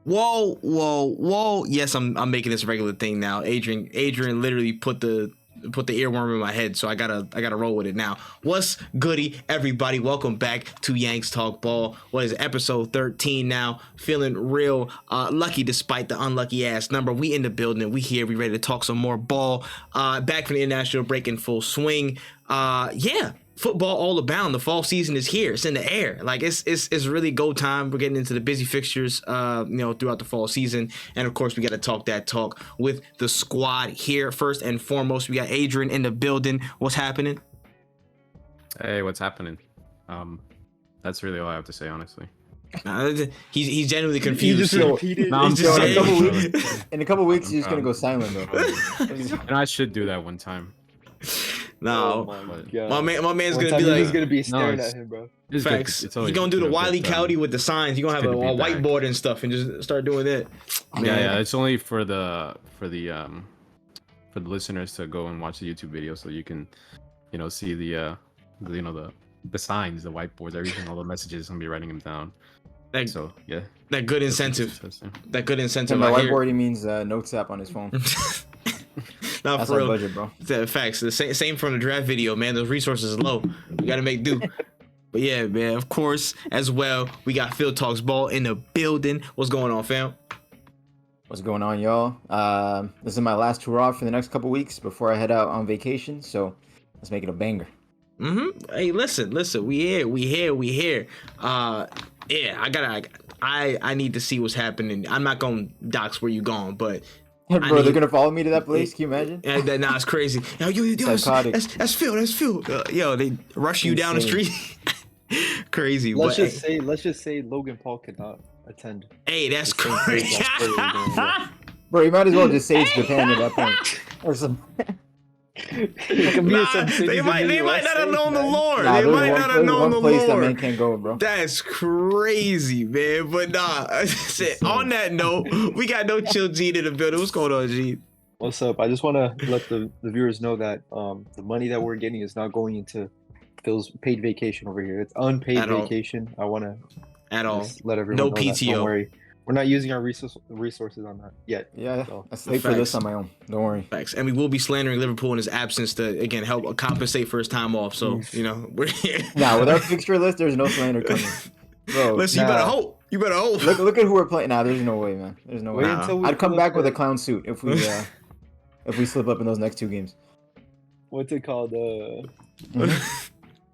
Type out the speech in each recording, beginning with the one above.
Whoa. Yes, I'm making this a regular thing now. Adrian literally put the earworm in my head, so I gotta roll with it now. What's goody, everybody? Welcome back to Yanks Talk Ball. What is it, episode 13 now? Feeling real lucky despite the unlucky ass number. We in the building. We here. We ready to talk some more ball. Back from the international break in full swing. Yeah. Football all abound. The fall season is here. It's in the air. Like it's really go time. We're getting into the busy fixtures, throughout the fall season. And of course, we got to talk that talk with the squad here. First and foremost, we got Adrian in the building. What's happening? Hey, what's happening? That's really all I have to say, honestly. He's genuinely confused. You just repeated. In a couple weeks, you're just gonna go silent, though. And I should do that one time. No, my man's gonna be like, he's gonna be staring at him, bro. Facts. He's gonna do the Wile E. Coyote with the signs. You're gonna have a whiteboard and stuff, and just start doing that. Yeah. It's only for the listeners to go and watch the YouTube video, so you can, see the signs, the whiteboards, everything, all the messages. I'm gonna be writing them down. That good incentive. That good incentive. My whiteboard, he means notes app on his phone. Not That's for real. Budget, bro. Facts. The same from the draft video, man. Those resources are low. We gotta make do. But yeah, man. Of course, as well, we got Phil Talks Ball in the building. What's going on, fam? What's going on, y'all? This is my last tour off for the next couple weeks before I head out on vacation. So let's make it a banger. Hey, listen. We here. Yeah, I need to see what's happening. I'm not gonna dox where you going, but. Bro, they're gonna follow me to that place. Can you imagine? Nah, it's crazy. Yo, that's Phil. Yo, they rush you down the street. Crazy. Let's just say Logan Paul could not attend. Hey, that's crazy. Bro, you might as well just say it's Japan at that point. Or some. They might not have known the lore. Nah, they might not have known the place lore. That man can't go, bro. That's crazy, man. But nah, on that note, we got no chill Gene in the building. What's going on, Gene? What's up? I just want to let the viewers know that the money that we're getting is not going into Phil's paid vacation over here. It's unpaid vacation. I want to let everyone know PTO. That. Don't worry. We're not using our resources on that yet. Yeah, I stay for this on my own. Don't worry. Facts. And we will be slandering Liverpool in his absence to, again, help compensate for his time off. So, we're here. Nah, without fixture list, there's no slander coming. Bro, listen, you better hope. Look at who we're playing. Nah, there's no way, man. There's no way. I'd come back with a clown suit if we slip up in those next two games. What's it called?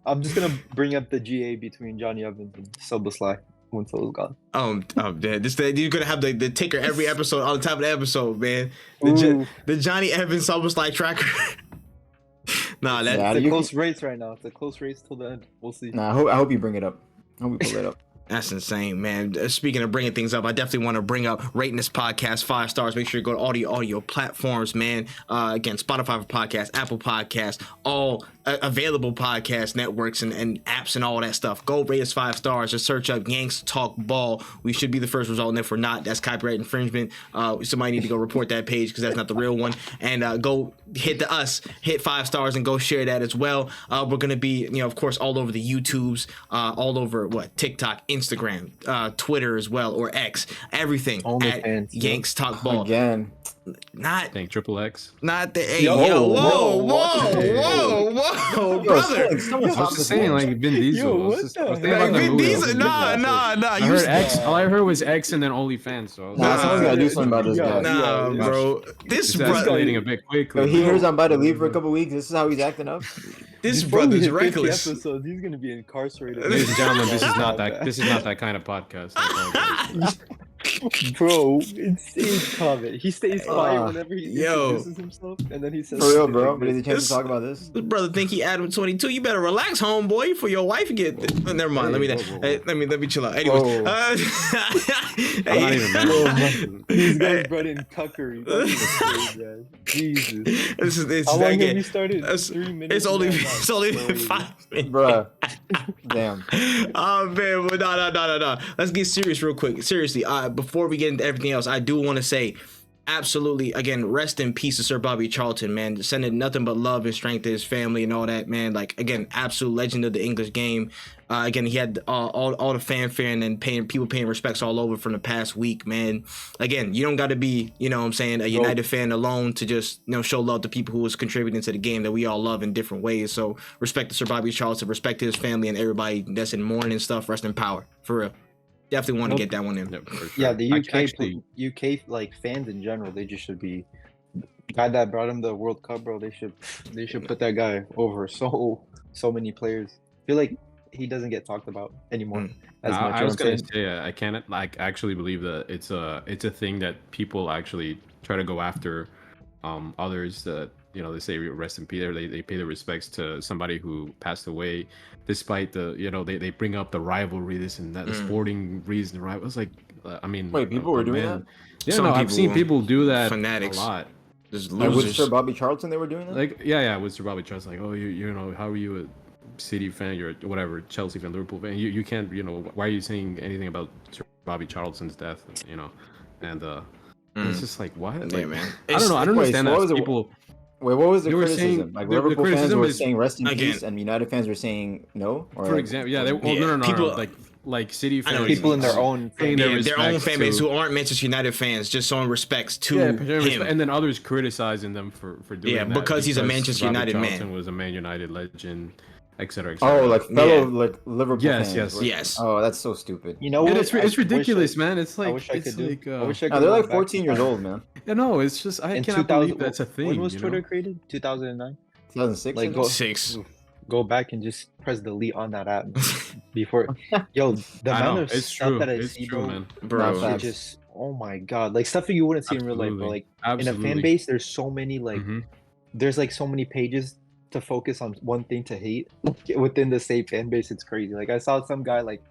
I'm just gonna bring up the GA between Johnny Evans and Soboslai when Phil's gone. I'm dead. You're gonna have the ticker every episode on the top of the episode, man. The Johnny Evans Soboslai tracker. Nah, it's a close race right now. It's a close race till the end. We'll see. Nah, I hope you bring it up. I hope you pull it up. That's insane, man. Speaking of bringing things up, I definitely want to bring up rating this podcast 5 stars. Make sure you go to audio platforms, man. Again, Spotify for podcasts, Apple Podcasts, all available podcast networks and apps and all that stuff. Go rate us 5 stars. Just search up Yanks Talk Ball. We should be the first result, and if we're not, that's copyright infringement. Somebody need to go report that page because that's not the real one. And go hit 5 stars and go share that as well. We're gonna be, of course, all over the YouTubes, all over TikTok, Instagram, Twitter as well, or X, everything at Yanks Talk Ball. Again. Not Triple X. Not the whoa, brother. I was just saying, like Vin Diesel. Vin Diesel. Nah. I heard X. All I heard was X and then OnlyFans. So someone's gotta do something about this guy. Nah, bro. This brother escalating a bit quickly. He hears I'm about to leave for a couple weeks. This is how he's acting up. This brother's reckless. Episodes, he's gonna be incarcerated. Ladies and gentlemen, this is not that kind of podcast. Bro, it's comment. He stays quiet whenever he introduces himself, and then he says, "For real, bro." But is he chance to talk about this? This brother think he Adam 22. You better relax, homeboy, for your wife get. Never mind. Let me chill out. Anyways, I'm not even mad. These guys brought in cuckery. Jesus. How long have we started? 3 minutes. It's only 5 minutes, bro. Damn. Oh man, but no. Let's get serious real quick. Seriously, before we get into everything else, I do want to say, absolutely, again, rest in peace to Sir Bobby Charlton, man. Sending nothing but love and strength to his family and all that, man. Like, again, absolute legend of the English game. Again, he had all the fanfare and then people paying respects all over from the past week, man. Again, you don't got to be, you know what I'm saying, a United fan alone to just, you know, show love to people who was contributing to the game that we all love in different ways. So respect to Sir Bobby Charlton, respect to his family and everybody that's in mourning and stuff. Rest in power, for real. Definitely want to get that one in. Yep, for sure. Yeah, the UK like fans in general, they just should be. Guy that brought him the World Cup, bro. They should put that guy over so many players. I feel like he doesn't get talked about anymore as much. I was gonna say I can't like actually believe that it's a thing that people actually try to go after others that, you know, they say rest in peace, they pay their respects to somebody who passed away, despite the, you know, they bring up the rivalry, this and that, the sporting reason, right? It was like, I mean, wait, people were doing that? Yeah, no, I've seen people do that. Fanatics. A lot. Like with Sir Bobby Charlton, they were doing that? Like, yeah, with Sir Bobby Charlton, like, oh, you know, how are you a City fan, you're whatever, Chelsea fan, Liverpool fan, you can't, you know, why are you saying anything about Sir Bobby Charlton's death, you know? And it's just like, what? Like, man. I don't know, I don't understand that people. Wait, what was the They were criticism? saying- Like the Liverpool fans criticism were is- saying rest in Again- peace, and United fans were saying no. Or For like- example, yeah, Yeah, people people- like City I know fans, people in their own paying Yeah, their their own respects fan base to- who aren't Manchester United fans, just showing respects to yeah, him. and then others criticizing them for doing Yeah, that because he's a Manchester Bobby United man. Charlton was a Man United legend, etc. Oh, like fellow Yeah. like Liverpool Yes, fans. yes. Yes. Oh, that's so stupid. You know And what? it's I wish ridiculous, man. It's I like wish I it's could do. like I wish I could. No, they're go like back 14 to years time. old, man. yeah, no, it's just I In cannot 2000 believe that's a thing. When was you Twitter know? created? 2009. 2006. Like, I go- think? 6. Go back and just press delete on that app before. Yo, the I amount know, of it's stuff true. that I It's see, true, bro, man. Bro, Not it just, oh my god, like stuff that you wouldn't see in real life, bro. Absolutely. Like in a fan Absolutely. base, there's so many like, Mhm. there's like so many pages to focus on one thing to hate within the same fan base. It's crazy. Like I saw some guy like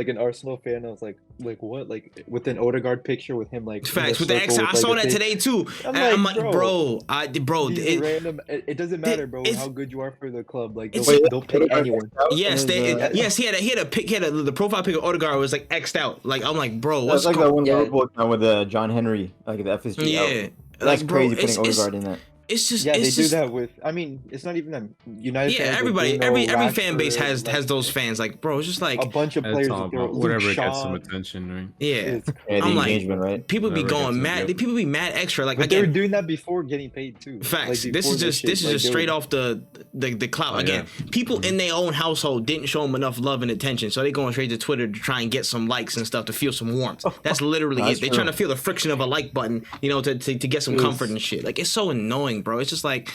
an Arsenal fan. I was like what? Like with an Odegaard picture with him like in Facts the with the circle X. I like, saw a that thing. today too. I'm I'm like, like, bro, These random. It doesn't matter, bro. it's- How good you are for the club, like it's- they'll pick anyone. Yes, yes, he had a pic. He had the profile pic of Odegaard was like X'd out. Like I'm like, bro, what's That's like that one Yeah. Liverpool account with John Henry, like the FSG. Yeah, That's like, bro, crazy putting Odegaard in that. It's just, Yeah, they it's do just, that with. I mean, it's not even that United. yeah. fans with Everybody, Bruno, every fan base Rashford, has like, those fans. Like, bro, it's just like, a bunch of That's players. all with their- about Luke whatever Shaw, gets some attention, right? yeah. it's Yeah, the I'm like, engagement, right? People be Whatever going gets them, mad. yep. People be mad extra. Like But they were again, doing that before getting paid too. facts. Like, This before is just shit, this is like, just they straight were- off the clout. Oh, Again, people in their own household didn't show them enough love and attention, so they going straight to Twitter to try and get some likes and stuff to feel some warmth. That's literally That's it. They're true. trying to feel the friction of a like button, you know, to get some comfort and shit. Like it's so annoying, bro. It's just like,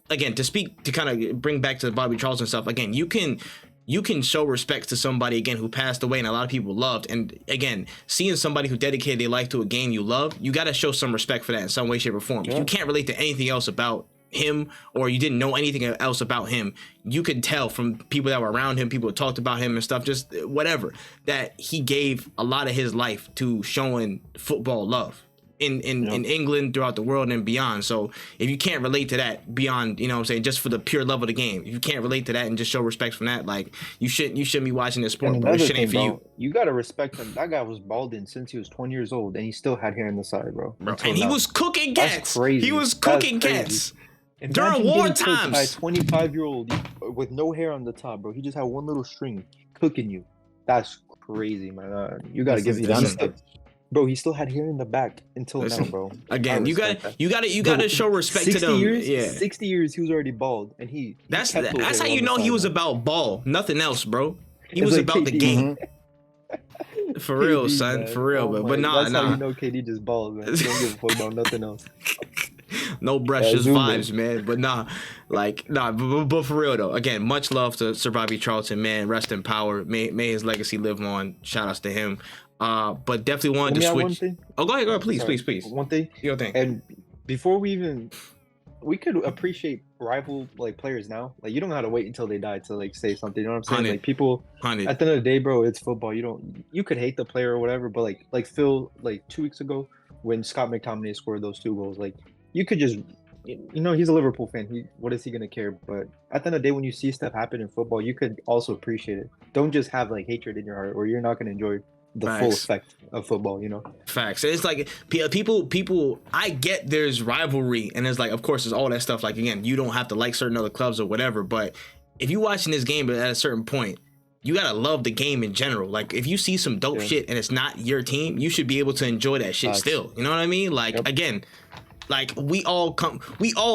again, to kind of bring back to the Bobby Charlton stuff. Again, you can show respect to somebody again who passed away and a lot of people loved. And again, seeing somebody who dedicated their life to a game you love, you got to show some respect for that in some way, shape, or form. If you can't relate to anything else about him, or you didn't know anything else about him, you could tell from people that were around him, people who talked about him and stuff, just whatever, that he gave a lot of his life to showing football love in England, throughout the world, and beyond. So if you can't relate to that beyond, you know what I'm saying, just for the pure love of the game, if you can't relate to that and just show respect from that, like you shouldn't be watching this sport, And bro. This another shit thing, ain't for bro, you. you gotta respect him. That guy was balding since he was 20 years old, and he still had hair on the side, bro. Bro, Until and he now. was cooking That's cats. crazy. He was That's cooking crazy. cats. Imagine during getting war cooked by a times. 25-year-old with no hair on the top, bro. He just had one little string cooking you. That's crazy, man. You gotta give me that. Listen. Bro, he still had hair in the back until now, bro. Again, I you respect got that. you got to show respect to 60 them. years, Yeah. 60 years, he was already bald, and he That's kept those how hair you on know the he was side, about ball, nothing else, bro. He It's was like about the KD. game. For real, KD, son. man. For real, Oh but my- nah, that's how nah. you know KD just balls, man. He don't give a fuck about nothing else. No brush, Yeah, just zoom vibes, man. But nah, but for real though. Again, much love to Sir Bobby Charlton, man. Rest in power. May his legacy live on. Shout outs to him. But definitely wanted Let me to add one switch. thing. Oh, go ahead, please, Sorry. please. One thing. Your thing. And before we could appreciate rival like players now. Like you don't have to wait until they die to like say something. You know what I'm saying? 100. Like people 100. at the end of the day, bro, it's football. You could hate the player or whatever, but like Phil, like 2 weeks ago when Scott McTominay scored those 2 goals, like you could just, you know, he's a Liverpool fan. What is he gonna care? But at the end of the day, when you see stuff happen in football, you could also appreciate it. Don't just have like hatred in your heart, or you're not gonna enjoy the Facts. full effect of football. Facts. It's like people. I get there's rivalry, and there's like, of course, there's all that stuff. Like again, you don't have to like certain other clubs or whatever, but if you're watching this game, at a certain point, you gotta love the game in general. Like if you see some dope shit and it's not your team, you should be able to enjoy that shit still. You know what I mean? Like again, like we all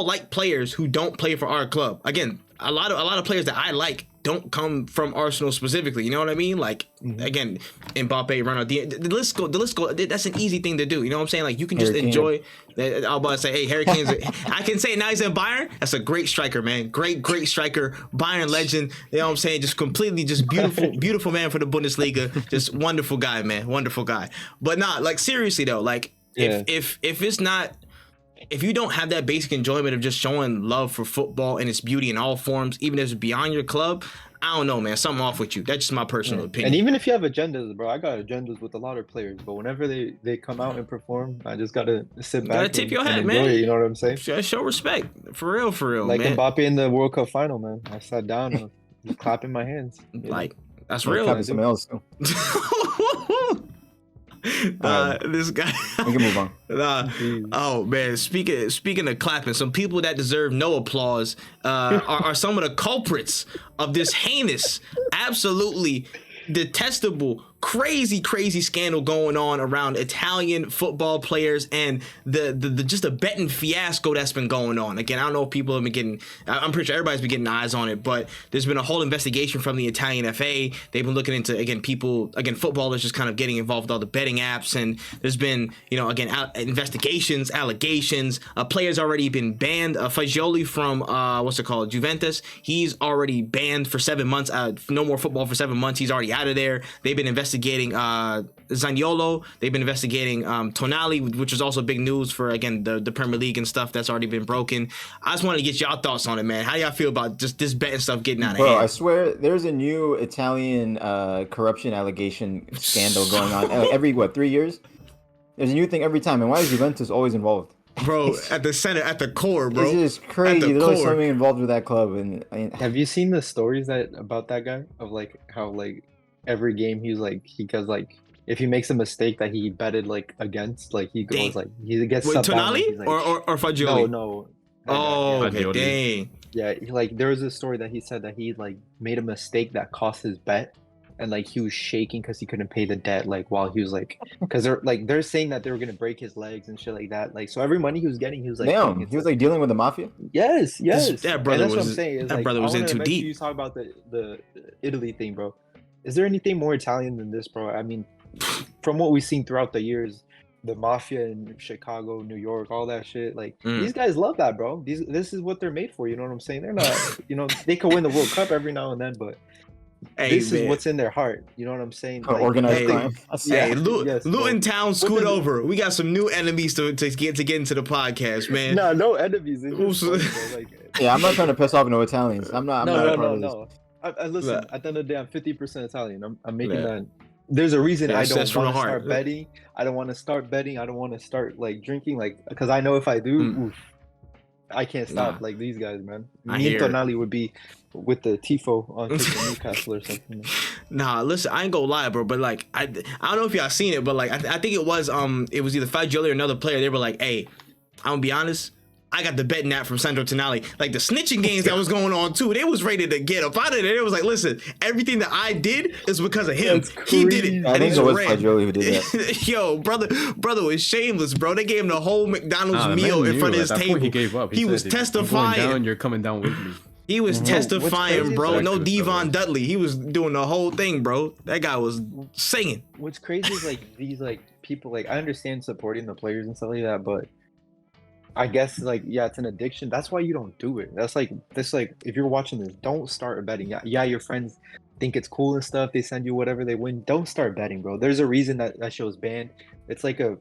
like players who don't play for our club. Again, a lot of players that I like don't come from Arsenal specifically. You know what I mean? Like again, Mbappe, Ronaldo, the list go. That's an easy thing to do. You know what I'm saying? Like you can just enjoy. I was about to say, hey, Harry Kane's. I can say now he's in Bayern. That's a great striker, man. Great striker, Bayern legend. You know what I'm saying? Just completely, just beautiful man for the Bundesliga. Just wonderful guy, man. Wonderful guy. But not like seriously though. Like if it's not. If you don't have that basic enjoyment of just showing love for football and its beauty in all forms, even if it's beyond your club, I don't know, man. Something off with you. That's just my personal opinion. And even if you have agendas, bro, I got agendas with a lot of players. But whenever they come out and perform, I just gotta sit back. Gotta tip your hat, and man. it, you know what I'm saying? Show respect, for real, like man. Mbappe in the World Cup final, man. I sat down and was clapping my hands. Like that's real. Something else too. This guy. We can move on. Oh man, speaking of clapping, some people that deserve no applause are some of the culprits of this heinous, absolutely detestable, crazy scandal going on around Italian football players and the just a betting fiasco that's been going on. Again, I don't know if people have been getting, I'm pretty sure everybody's been getting eyes on it, but there's been a whole investigation from the Italian FA. They've been looking into, again, footballers just kind of getting involved with all the betting apps, and there's been, investigations, allegations. A player's already been banned. Fagioli from Juventus. He's already banned for 7 months. No more football for 7 months. He's already out of there. They've been investigating Zaniolo. They've been investigating Tonali, which was also big news for, again, the Premier League and stuff that's already been broken. I just wanted to get y'all thoughts on it, man. How do y'all feel about just this betting stuff getting out of hand? Bro, I swear there's a new Italian corruption allegation scandal going on every 3 years? There's a new thing every time. And why is Juventus always involved? Bro, at the core, bro. It's just crazy. There's always something involved with that club. And have you seen the stories about that guy of like how like every game he goes like if he makes a mistake that he betted like against, like he goes like he gets subbed Tonali like, or Fagioli? No. Oh, okay, dang. Yeah, like there was a story that he said that he like made a mistake that cost his bet, and like he was shaking because he couldn't pay the debt, like while he was like, because they're saying that they were gonna break his legs and shit like that. Like so every money he was getting, he was like, damn, he was like dealing with the mafia. Yes. That brother and that's was. What I'm saying. Is, that like, brother was in too deep. You talk about the Italy thing, bro. Is there anything more Italian than this, bro? I mean, from what we've seen throughout the years, the mafia in Chicago, New York, all that shit, like these guys love that, bro. This is what they're made for. You know what I'm saying? They're not, they could win the World Cup every now and then, but this is what's in their heart. You know what I'm saying? Like, organized crime. Luton Town, scoot over. We got some new enemies to get into the podcast, man. No enemies. Yeah, I'm not trying to piss off no Italians. I'm not. No. Listen, at the end of the day, I'm 50% Italian. I'm making that. There's a reason I don't want to start betting. I don't want to start betting. I don't want to start like drinking, like because I know if I do, I can't stop like these guys, man. Me and Tonali would be with the tifo on Newcastle or something. Nah, listen, I ain't gonna lie, bro, but like I don't know if y'all seen it, but like I think it was either Fagioli or another player. They were like, hey, I'm gonna be honest, I got the betting app from Sandro Tonali. Like the snitching games that was going on too, they was ready to get up out of there. It was like, listen, everything that I did is because of him. He did it. I think it was Fagioli who did that. Yo, brother was shameless, bro. They gave him the whole McDonald's meal in front of his table. He gave up. He was testifying. You're going down, you're coming down with me. He was testifying, bro. No Devon Dudley. He was doing the whole thing, bro. That guy was singing. What's crazy is like these like people, like I understand supporting the players and stuff like that, but I guess like it's an addiction. That's why you don't do it. That's like if you're watching this, don't start betting. Yeah, your friends think it's cool and stuff. They send you whatever they win. Don't start betting, bro. There's a reason that show's banned. It's like a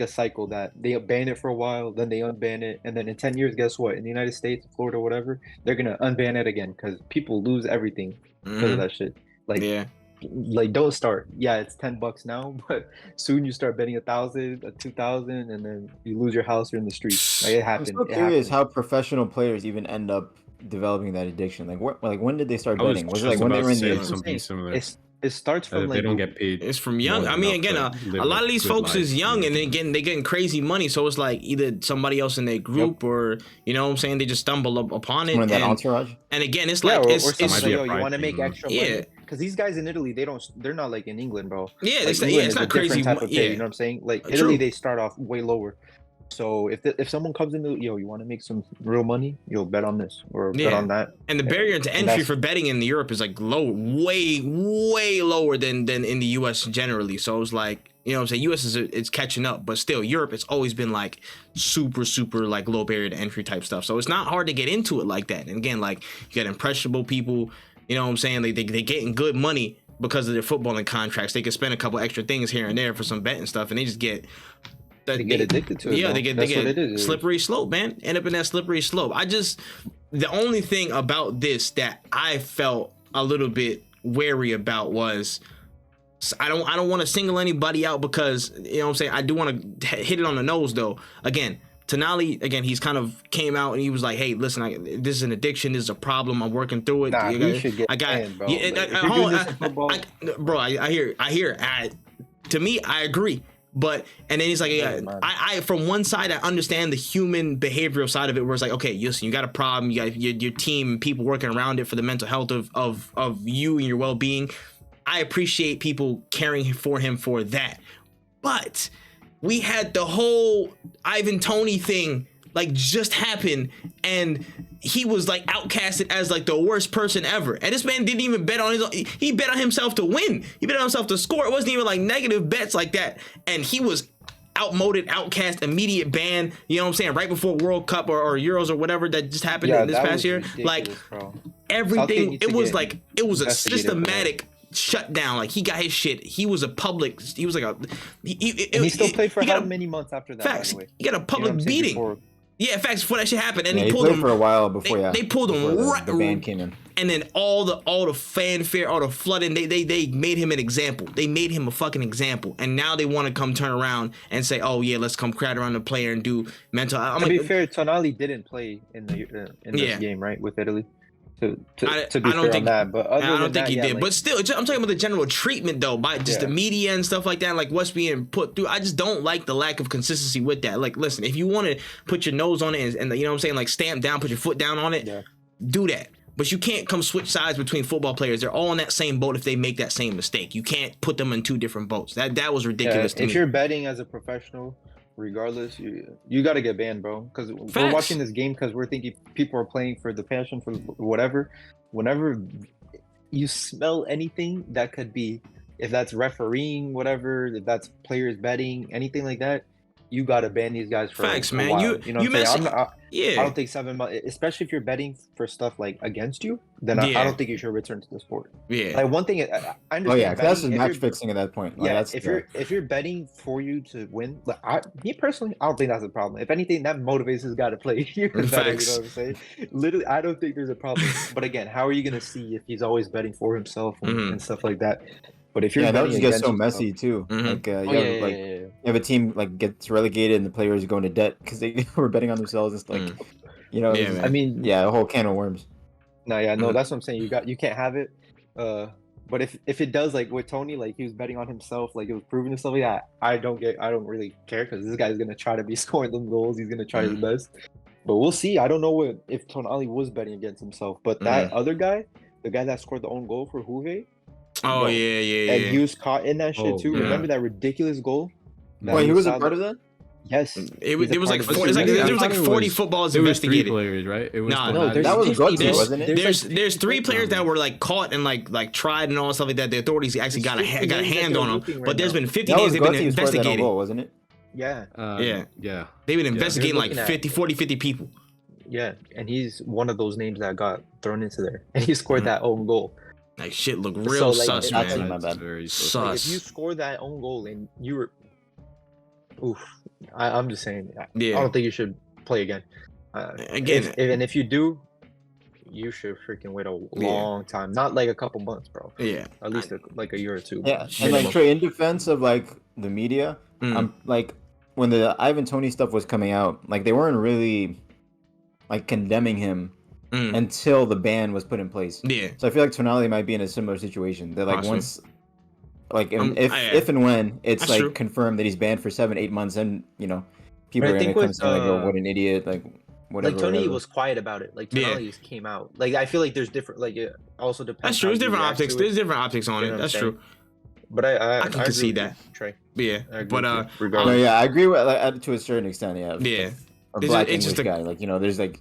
cycle that they ban it for a while, then they unban it, and then in 10 years, guess what? In the United States, Florida, whatever, they're gonna unban it again because people lose everything because of that shit. Like don't start. Yeah, it's $10 now, but soon you start betting 1,000, 2,000, and then you lose your house or in the streets. Like it happens. I'm so curious how professional players even end up developing that addiction. Like when did they start betting? Was it like when they were in the something similar? It starts from They like don't get paid. It's from young. more I mean, enough again, to a live lot of these good folks is lives, young, you and know? they getting crazy money. So it's like either somebody else in their group, or you know what I'm saying, they just stumble upon it. Someone in that And, entourage. and again, it's yeah, like or it's someone's Might be like, a yo, you pride want to thing, make man. extra Yeah. money? Because these guys in Italy, they're not like in England, bro. yeah, Like it's England it's is a not crazy. different type of pay. Yeah, You know what I'm saying? Like True. Italy, they start off way lower. So if someone comes into, yo, you want to make some real money, you'll bet on this or bet Yeah. on that. and the barrier to entry that's- for betting in Europe is like low, way lower than in the U.S. generally. So it's like, you know what I'm saying, U.S. it's catching up, but still Europe, it's always been like super like low barrier to entry type stuff. So it's not hard to get into it like that. And again, like you got impressionable people, you know what I'm saying, they getting good money because of their footballing contracts. They can spend a couple extra things here and there for some betting stuff, and they just get They get addicted to it. Yeah, bro. they That's what get it is. slippery slope, man. End up in that slippery slope. The only thing about this that I felt a little bit wary about was, I don't want to single anybody out, because you know what I'm saying, I do want to hit it on the nose though. Again, Tonali, again, he's kind of came out and he was like, "Hey, listen, this is an addiction. This is a problem. I'm working through it." Nah, he should get I got, banned, bro. yeah, Like, if you're doing this in football- bro. I hear. To me, I agree. But and then he's like, yeah, man. I from one side I understand the human behavioral side of it, where it's like, okay, listen, you got a problem, you got your team and people working around it for the mental health of you and your well-being. I appreciate people caring for him for that. But we had the whole Ivan Toney thing like just happened, and he was like outcasted as like the worst person ever. And this man didn't even bet on his own. He bet on himself to win. He bet on himself to score. It wasn't even like negative bets like that. And he was outmoded, outcast, immediate ban. You know what I'm saying? Right before World Cup or Euros or whatever that just happened this that past was year. ridiculous, Like bro. everything, Southgate needs it to was get like it was a investigated for that. systematic shutdown. Like he got his shit. He was a public. He was like a. And he still played for how many months after that? Facts. By the way? He got a You know public what I'm saying? beating. Before- Yeah, facts before that shit happened, and Yeah, he he pulled played him for a while before. They pulled him before right. the ban came in. And then all the fanfare, all the flooding, they made him an example. They made him a fucking example, and now they want to come turn around and say, oh yeah, let's come crowd around the player and do mental. I'm To like, be fair, Tonali didn't play in this Yeah. game, right, with Italy. To I be don't fair think- on that, but other I don't than think that, he yeah, did, like, but still, I'm talking about the general treatment though, by just the Yeah. media and stuff like that, like what's being put through. I just don't like the lack of consistency with that. Like, listen, if you want to put your nose on it and you know what I'm saying, like stamp down, put your foot down on it, Yeah. do that. But you can't come switch sides between football players. They're all in that same boat if they make that same mistake. You can't put them in two different boats. That was ridiculous to if me. you're betting as a professional, regardless, you got to get banned, bro. Because we're Facts. watching this game because we're thinking people are playing for the passion, for whatever. Whenever you smell anything that could be, if that's refereeing, whatever, if that's players betting, anything like that, you got to ban these guys for Facts, a man. while. You know what you I'm saying? mentioned, I yeah. don't think 7 months, especially if you're betting for stuff like against you, then Yeah. I don't think you should return to the sport. Yeah. Like one thing, I understand. Oh yeah, 'cause that's just betting, if match you're- fixing at that point. Like, Yeah, that's if you're betting for you to win, like me personally, I don't think that's a problem. If anything, that motivates this guy to play even better. You Facts. know what I'm saying? Literally, I don't think there's a problem. But again, how are you gonna see if he's always betting for himself and stuff like that? But if you're yeah, that betting just gets against so yourself- messy too. Mhm. Like Oh, you yeah, have yeah, like yeah, yeah. you have a team like gets relegated and the players go into debt because they were betting on themselves. It's like you know, Yeah, it's- man. I mean, yeah, a whole can of worms. no, yeah, no, Mhm. that's what I'm saying. You can't have it. But if it does, like with Tony, like he was betting on himself, like it was proving himself. Yeah, I don't really care because this guy's gonna try to be scoring them goals. He's gonna try his best. But we'll see. I don't know if Tonali was betting against himself, but that other guy, the guy that scored the own goal for Juve, Oh bro, yeah. and he was caught in that shit Oh, too. yeah. Remember that ridiculous goal? that Wait, he was a saw part of that? Yes. It was he's a like part of four, it. it's like I there was thought like it 40 was- footballs It was 3 investigated. players, right? It was Nah, No, Tonali. there's That was 50, Gutsy, there's- wasn't it? There's 3 50. players that were like caught and like tried and all stuff like that. The authorities actually got There's 50 got a names that hand they're on them. looking right But there's now. been 50 That names was they've been Gutsy who scored that own investigating. goal, wasn't it? Yeah, Yeah. They've been investigating They're like looking at- 50, 40, 50 people. yeah, and he's one of those names that got thrown into there, and he scored Mhm. that own goal. Like shit look So, real like, sus, it- That's man. my bad. Very Sus. Like, Us. if you score that own goal and you were, oof, I'm just saying, I Yeah. don't think you should play again. Again, If you do, you should freaking wait a long time, not like a couple months, bro. yeah. At least like a year or two. Yeah, Shit. and like Trey, in defense of like the media, Mm. I'm like when the Ivan Toney stuff was coming out, like they weren't really like condemning him Mm. until the ban was put in place. Yeah. So I feel like Tonali might be in a similar situation. That like Possibly. once Like yeah. if and when it's That's like true. confirmed that he's banned for 7-8 months, and people But are I gonna think come with, saying like, "Oh, what an idiot!" Like whatever. like Tony whatever. was quiet about it. Like Yeah. Tonali just came out. Like I feel like there's different. Like it also depends. That's true. how There's you different react optics. to it. There's different optics on You know it. what I'm That's saying? true. But I can agree concede with you, that. Trey. Yeah, I agree but with you, No, regardless. yeah, I agree with to a certain extent. Yeah. yeah, A It's black just- it's English just a- guy, like there's like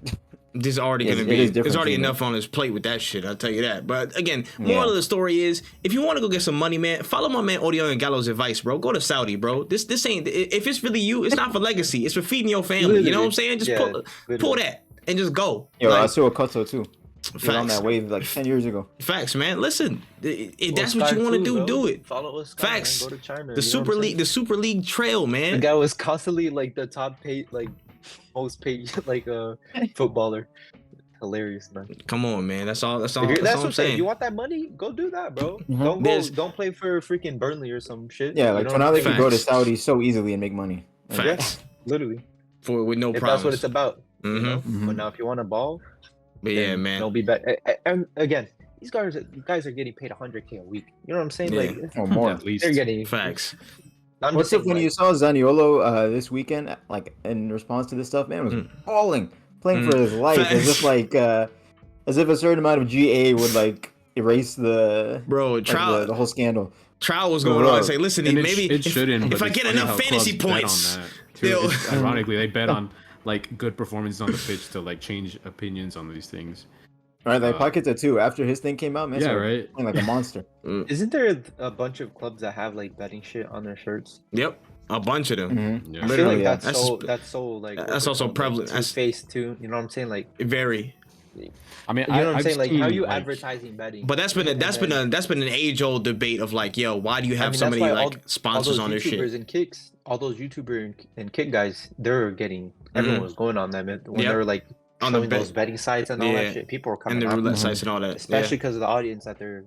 there's already Yes, gonna it be is there's different already treatment. enough on his plate with that shit. I'll tell you that. But again, Yeah. moral of the story is, if you want to go get some money, man, follow my man Odion and Gallo's advice, bro. Go to Saudi, bro. This ain't, if it's really you, it's not for legacy. It's for feeding your family. You know what I'm saying? Just pull literally. that and just go. yo, I Like, saw a Koto too. He was on facts, that wave like 10 years ago. facts, man. Listen, if that's Well, what you Sky want to too, do, bro. do it. Follow us, Sky, man. Facts. Go to China. The Super League trail, The man. guy was constantly like the top paid, like most paid, like footballer. Hilarious, man. Come on, man. That's all. That's all. If you're- That's that's all what I'm I'm saying. If saying. you want that money, go do that, bro. Mhm. Don't There's- don't play for freaking Burnley or some shit. Yeah, You like know what I'm Tonali saying? could go to Facts. Saudi so easily and make money. Like, Facts. Literally. With no If problems. that's what it's about. You Mhm. know? Mhm. But now if you want a ball, But yeah, then man. don't be bad. And again, these guys are getting paid 100K a week. You know what I'm saying? Yeah. Like Or more. At least. they're getting Facts. I'm What's just up saying, when you saw Zaniolo this weekend? Like in response to this stuff, man was balling, playing for his life, as if Facts. as if a certain amount of GA would like erase the Bro, like, trial the whole scandal. trial was going on and Bro. say, listen, And maybe it shouldn't. if but I it's get funny enough how fantasy clubs bet points, on that, too. they'll- Ironically, they bet on like good performances on the pitch to like change opinions on these things. All right, like Uh, Paqueta too. After his thing came out, man, Yeah, started right. playing like a monster. isn't there a bunch of clubs that have like betting shit on their shirts? Yep, a bunch of them. Mhm. Yeah. I feel Literally, like yeah. that's so like That's also prevalent. That's- face too. You know what I'm saying? Like Very. I mean, you know what I'm I've saying? Like how seen, you like, advertising betting? But that's been an age old debate of like, yo, why do you have so that's many why like sponsors on their YouTubers shit? and kicks, all those YouTuber and kick guys, they're getting everyone was going on them when Yep. they were like On the showing those betting sites and all Yeah. that shit. People were And coming the out, roulette Mhm. sites and all that. especially because of the audience that they're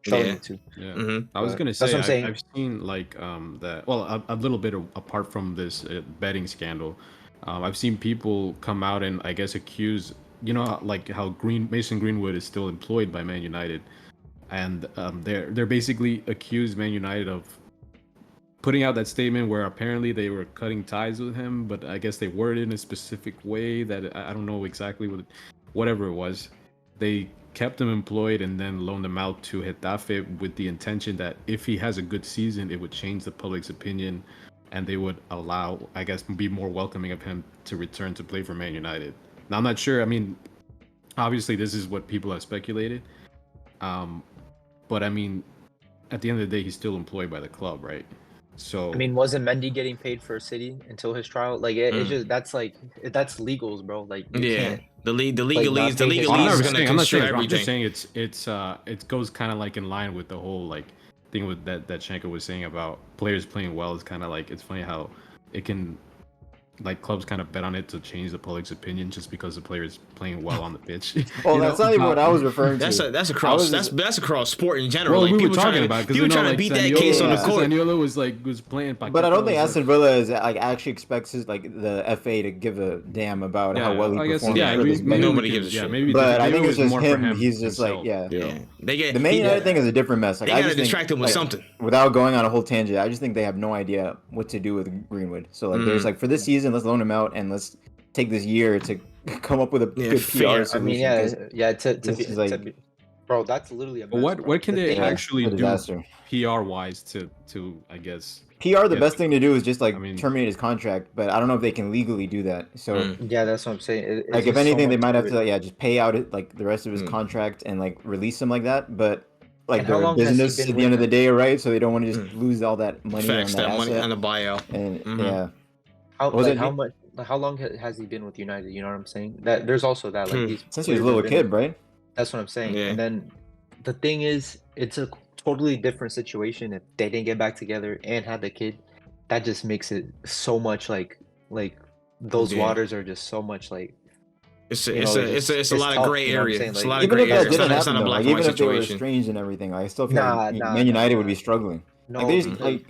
showing Yeah. it to. Yeah. hmm I was But gonna that's say what I'm saying. I've seen like that. Well, a little bit apart from this betting scandal, I've seen people come out and I guess accuse, like how Mason Greenwood is still employed by Man United, and they're basically accused Man United of putting out that statement where apparently they were cutting ties with him, but I guess they worded it in a specific way that I don't know exactly whatever it was. They kept him employed and then loaned him out to Getafe with the intention that if he has a good season, it would change the public's opinion and they would allow, I guess, be more welcoming of him to return to play for Man United. Now, I'm not sure. I mean, obviously, this is what people have speculated. But I mean, at the end of the day, he's still employed by the club, right? So I mean, wasn't Mendy getting paid for City until his trial? Like it's just that's legals, bro. Like you Yeah, can't. the not legalese pay his is salary. gonna I'm not construe saying I'm just everything. saying it goes kind of like in line with the whole like thing with that Shanka was saying about players playing well. Is kind of like, it's funny how it can, like, clubs kind of bet on it to change the public's opinion just because the player is playing well on the pitch. Well, You that's know? not even what I was referring to. That's I across was- that's across sport in general. Well, like we were people talking trying about to because people trying to beat that case on the court. Zaniolo was playing. But I don't think Paqueta was Aston Villa is like actually expects like the FA to give a damn about how well he I guess, performed. yeah, for this maybe match. Nobody we gives a could- shit. Maybe, But I maybe think it it's was just more for him. He's just himself. like, yeah. Yeah, they get The Man he- United thing is a different mess. Like, They I gotta just think, distract him with like, something. Without going on a whole tangent, I just think they have no idea what to do with Greenwood. So like, Mm. there's like for this season, let's loan him out and let's take this year to come up with a Yeah, good figure- PR I solution. I mean, yeah, 'cause yeah. To this be, is like- to be, bro, that's literally a. But Mess, what bro. can The they thing is- actually a do disaster. PR wise to I guess? PR, the Yeah. best thing to do is just like I mean- terminate his contract, but I don't know if they can legally do that. So Mm. Yeah, that's what I'm saying. It's like, if just so anything, they much might have it. to like, just pay out it like the rest of his Mm. contract and like release him like that. But like And how their long has he business been at the with end of the them? day, right? So they don't want to just lose all that money facts on that, that money asset. on the buyout. And Mhm. yeah, How Was like it how he- much? Like, how long has he been with United? You know what I'm saying? That there's also that like Hmm. these since he was a players little have been- kid, right? That's what I'm saying. Yeah. And then the thing is, it's a totally different situation if they didn't get back together and had the kid. That just makes it so much like those Yeah. waters are just so much like. It's You a, know, it's, a, it's it's a just lot tough, of gray you know what I'm area. saying? It's a Like, lot of Even gray if that area. It's didn't not, happen, a though, black like and white even if they were situation. estranged and everything, I still feel Nah, like nah, Man United nah. would be struggling. No, Like they just, because, like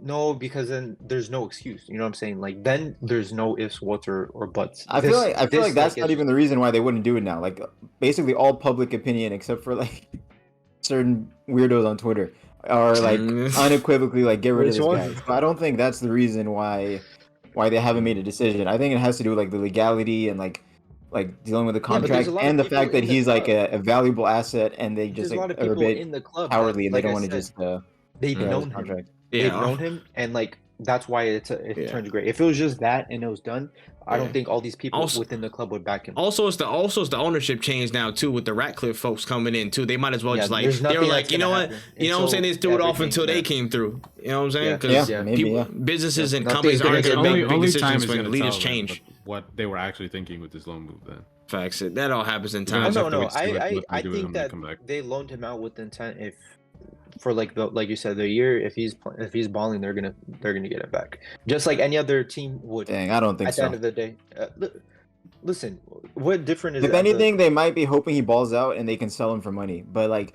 no, because then there's no excuse. You know what I'm saying? Like then there's no ifs, whats, or buts. I feel like This, that's not it's even the reason why they wouldn't do it now. Like basically all public opinion except for like certain weirdos on Twitter are like unequivocally like get rid of Which this one? guy. So I don't think that's the reason why they haven't made a decision. I think it has to do with like the legality and like dealing with the but there's contract a lot of and the people fact that in the he's like club. a valuable asset, and they There's just a lot like of are a people bit in the club cowardly and they like don't I want to said, just they've get out of his known him contract. they've Yeah. known him, and like that's why it Yeah. turns great. If it was just that and it was done, I Yeah. don't think all these people Also- within the club would back him. Also, it's the ownership change now too with the Ratcliffe folks coming in too. They might as well Yeah, just like there's they were nothing like, that's you know gonna what, happen you know what I'm saying? They just threw it off everything, until they yeah. came through. You know what I'm saying? Yeah. Because Yeah, maybe, yeah. businesses and Nothing's companies gonna aren't get gonna done. make big only time decisions is when gonna leaders tell, man, change. what they were actually thinking with this loan move. Then Facts. That all happens in Yeah, Oh, time. just no, have to no. wait to see what I they do with him think when they that come back. they loaned him out with intent. If for like you said, the year, if he's balling, they're gonna get him back, just like any other team would. Dang, I don't think At the so. end of the day, listen, what different is If it at the- anything, they might be hoping he balls out and they can sell him for money. But like,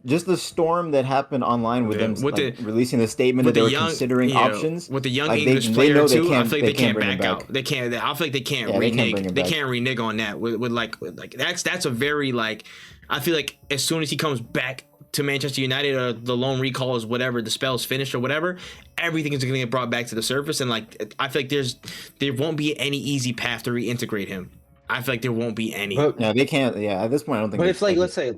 just the storm that happened online with Yeah, them with like, the- releasing the statement With that they the were young, considering yeah, options. with the young like, English they player know they too, I can't- feel like they they can't can't bring him back out. back. They can't. I feel like they can't Yeah, they can't renege. bring him They back. can't renege on that. With like that's a very like. I feel like as soon as he comes back to Manchester United or the loan recall is whatever, the spell's finished or whatever, everything is going to get brought back to the surface. And like, I feel like there won't be any easy path to reintegrate him. I feel like there won't be any. But, No, they can't. Yeah, at this point, I don't think. but they- if like let's say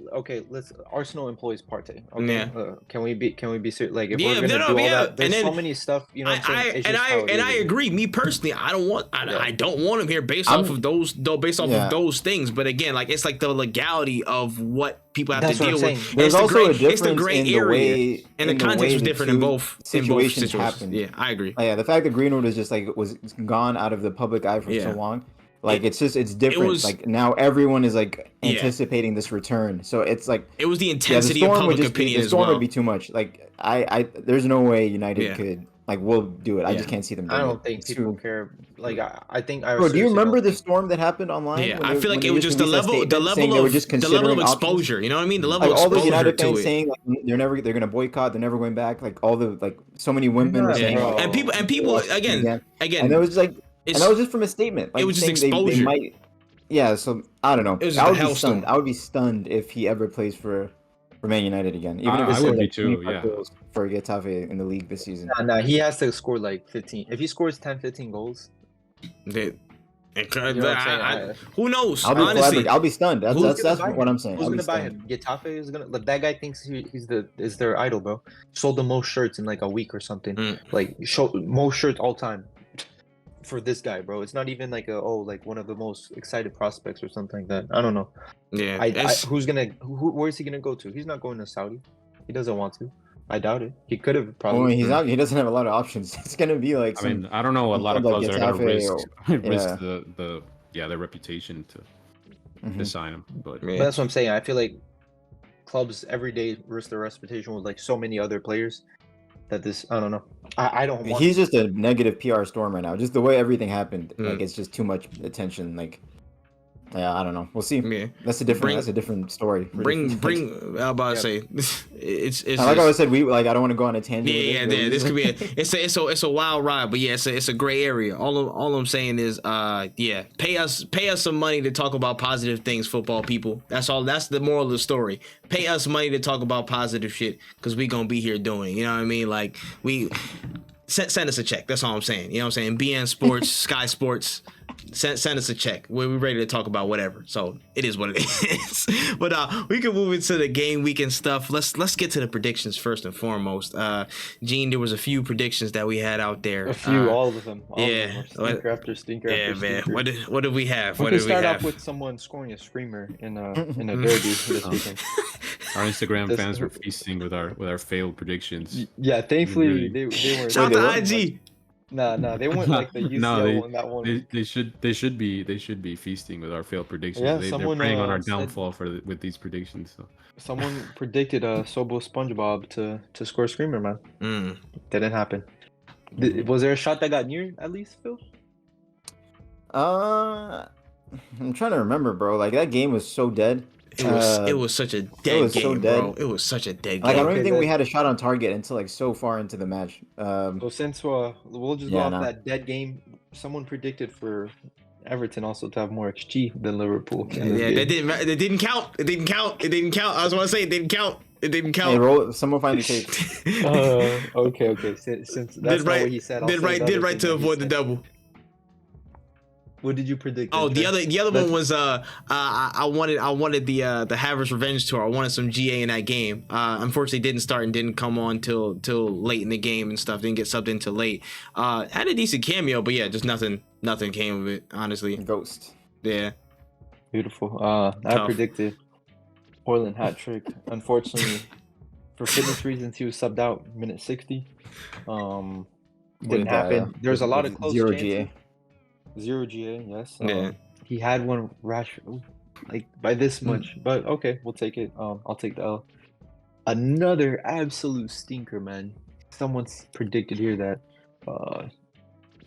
Arsenal employs Partey. Okay, Yeah. Can we be serious? Like if Yeah, we're gonna no, do all yeah. that, there's And then so many stuff. You know, what I'm saying? It's and just how it I is. agree. Me personally, I don't want him here based off of those things. But again, like it's like the legality of what people have That's to what deal I'm with. saying. There's It's the also gray, a difference it's the gray in the area, way, and the in context way was the different in two both situations situations. happened. Yeah, I agree. Yeah, the fact that Greenwood is just like was gone out of the public eye for Yeah. so long, like it's different. was- like now everyone is like Yeah. anticipating this return, so it's like It was the yeah, the intensity of storm would public just be, opinion the as storm well. would be too much. Like I there's no way United Yeah. could like will do it. I Yeah. just can't see them. I Doing don't it. think It's people too- care. Like I think I. Bro, do you seriously remember don't the think- storm that happened online? Yeah, when I they- feel like when it they was just the released that level statement saying they were just of considering options? exposure. You know what I mean? The level Like of all those exposure United to fans it. saying like they're gonna boycott, they're never going back. Like all the like so many women were Yeah, saying bro. like, And people again, and that was just like and it's- that was just from a statement. Like it was just saying they exposure. might. Yeah, so I don't know. It was I just would a be hellstorm. stunned. I would be stunned if he ever plays for Man United again. Even if I it's would be like too, 25 yeah. goals for Getafe in the league this season. Nah, he has to score like 15. If he scores 10, 15 goals, That, it could, You know what I'm saying? who knows? I'll be Honestly, flabbergasted. I'll be stunned. That's Who's gonna that's buy what him? I'm saying. who's I'll be gonna buy stunned. him? Getafe is gonna. Like, that guy thinks is their idol, bro. Sold the most shirts in like a week or something. Mm. Like most shirts all time for this guy, bro. It's not even like like one of the most excited prospects or something like that. I don't know. yeah, Where's he gonna go to? He's not going to Saudi. He doesn't want to. I doubt it. He could have probably. Well, he's not. He doesn't have a lot of options. It's gonna be like. I Some, mean, I don't know. A lot of like clubs are gonna Getafe risk or- their reputation to Mhm. sign him. But But that's what I'm saying. I feel like clubs every day risk their reputation with like so many other players that this. I don't know. I don't want. He's just a negative PR storm right now. Just the way everything happened, Mm. like it's just too much attention. Like, yeah, I don't know. We'll see. yeah. That's a different. Bring- That's a different story. Bring. I was about to say, it's Like just- I said, I don't want to go on a tangent. Yeah, with yeah, this, this but could be it's a wild ride, but yeah, it's a gray area. All I'm saying is, yeah, pay us some money to talk about positive things, football people. That's all. That's the moral of the story. Pay us money to talk about positive shit, because we gonna be here doing it. You know what I mean? Like send us a check. That's all I'm saying. You know what I'm saying? BN Sports, Sky Sports. Send us a check. We're ready to talk about whatever. So it is what it is. But we can move into the game week and stuff. Let's get to the predictions first and foremost. Gene, there was a few predictions that we had out there. a few, all of them. All yeah. of them are stinker after stinker Yeah, after man. stinker. What did we have? We What can did we start off have? with someone scoring a screamer in a derby this weekend. our Instagram This- fans were feasting with our failed predictions. Yeah, thankfully Really? they were. Shout Wait, out they to won? IG. Nah, they went like the UCL No, one. That one. They should be feasting with our failed predictions. Yeah, they're someone, preying on our said- downfall with these predictions. So. Someone predicted Sobo SpongeBob to score a screamer, man. Mm. Didn't happen. Was there a shot that got near at least, Phil? I'm trying to remember, bro. Like that game was so dead. It was such a dead was game, so dead. bro. It was such a dead Like I game. don't even Okay, think we then- had a shot on target until like so far into the match. So since we'll just go Yeah, off no. that dead game, someone predicted for Everton also to have more XG than Liverpool. in this Yeah, game. that didn't count. It didn't count. I was want to say it didn't count. It didn't Hey, count. roll. Someone find the tape. Okay. Since that's not what he said, I'll say the other Did thing to that he avoid the said. double. What did you predict? Oh, then, Trey? the other one was I wanted the Havers Revenge Tour. I wanted some GA in that game. Unfortunately, didn't start and didn't come on till late in the game and stuff. Didn't get subbed in till late. Had a decent cameo, but yeah, just nothing came of it. Honestly, Ghost. yeah. Beautiful. I Tough. predicted Portland hat trick. Unfortunately, for fitness reasons, he was subbed out minute 60. Didn't With, happen. There's a lot of close 0 chances. GA. 0 GA, yes. Yeah. He had one rash, like by this much, but okay, we'll take it. I'll take the L. Another absolute stinker, man. Someone's predicted here that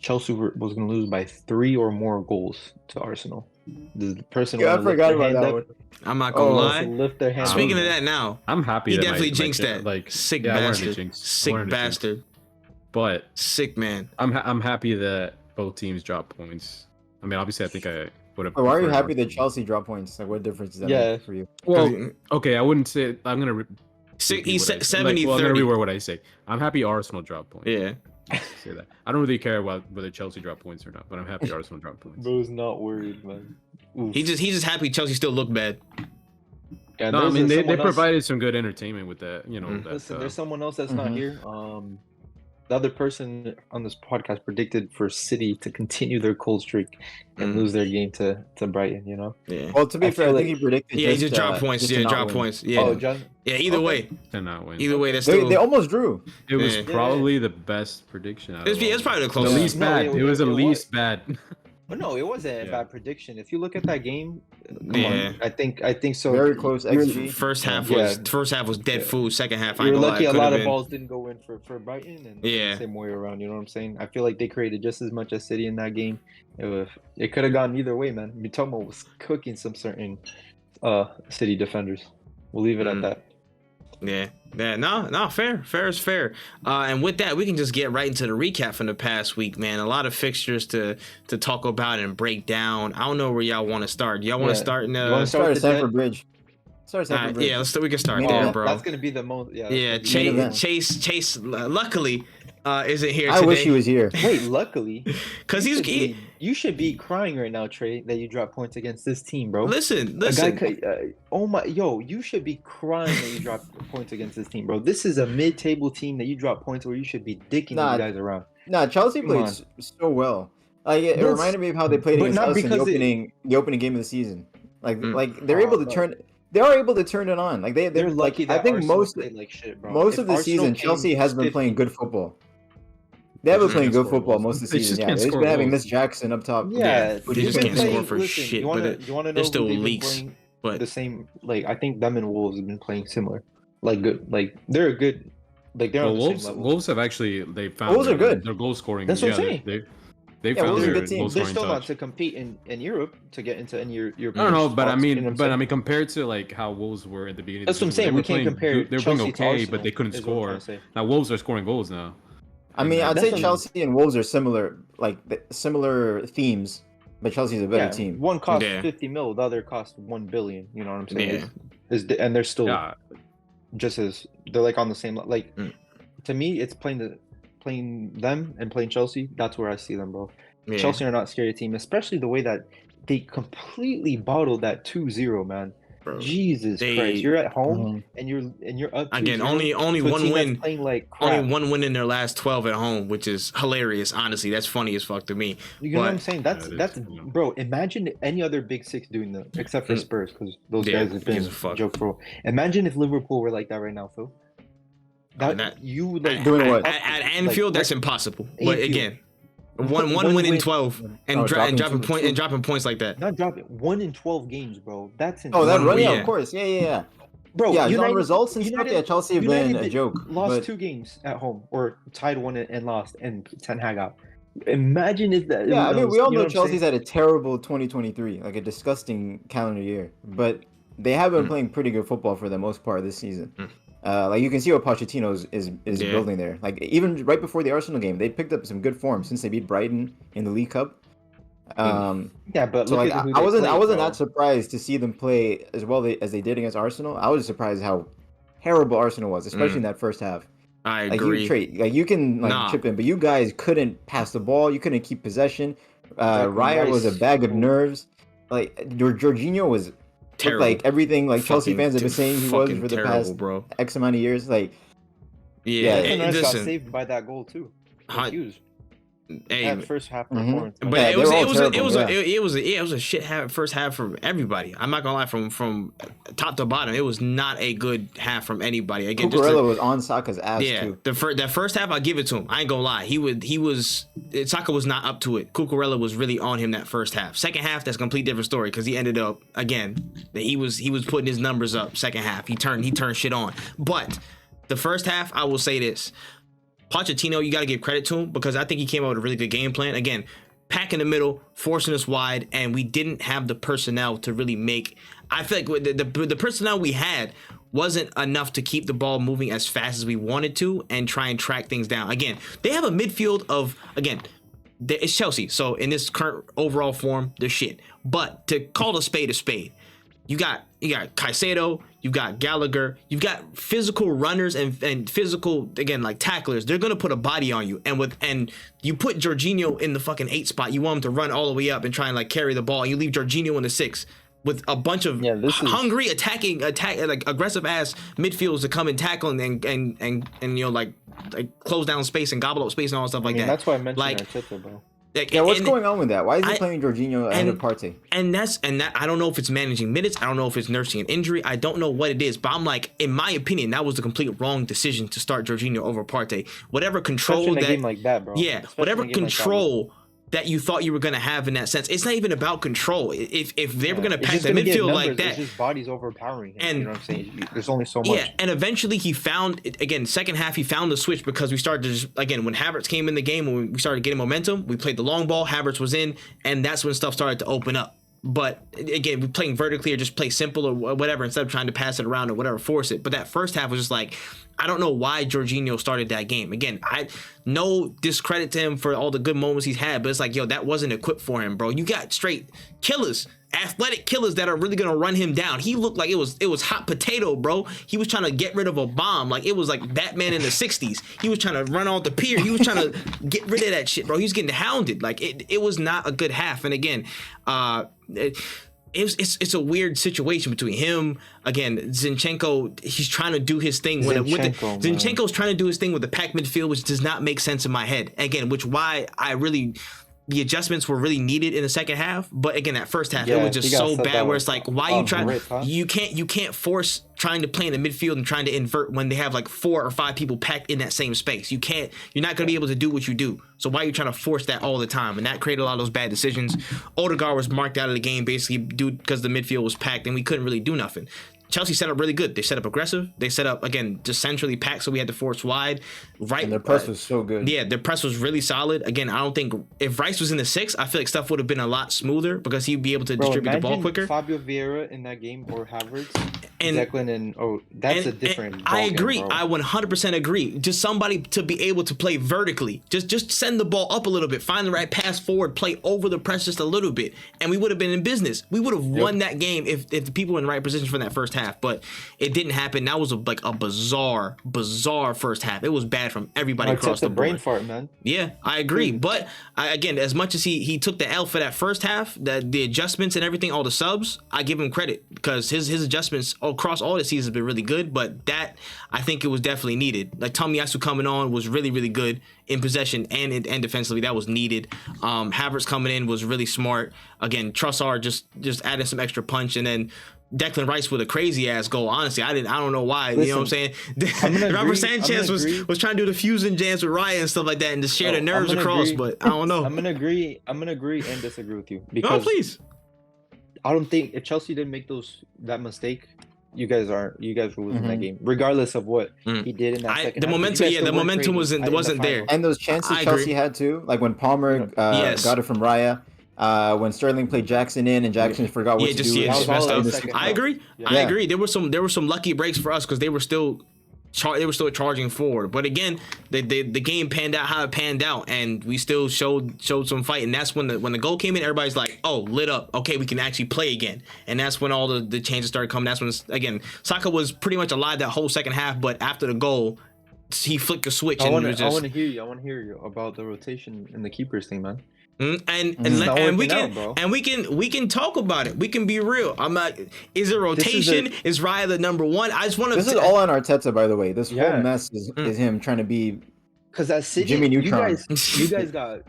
Chelsea was going to lose by 3 or more goals to Arsenal. The person Yeah, I wanna lift forgot their about hand that up, one. I'm not gonna wants lie. to lift their hand. Speaking up. of that, now I'm happy. he that definitely my jinxed kid- that. Like Sick yeah, I wanted to bastard. jinx- I Sick wanted to jinx. bastard. But Sick man. I'm happy that both teams dropped points. I mean, obviously, I think I would have. Why are you preferred happy that Arsenal. Chelsea dropped points? Like, what difference does that Yeah. make for you? Well, okay, I wouldn't say. I'm gonna. Repeat He's what I said. 70 Well, I'm gonna 30. reword what I say. I'm happy Arsenal dropped points. Yeah. Say that. I don't really care about whether Chelsea dropped points or not, but I'm happy Arsenal dropped points. Bro's not worried, man. Oof. He's just happy Chelsea still look bad. Yeah, No, I there's mean they someone else- provided some good entertainment with that. You know, Mm. that, Listen, there's someone else that's not Mhm. here. The other person on this podcast predicted for City to continue their cold streak and Mm. lose their game to Brighton. You know. Yeah. Well, to be I fair, I feel think like- he predicted. Yeah, he just dropped points. just to Yeah, not drop win. points. Yeah. Oh, John. Yeah, either Okay. way. to not win. Either way, that's They, still they almost drew. It was Yeah. probably the best prediction. Out of it's all. probably the the closest. least No, bad. It was the it was. least bad. But no, it wasn't a Yeah. bad prediction. If you look at that game, come Yeah. on, I think so. Very close You're- XG. First half Yeah. was dead Yeah. food. Second half, I You're ain't gonna lie, lucky it a could lot have of been. balls didn't go in for Brighton, and Yeah. same way around. You know what I'm saying? I feel like they created just as much as City in that game. It could have gone either way, man. Mitoma was cooking some certain City defenders. We'll leave it Mm. at that. Yeah. No, fair is fair. And with that, we can just get right into the recap from the past week, man. A lot of fixtures to talk about and break down. I don't know where y'all want to start. Y'all want to Yeah. start in You wanna the start Start with at the Stamford dead? Bridge. Start at Stamford Bridge. yeah, we can start Main there, event. bro. That's gonna be the most. Yeah. Yeah, that's gonna be the event. most. Chase luckily isn't here I today. wish he was here. Wait, luckily, Cuz you should be crying right now, Trey, that you dropped points against this team, bro. listen. A guy oh my, yo, you should be crying that you dropped points against this team, bro. This is a mid-table team that you drop points where you should be dicking Nah, these guys around. Nah, Chelsea Come played on. so well. Like it Yes, reminded me of how they played but against not us in the because opening game of the season. Like Mm. like they're Oh, able to bro. turn. They are able to turn it on. Like they're lucky like, that I think Arsenal most played like shit, bro. most If of the Arsenal season came Chelsea has been 50 playing good football. They have been just playing can't good score football goals. most of the They just season. Yeah, can't they've score been having goals. Miss Jackson up top. Yeah, they just they've can't been score for listen, shit, You wanna, but you wanna know they're who still they've been leaks. playing But the same? Like I think them and Wolves have been playing similar. Like good. Like they're a good. Like they're Well, on the Wolves, same level. Wolves have actually found Wolves are good. Their goal scoring. That's what I'm yeah, saying. They Yeah, found Wolves are a their good team. goal They're scoring still not touch. to compete in Europe to get into any European. No, no, but I spots, you mean, know what I'm saying? compared to like how Wolves were at the beginning. That's of what I'm the season, saying. they We were can't playing compare good- They were playing Chelsea to okay, Arsenal, but they couldn't is what I'm trying score. to say. Now Wolves are scoring goals now. I mean, I'd That's say what- Chelsea and Wolves are similar, like similar themes, but Chelsea's a better team. One cost Yeah. 50 mil, the other cost 1 billion. You know what I'm saying? Yeah. And they're still Yeah, just as they're like on the same like. Mm. To me, it's playing them and playing Chelsea. That's where I see them, bro. yeah. Chelsea are not a scary team, especially the way that they completely bottled that 2-0, man. bro. Jesus They- Christ, you're at home Mhm. and you're up Again, 2-0 only to a one team that's win. playing like crap. Only one win in their last 12 at home, which is hilarious. Honestly, that's funny as fuck to me. You know what I'm But- saying? That's Yeah, it is, yeah. bro. Imagine any other Big Six doing that, except for Mm. Spurs, because those Yeah, guys have who been gives a fuck? joke bro. Imagine if Liverpool were like that right now, Phil. That, that- you like Doing what? At Anfield, that's impossible. But Anfield. again, one One win in win. 12 and, Oh, dropping dropping dropping points like that. not dropping 1 in 12 games, bro. That's Oh, that One run, win, yeah, yeah. of course, yeah. bro. Yeah, on United, results and stuff, United- yeah, Chelsea have been a United joke. Lost But 2 games at home, or tied 1 and lost, and Ten Hag out. Imagine if that. yeah, I mean, we all you know what I'm saying? Chelsea's had a terrible 2023, like a disgusting calendar year. But they have been Mm. playing pretty good football for the most part this season. Mm. Like you can see what Pochettino is Yeah. building there. Like even right before the Arsenal game, they picked up some good form since they beat Brighton in the League Cup. Yeah, but So look like at who I they wasn't played, bro. that surprised to see them play as well as they did against Arsenal. I was surprised how terrible Arsenal was, especially in that first half. I Like agree. you can chip in, but you guys couldn't pass the ball. You couldn't keep possession. Raya was a bag of nerves. Like Jorginho was Terrible. looked like everything like Chelsea Fucking fans have been saying he was for the terrible, past bro. X amount of years. Like Yeah, Declan Rice got listen, saved by that goal too. Huge. hey, That first half performance. but Yeah, it they was were all it was terrible, it was a shit first half from everybody. I'm not gonna lie, from top to bottom, it was not a good half from anybody. Again, Cucurella was on Saka's ass too. that first half, I'll give it to him. I ain't gonna lie, Saka was not up to it. Cucurella was really on him that first half. Second half, that's a complete different story because he ended up again. He was putting his numbers up. Second half, he turned shit on. But the first half, I will say this. Pochettino, you got to give credit to him because I think he came up with a really good game plan. Again, pack in the middle, forcing us wide, and we didn't have the personnel to really make. I feel like the personnel we had wasn't enough to keep the ball moving as fast as we wanted to and try and track things down. Again, they have a midfield of, it's Chelsea. So in this current overall form, they're shit. But to call a spade, you got Caicedo, you got Gallagher, you've got physical runners and physical, again, like tacklers. They're gonna put a body on you, and you put Jorginho in the fucking 8 spot. You want him to run all the way up and try and like carry the ball, and you leave Jorginho in the 6 with a bunch of hungry like aggressive ass midfielders to come and tackle and like close down space and gobble up space and all stuff like that. That's why I mentioned Arteta, bro. What's going on with that? Why is he playing Jorginho ahead of Partey? And that I don't know if it's managing minutes. I don't know if it's nursing an injury. I don't know what it is. But I'm like, in my opinion, that was the complete wrong decision to start Jorginho over Partey. Whatever control Especially in a game like that, bro. Yeah, whatever control that you thought you were gonna have in that sense. It's not even about control. If they were gonna pack the midfield like that, it's just body's overpowering him. And you know what I'm saying? There's only so much. Yeah, and eventually he found again. Second half, he found the switch because we started to just, again, when Havertz came in the game, when we started getting momentum, we played the long ball. Havertz was in, and that's when stuff started to open up. But again, we playing vertically or just play simple or whatever instead of trying to pass it around or whatever, force it. But that first half was just like, I don't know why Jorginho started that game. Again, I no discredit to him for all the good moments he's had, but it's like, yo, that wasn't equipped for him, bro. You got straight killers, athletic killers that are really gonna run him down. He looked like it was hot potato, bro. He was trying to get rid of a bomb. Like it was like Batman in the 60s. He was trying to run off the pier. He was trying to get rid of that shit, bro. He was getting hounded. Like it was not a good half. And again, it's a weird situation between him. Again, Zinchenko, he's trying to do his thing Zinchenko's trying to do his thing with the pack midfield, which does not make sense in my head. Again, why the adjustments were really needed in the second half, but again, that first half it was just so bad. Where it's like, why you trying? You can't force trying to play in the midfield and trying to invert when they have like 4 or 5 people packed in that same space. You can't. You're not going to be able to do what you do. So why are you trying to force that all the time? And that created a lot of those bad decisions. Odegaard was marked out of the game basically because the midfield was packed and we couldn't really do nothing. Chelsea set up really good. They set up aggressive. They set up, again, just centrally packed, so we had to force wide. Right, and their press was so good. Yeah, their press was really solid. Again, I don't think if Rice was in the 6, I feel like stuff would have been a lot smoother because he'd be able to distribute the ball quicker. Fabio Vieira in that game or Havertz, and Declan, and that's a different. I agree. Game, I 100% agree. Just somebody to be able to play vertically. Just send the ball up a little bit, find the right pass forward, play over the press just a little bit, and we would have been in business. We would have won that game if the people were in the right position for that first half, but it didn't happen. That was a bizarre first half. It was bad from everybody across the board. Brain fart, man. Yeah, I agree. But again, as much as he took the L for that first half, the adjustments and everything, all the subs, I give him credit because his adjustments across all the seasons have been really good. But that, I think it was definitely needed. Like Tomiyasu coming on was really, really good in possession and defensively. That was needed. Havertz coming in was really smart. Again, Trossard just added some extra punch, and then Declan Rice with a crazy ass goal. Honestly, I don't know why. Listen, you know what I'm saying? Robert Sanchez was trying to do the fusion jams with Raya and stuff like that and just share the nerves across. But I don't know. I'm gonna agree and disagree with you because please. I don't think if Chelsea didn't make that mistake, you guys were losing that game, regardless of what he did in that second. The momentum wasn't there. And those chances Chelsea had too, like when Palmer got it from Raya. When Sterling played Jackson in and Jackson forgot what to do. I agree. There were some lucky breaks for us because they were still they were still charging forward. But again, the game panned out how it panned out, and we still showed some fight. And that's when the goal came in, everybody's like, oh, lit up. Okay, we can actually play again. And that's when all the changes started coming. That's when, again, Saka was pretty much alive that whole second half, but after the goal, he flicked the switch. I want to hear you about the rotation and the keepers thing, man. And we can talk about it. We can be real. I'm not. Is it rotation? Is Raya the number one? I just want to. This is all on Arteta, by the way. This whole mess is him trying to be. Because at City, Jimmy Neutron.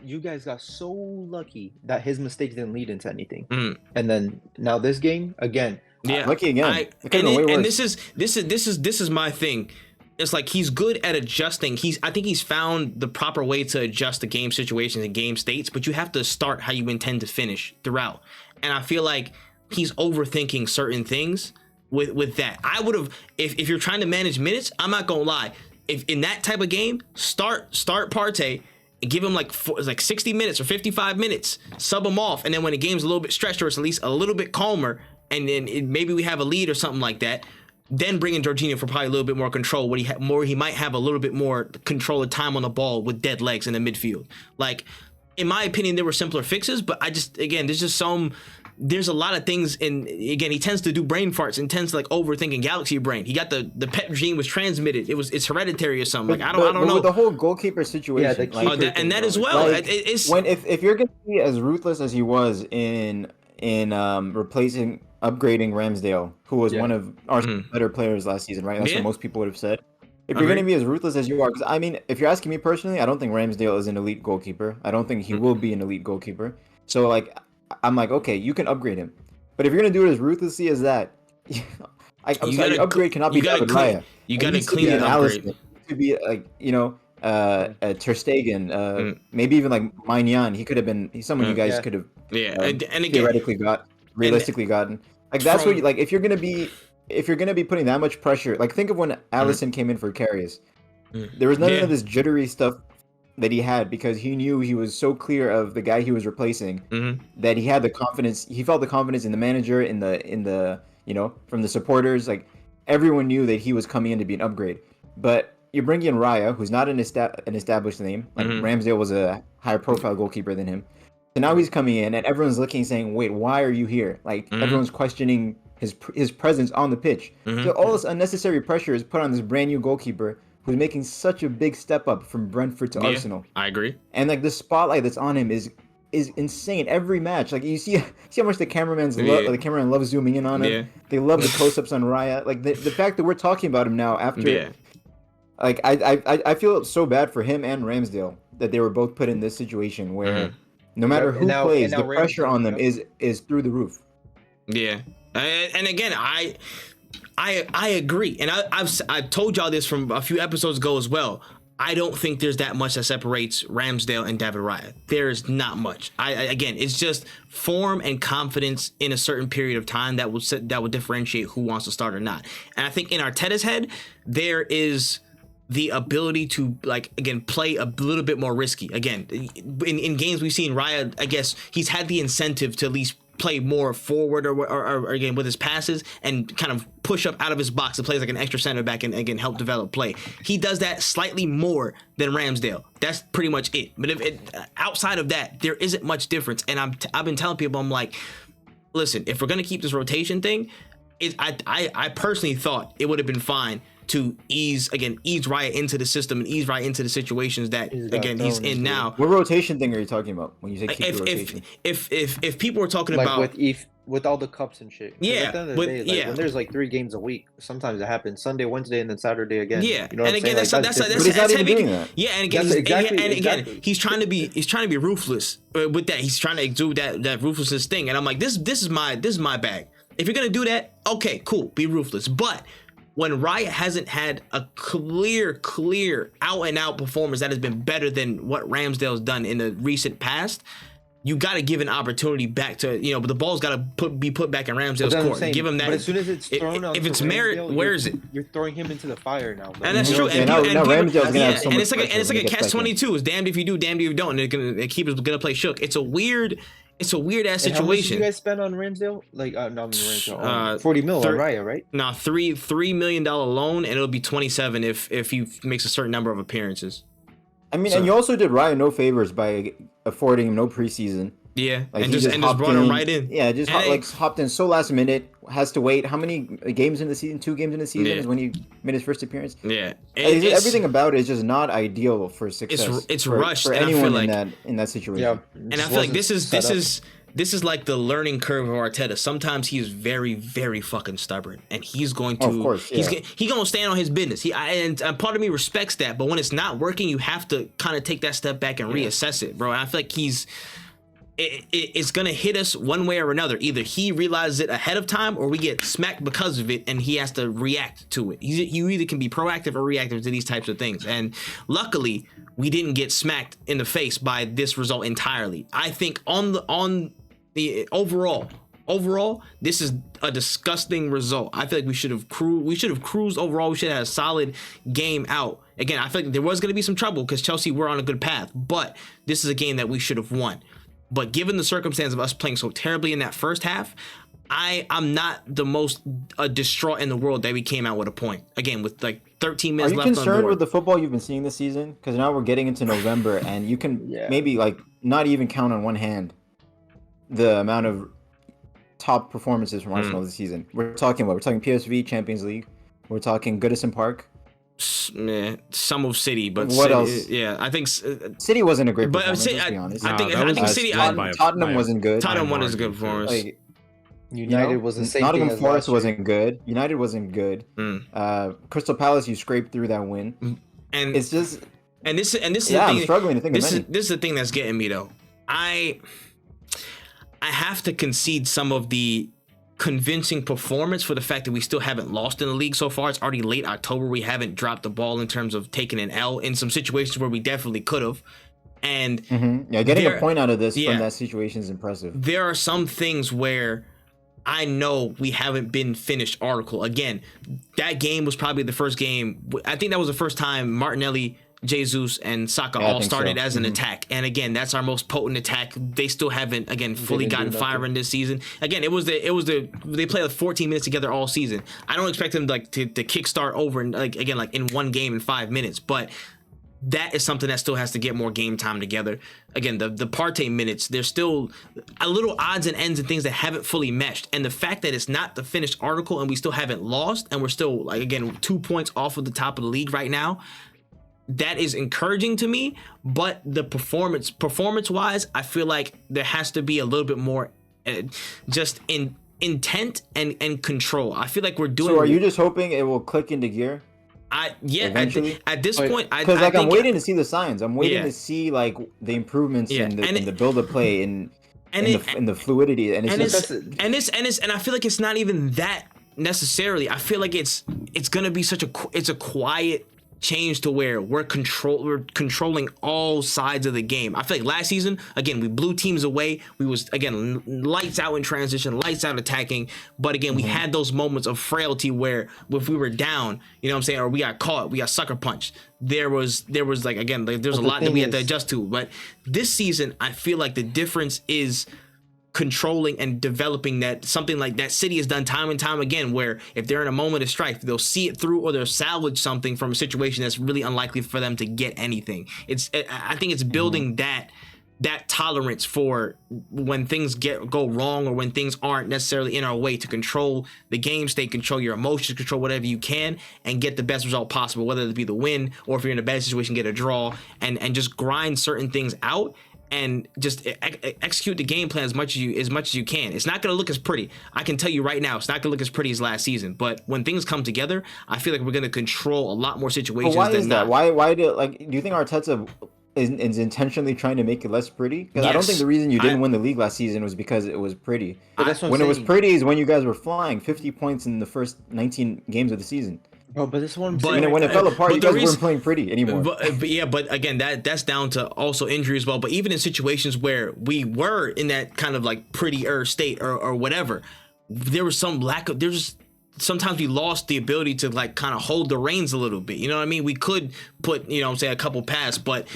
you guys got so lucky that his mistakes didn't lead into anything. And then now this game again. Yeah, lucky again. And this is my thing. It's like he's good at adjusting. I think he's found the proper way to adjust the game situations and game states, but you have to start how you intend to finish throughout. And I feel like he's overthinking certain things with that. I would have, if you're trying to manage minutes, I'm not gonna lie. If in that type of game, start Partey and give him like 60 minutes or 55 minutes, sub him off, and then when the game's a little bit stretched or it's at least a little bit calmer, and then maybe we have a lead or something like that. Then bring in Jorginho for probably a little bit more control. He might have a little bit more control of time on the ball with dead legs in the midfield. Like, in my opinion, there were simpler fixes, but there's a lot of things. And again, he tends to do brain farts and tends to like overthink in galaxy brain. He got the pet gene was transmitted. It's hereditary or something. Like I don't know. With the whole goalkeeper situation, that as well. Like, if you're going to be as ruthless as he was in replacing. Upgrading Ramsdale, who was one of our better players last season, right? That's what most people would have said. If you're going to be as ruthless as you are, because I mean, if you're asking me personally, I don't think Ramsdale is an elite goalkeeper. I don't think he will be an elite goalkeeper. So, like, I'm like, okay, you can upgrade him. But if you're going to do it as ruthlessly as that, your upgrade cannot be David Raya. You got to clean it upgrade. It could be, like, Ter Stegen, maybe even, like, Maignan. He could have been someone you guys could have theoretically realistically gotten. Like that's what if you're gonna be putting that much pressure, like think of when Allison came in for Karius. There was none of this jittery stuff that he had because he knew he was so clear of the guy he was replacing that he had the confidence. He felt the confidence in the manager, in the from the supporters. Like everyone knew that he was coming in to be an upgrade. But you bring in Raya, who's not an established name. Like Ramsdale was a higher profile goalkeeper than him. So now he's coming in, and everyone's looking, saying, "Wait, why are you here?" Like everyone's questioning his presence on the pitch. So all this unnecessary pressure is put on this brand new goalkeeper who's making such a big step up from Brentford to Arsenal. I agree. And like the spotlight that's on him is insane every match. Like you see how much the cameraman loves zooming in on him. Yeah. They love the close-ups on Raya. Like the fact that we're talking about him now after. Like I feel so bad for him and Ramsdale that they were both put in this situation where. No matter who plays, the pressure on them is through the roof. Yeah, and again, I agree, and I've told y'all this from a few episodes ago as well. I don't think there's that much that separates Ramsdale and David Raya. There is not much. Again, it's just form and confidence in a certain period of time that will differentiate who wants to start or not. And I think in Arteta's head, there is the ability to play a little bit more risky. Again, in games we've seen Raya, I guess he's had the incentive to at least play more forward or again with his passes and kind of push up out of his box to play like an extra center back and again help develop play. He does that slightly more than Ramsdale. That's pretty much it. But outside of that, there isn't much difference. And I've been telling people, I'm like, listen, if we're gonna keep this rotation thing, I personally thought it would have been fine to ease Raya into the system and ease Raya into the situations that he's in now. What rotation thing are you talking about when you say keep the rotation? If people were talking like about with all the cups and shit. Yeah, at the end of the day, when there's like 3 games a week, sometimes it happens Sunday, Wednesday, and then Saturday again. Yeah, you know and again, that's heavy. Yeah, and again, he's trying to be ruthless with that. He's trying to exude that ruthlessness thing, and I'm like, this is my bag. If you're gonna do that, okay, cool, be ruthless, but when Raya hasn't had a clear, out-and-out performance that has been better than what Ramsdale's done in the recent past, you got to give an opportunity back to, but the ball's got to be put back in Ramsdale's court. Give him that. But as soon as it's thrown out, if it's merit, where is it? You're throwing him into the fire now. And that's true. And it's like a catch-22. It's damned if you do, damned if you don't. And the keeper's gonna play shook. It's a weird it's a weird ass situation. How much did you guys spend on Ramsdale? Like, not on Ramsdale. 40 mil on Raya, right? No, $3 million loan, and it'll be 27 if he makes a certain number of appearances. I mean, and you also did Ryan no favors by affording him no preseason. Yeah, like and just brought him right in. Yeah, just hopped in so last minute. Has to wait. How many games in the season? 2 games in the season is when he made his first appearance. Yeah, everything about it is just not ideal for success. It's rushed for anyone in that situation. Yeah, and I feel like this is like the learning curve of Arteta. Sometimes he is very, very fucking stubborn, and he's going to, of course, he's gonna stand on his business. And part of me respects that, but when it's not working, you have to kind of take that step back and reassess it, bro. And I feel like it's gonna hit us one way or another. Either he realizes it ahead of time, or we get smacked because of it, and he has to react to it. You either can be proactive or reactive to these types of things. And luckily, we didn't get smacked in the face by this result entirely. I think on the overall, this is a disgusting result. I feel like we should have cruised overall. We should have had a solid game out. Again, I feel like there was going to be some trouble because Chelsea were on a good path, but this is a game that we should have won. But given the circumstance of us playing so terribly in that first half, I'm not the most distraught in the world that we came out with a point. Again, with like 13 minutes left on board. Are you concerned with the football you've been seeing this season? Because now we're getting into November, and you can maybe like not even count on one hand the amount of top performances from Arsenal this season. We're talking PSV, Champions League. We're talking Goodison Park. Some of City, but what else? Yeah, I think City wasn't a great performance. Let's be honest. I think City. Tottenham wasn't good. Tottenham won as a good performance. Like, United was the same. Nottingham Forest wasn't good. United wasn't good. Crystal Palace, you scraped through that win, and it's just. And this is the thing. I'm struggling to think of this many. This is the thing that's getting me though. I have to concede some of the convincing performance for the fact that we still haven't lost in the league so far. It's already late October. We haven't dropped the ball in terms of taking an L in some situations where we definitely could have. And getting a point out of this from that situation is impressive. There are some things where I know we haven't been finished article. Again, that game was probably the first game. I think that was the first time Martinelli, Jesus, and Saka all started as an attack. And again, that's our most potent attack. They still haven't, again, fully gotten firing this season. Again, they played like 14 minutes together all season. I don't expect them to kickstart over and in one game in 5 minutes, but that is something that still has to get more game time together. Again, the Partey minutes, there's still a little odds and ends and things that haven't fully meshed. And the fact that it's not the finished article and we still haven't lost, and we're still 2 points off of the top of the league right now, that is encouraging to me. But the performance wise, I feel like there has to be a little bit more just in intent and control. I feel like we're doing. So are you just hoping it will click into gear? Eventually? At this point, because I'm waiting to see the signs. I'm waiting to see like the improvements in the build of play in the fluidity, and I feel like it's not even that necessarily. I feel like it's gonna be it's a quiet change to where we're controlling all sides of the game. I feel like last season, again, we blew teams away. We was, again, lights out in transition, lights out attacking. But again, we had those moments of frailty where if we were down, you know what I'm saying, or we got caught, we got sucker punched. There's a lot that we had to adjust to. But this season, I feel like the difference is controlling and developing that, something like that City has done time and time again, where if they're in a moment of strife, they'll see it through or they'll salvage something from a situation that's really unlikely for them to get anything. I think it's building that tolerance for when things go wrong or when things aren't necessarily in our way, to control the game state, control your emotions, control whatever you can, and get the best result possible, whether it be the win or if you're in a bad situation, get a draw, and just grind certain things out and just execute the game plan as much as you can. It's not going to look as pretty. I can tell you right now, it's not going to look as pretty as last season. But when things come together, I feel like we're going to control a lot more situations. But why is that? Why do you think Arteta is intentionally trying to make it less pretty? Because I don't think the reason you didn't win the league last season was because it was pretty. When it was pretty is when you guys were flying 50 points in the first 19 games of the season. Oh, but this one. But when it fell apart, you guys weren't playing pretty anymore. But again, that's down to also injury as well. But even in situations where we were in that kind of like prettier state or whatever, there was some lack of. Sometimes we lost the ability to like kind of hold the reins a little bit. You know what I mean? We could put, a couple passes, but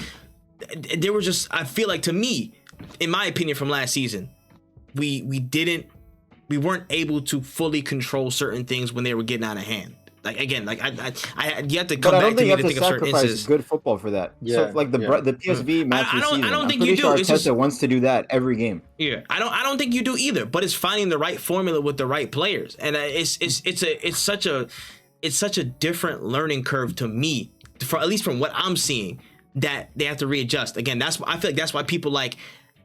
there were just, I feel like, to me, in my opinion, from last season, we weren't able to fully control certain things when they were getting out of hand. Like again, like I you have to come back to me to think of certain instances. Good football for that. Yeah, so like the PSV match this season, I don't think I'm you pretty do. sure It's just, Arteta wants to do that every game. Yeah, I don't think you do either. But it's finding the right formula with the right players, and it's such a different learning curve to me, for at least from what I'm seeing, that they have to readjust. Again, I feel like that's why people like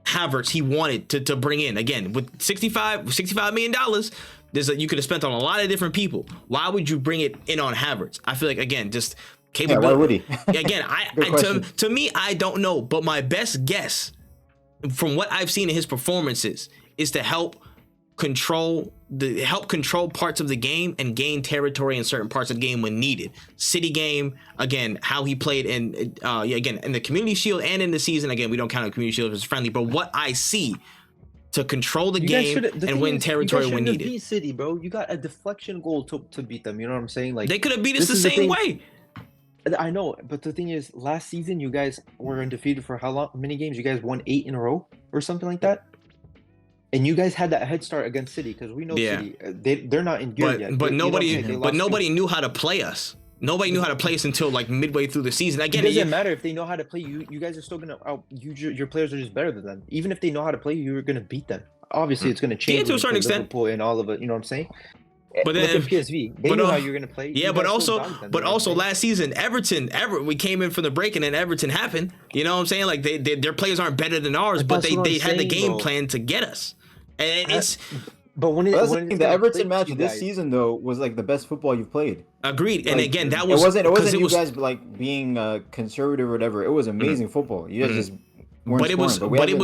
Havertz, he wanted to bring in, again, with $65 million. You could have spent on a lot of different people. Why would you bring it in on Havertz? I feel like, again, just capability. Yeah, why would he? Again, to me, I don't know, but my best guess from what I've seen in his performances is to help control parts of the game and gain territory in certain parts of the game when needed. City game, again, how he played again in the Community Shield and in the season. Again, we don't count the Community Shield as friendly, but what I see to control the game and win territory when needed. Beat City, bro. You got a deflection goal to beat them. You know what I'm saying? Like, they could have beat us the same way. I know, but the thing is, last season you guys were undefeated for how long? Many games? You guys won 8 in a row or something like that. And you guys had that head start against City, because we know City, they're not in gear yet. But nobody knew how to play us. Nobody knew how to play us until like midway through the season. Again, it doesn't matter if they know how to play. You guys are still gonna your players are just better than them. Even if they know how to play, you're gonna beat them. Obviously, it's gonna change to a certain extent. Liverpool and all of it. You know what I'm saying? But then look at PSV, they know how you're gonna play. Yeah, but also last season, we came in from the break and then Everton happened. You know what I'm saying? Like their players aren't better than ours, but they had the game plan to get us. And it's. But the Everton match this season though was like the best football you've played. Agreed. And again, that was it wasn't you guys like being conservative or whatever. It was amazing football. You guys just weren't scoring. It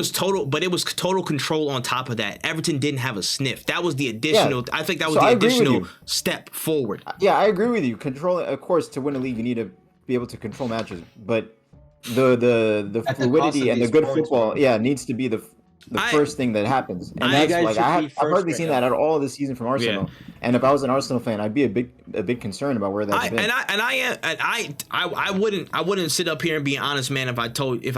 was total control on top of that. Everton didn't have a sniff. That was the additional. I think that was the additional step forward. Yeah, I agree with you. Controlling, of course, to win a league, you need to be able to control matches. But the fluidity and the good football, needs to be the first thing that happens, and that's like I've hardly seen that at all this season from Arsenal. Yeah. And if I was an Arsenal fan, I'd be a big concerned about where that's been. I wouldn't sit up here and be an honest man if I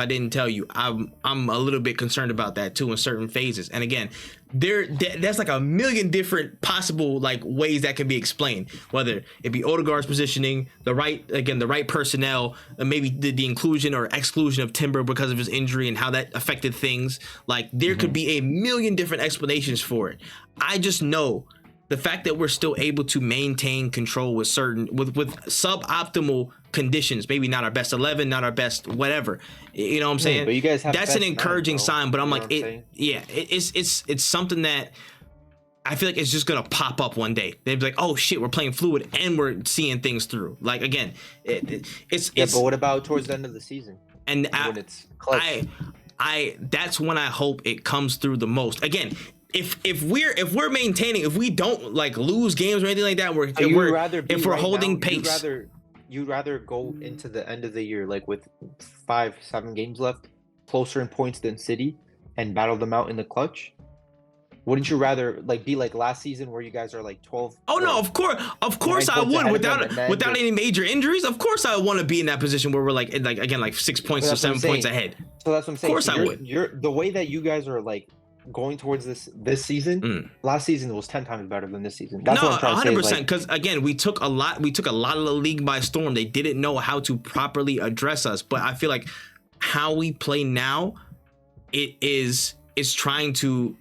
didn't tell you. I'm a little bit concerned about that too in certain phases. And again, there's like a million different possible like ways that can be explained. Whether it be Odegaard's positioning, the right personnel, maybe the inclusion or exclusion of Timber because of his injury and how that affected things. Like there could be a million different explanations for it. I just know the fact that we're still able to maintain control with suboptimal conditions, maybe not our best 11, not our best whatever. You know what I'm saying? But you guys have that's an encouraging sign. But I'm like, it's something that I feel like it's just gonna pop up one day. They'd be like, oh shit, we're playing fluid and we're seeing things through. Like again, it's but what about towards the end of the season? And when it's clutch? That's when I hope it comes through the most. Again, if we're maintaining, if we don't like lose games or anything like that, if we're holding pace. You'd rather go into the end of the year like with 5-7 games left, closer in points than City, and battle them out in the clutch? Wouldn't you rather like be like last season where you guys are like 12? Oh no, of course I would without any major injuries. Of course I want to be in that position where we're like 6 points or 7 points ahead. So that's what I'm saying. Of course I would. You're the way that you guys are like going towards this season. Last season was 10 times better than this season. That's what I'm trying to say. 100%. Because again, we took a lot of the league by storm. They didn't know how to properly address us. But I feel like how we play now, is trying to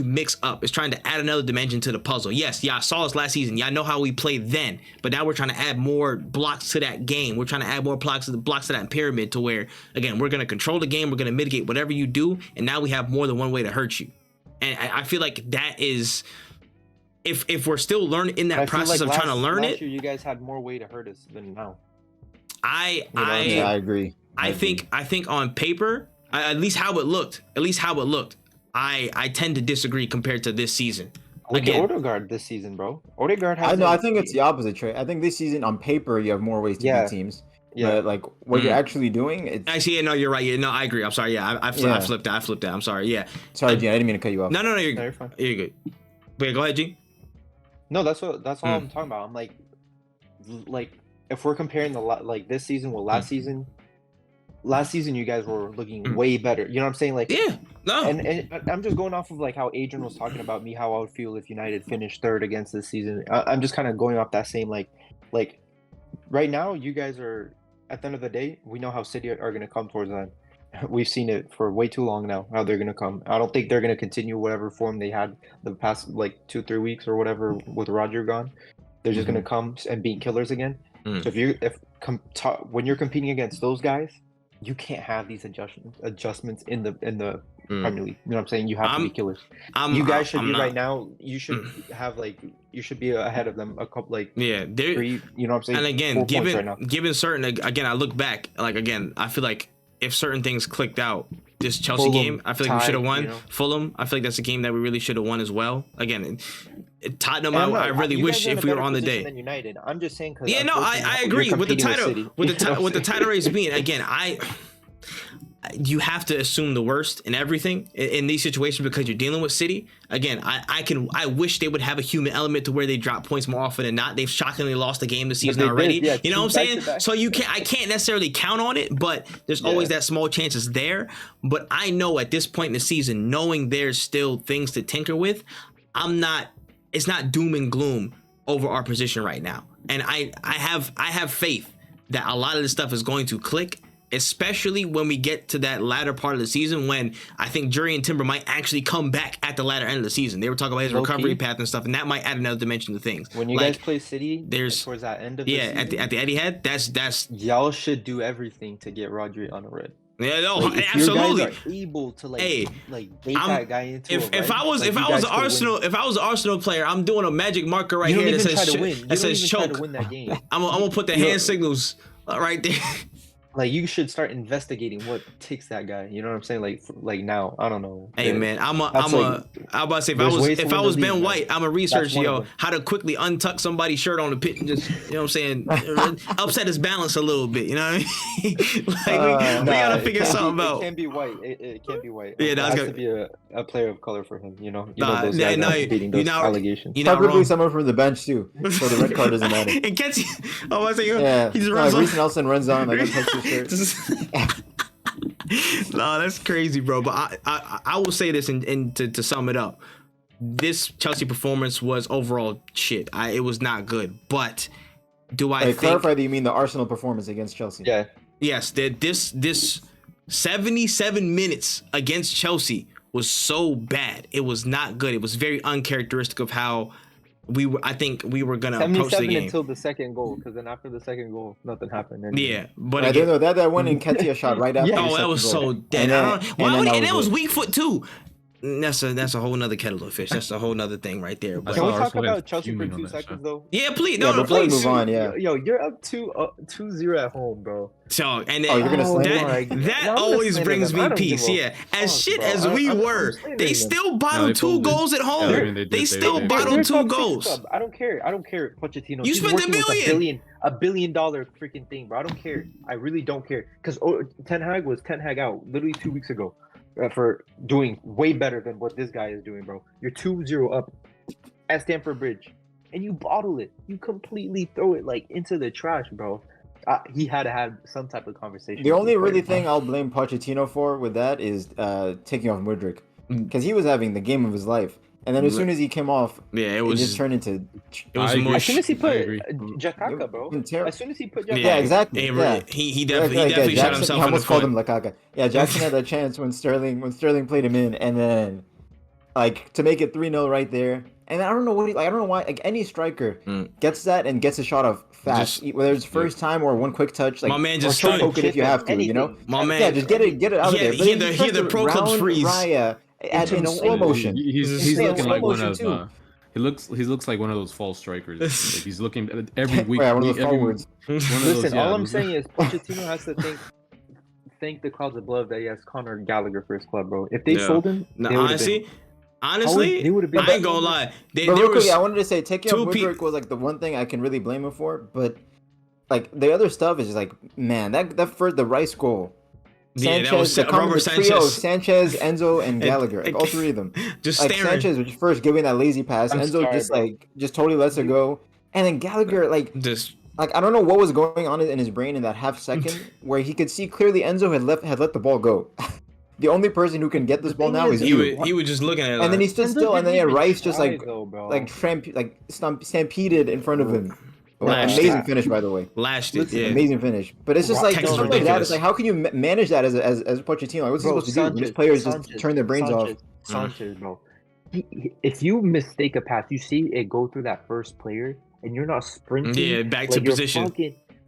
mix up. It's trying to add another dimension to the puzzle. Yes, y'all saw us last season. Y'all know how we played then, but now we're trying to add more blocks to that game. We're trying to add more blocks to that pyramid to where, again, we're going to control the game. We're going to mitigate whatever you do. And now we have more than one way to hurt you. And I feel like that is, if we're still learning in that process of trying to learn it. Last year you guys had more way to hurt us than now. I agree. I think on paper, at least how it looked, I tend to disagree compared to this season. Look at Odegaard this season, bro. Odegaard has. I think it's the opposite, Trey. I think this season on paper you have more ways to beat teams. Yeah. But like what you're actually doing, it's actually no, you're right. Yeah, no, I agree. I'm sorry. Yeah, I flipped that. I'm sorry. Yeah. Sorry, Gene. I didn't mean to cut you off. No, you're fine. You're good. But go ahead, Gene. No, that's all I'm talking about. I'm like if we're comparing this season with last season, last season you guys were looking way better. You know what I'm saying? Like, yeah, no, and I'm just going off of like how Adrian was talking about me, how I would feel if United finished third against this season. I'm just kind of going off that same like right now you guys are at the end of the day. We know how City are going to come towards them. We've seen it for way too long now. How they're going to come. I don't think they're going to continue whatever form they had the past like 2-3 weeks or whatever with Roger gone. They're just going to come and beat killers again. So when you're competing against those guys, you can't have these adjustments in the Premier League. You know what I'm saying? You have to be killers. You guys should be right now. You should have you should be ahead of them a couple three. You know what I'm saying? And again, given certain I look back I feel like if certain things clicked out, this Chelsea game, I feel like we should have won. You know? Fulham, I feel like that's a game that we really should have won as well. Again, Tottenham, I really wish if we were on the day. Than United. I'm just saying. Yeah, no, I agree with the title. With the title race being again, you have to assume the worst in everything in these situations because you're dealing with City. Again, I wish they would have a human element to where they drop points more often than not. They've shockingly lost the game this season already. Yeah, you know what I'm saying? So I can't necessarily count on it, but there's always that small chance it's there. But I know at this point in the season, knowing there's still things to tinker with, it's not doom and gloom over our position right now. And I have faith that a lot of this stuff is going to click, especially when we get to that latter part of the season when I think Jury and Timber might actually come back at the latter end of the season. They were talking about his recovery path and stuff, and that might add another dimension to things. When you guys play City, towards that end of the season, at the Etihad, that's y'all should do everything to get Rodri on a red. Yeah, no, absolutely. You guys are able to bait that guy into if I was an Arsenal player, I'm doing a magic marker right here that says choke. I'm gonna put the hand signals right there. Like you should start investigating what takes that guy. You know what I'm saying? Like now, I don't know. Hey man, I'm about to say if I was Ben White, I'm a research how to quickly untuck somebody's shirt on the pitch and just you know what I'm saying upset his balance a little bit. You know what I mean? Like we gotta figure something out. It can't be white. It can't be white. Yeah, that's has to be a player of color for him. You know those guys beating those allegations. Probably someone from the bench too, so the red card doesn't matter. And gets he's runs on. Reece Nelson runs on like no, that's crazy, bro. But I will say this and to sum it up, this Chelsea performance was overall shit. It was not good. But do I clarify that you mean the Arsenal performance against Chelsea? Yeah. Yes, that this 77 minutes against Chelsea was so bad. It was not good. It was very uncharacteristic of how I think we were gonna approach the game until the second goal, because then after the second goal, nothing happened. Yeah, but again, that one in Ketia shot right after. Oh, that was so dead. And that was weak foot too. That's a whole nother kettle of fish. That's a whole nother thing right there. But can we talk about Chelsea for 2 seconds though? Yeah, please. No, please move on. Yeah. Yo, you're up 2-0 at home, bro. So and you're gonna that always brings me peace. Yeah, as shit as we were, they still bottled 2 goals at home. They still bottled 2 goals. I don't care. Pochettino. You spent $1 billion freaking thing, bro. I don't care. I really don't care because Ten Hag out literally 2 weeks ago. For doing way better than what this guy is doing, bro. You're 2-0 up at Stamford Bridge, and you bottle it. You completely throw it into the trash, bro. He had to have some type of conversation. The only really thing I'll blame Pochettino for with that is taking off Mudryk, because he was having the game of his life. And then as soon as he came off, it just turned into. It was mush. As soon as he put Jakaka, bro. As soon as he put Jakaka. Yeah, exactly. Yeah. He definitely shot himself in the foot. I almost called him Lakaka. Yeah, Jackson had that chance when Sterling played him in, and then to make it 3-0 right there. And I don't know why any striker gets that and gets a shot off fast, whether it's first time or one quick touch. My man just poke it if you have to, you know. My man, just get it out of there. He had the pro clubs freeze. Raya in slow motion. He's looking like one of. He looks like one of those false strikers. Like he's looking at every week. One of those forwards. Listen, all I'm saying is Pochettino has to thank the clouds above that he has Conor Gallagher for his club, bro. If they sold him, honestly, I ain't gonna lie. I wanted to say taking off Mudryk was the one thing I can really blame him for, but the other stuff is just man, that first the Rice goal. Sanchez, that was Robert Sanchez. Sanchez, Enzo, and Gallagher, all 3 of them. Just staring. Sanchez was first giving that lazy pass. Enzo just totally lets it go, and then Gallagher like I don't know what was going on in his brain in that half second where he could see clearly Enzo had let the ball go. The only person who can get this ball now is you. He was just looking at it. And then he stood still, and then Rice just like stampeded in front of him. Amazing finish, by the way. Lashed it, yeah. Amazing finish. But it's just like stuff like that. It's like, how can you manage that as Pochettino? Like, what's he supposed to do? These players just turn their brains off. Sanchez, bro. If you mistake a pass, you see it go through that first player, and you're not sprinting. Yeah, back to position.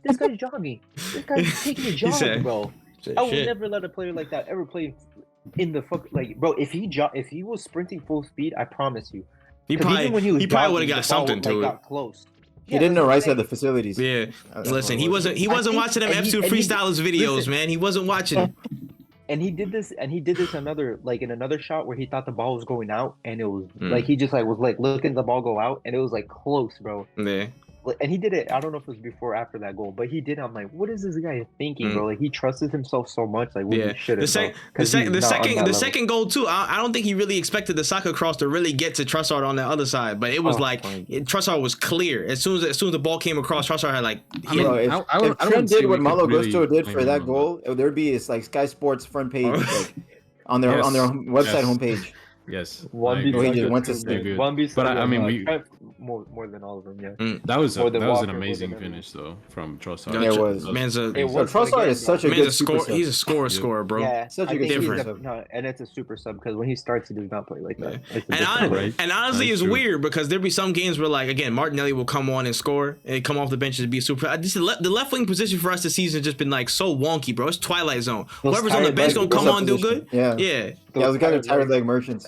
This guy's jogging. This guy's taking a jog, bro. I would never let a player like that ever play in the bro. If he was sprinting full speed, I promise you, he probably would have got something to it. Got close. He didn't know Rice had the facilities. Yeah, listen, he wasn't watching them F2 freestylers videos, man. He wasn't watching. And he did this another in another shot where he thought the ball was going out, and it was he just was looking at the ball go out, and it was close, bro. Yeah. And he did it. I don't know if it was before or after that goal, but he did. I'm like, what is this guy thinking, bro? Like, he trusted himself so much. Like, he should have. The second goal too. I don't think he really expected the soccer cross to really get to Trossard on the other side, but it was Trossard was clear as soon as the ball came across. Trossard had if Trent did what Malo Gusto did for that goal, there'd be Sky Sports front page on their website homepage. Yes, but I mean, more than all of them. Yeah, that was an amazing finish though from Trossard. Yeah, it was. Trossard is such a good scorer. He's a scorer, bro. Yeah, such a good difference. And it's a super sub because when he starts, he does not play like that. And honestly, it's weird because there'd be some games where again Martinelli will come on and score and come off the bench and be super. The left wing position for us this season has just been so wonky, bro. It's Twilight Zone. Whoever's on the bench gonna come on and do good. Yeah. I was kind of tired leg merchants.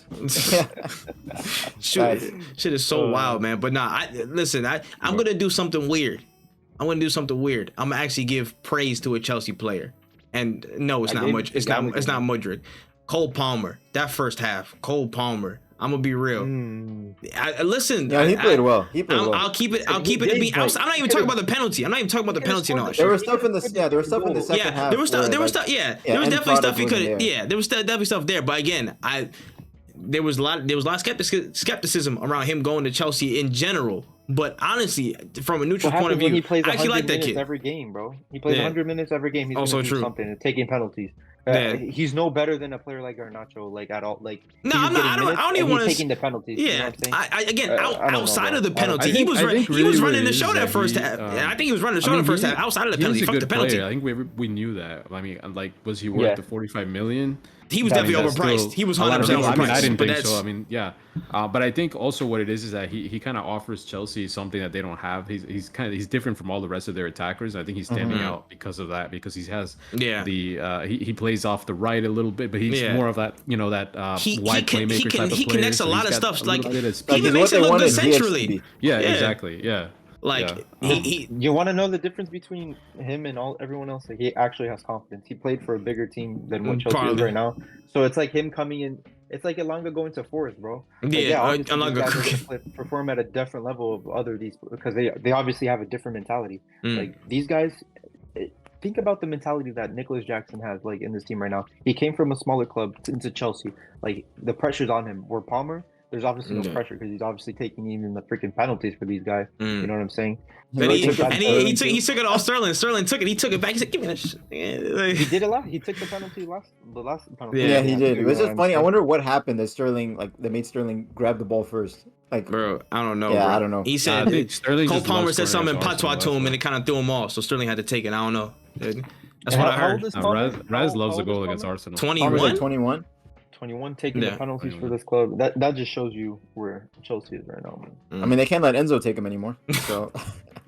Shit is so wild, man. But I'm gonna do something weird. I'm gonna actually give praise to a Chelsea player. And no, it's not much. It's not Mudryk. Cole Palmer. That first half. Cole Palmer. I'm gonna be real. Listen. Yeah, he played well. I'll keep it. I'm not even talking about the penalty. I'm not even talking about the penalty and all that shit. There was stuff in the second half. There was stuff. Yeah, there was definitely stuff he could. Yeah, there was definitely stuff there. But again, there was a lot of skepticism around him going to Chelsea in general. But honestly, from a neutral point of view, he plays I actually like that kid. Every game, bro. He plays 100 minutes every game. He's also do something and taking penalties. He's no better than a player like Garnacho, at all. I don't even want to taking the penalties. Yeah, you know outside of the penalty, he was running the show that first half. I think he was running the show that first half. Outside of the penalty, fuck the penalty. I think we knew that. I mean, was he worth the 45 million? He was definitely overpriced. He was 100% overpriced. I didn't think so. I mean, yeah. But I think also what it is that he kind of offers Chelsea something that they don't have. He's different from all the rest of their attackers. I think he's standing out because of that, because he has he plays off the right a little bit, but he's more of that wide playmaker type of player. He connects a lot of stuff. He even makes it look good centrally. Yeah, exactly. Yeah. You want to know the difference between him and everyone else? He actually has confidence. He played for a bigger team than what Chelsea is right now. So it's like him coming in. It's like Elanga going to Forest, bro. Elanga perform at a different level of because they obviously have a different mentality. These guys. Think about the mentality that Nicholas Jackson has in this team right now. He came from a smaller club into Chelsea. The pressure's on him. Where Palmer, there's obviously no pressure because he's obviously taking even the freaking penalties for these guys. You know what I'm saying? He took it off Sterling. Sterling took it. He took it back. He said, "Give me that shit." He did a lot. He took the penalty the last penalty. Yeah, he did. It was just funny. I wonder what happened that Sterling they made Sterling grab the ball first. Bro, I don't know. Yeah, bro. I don't know. He said Cole Palmer said something in patois to him, and it kind of threw him off. So Sterling had to take it. I don't know. That's what I heard. Raz loves the goal against Arsenal. 21. 21 taking the penalties for this club. That just shows you where Chelsea is right now, man. I mean, they can't let Enzo take him anymore. So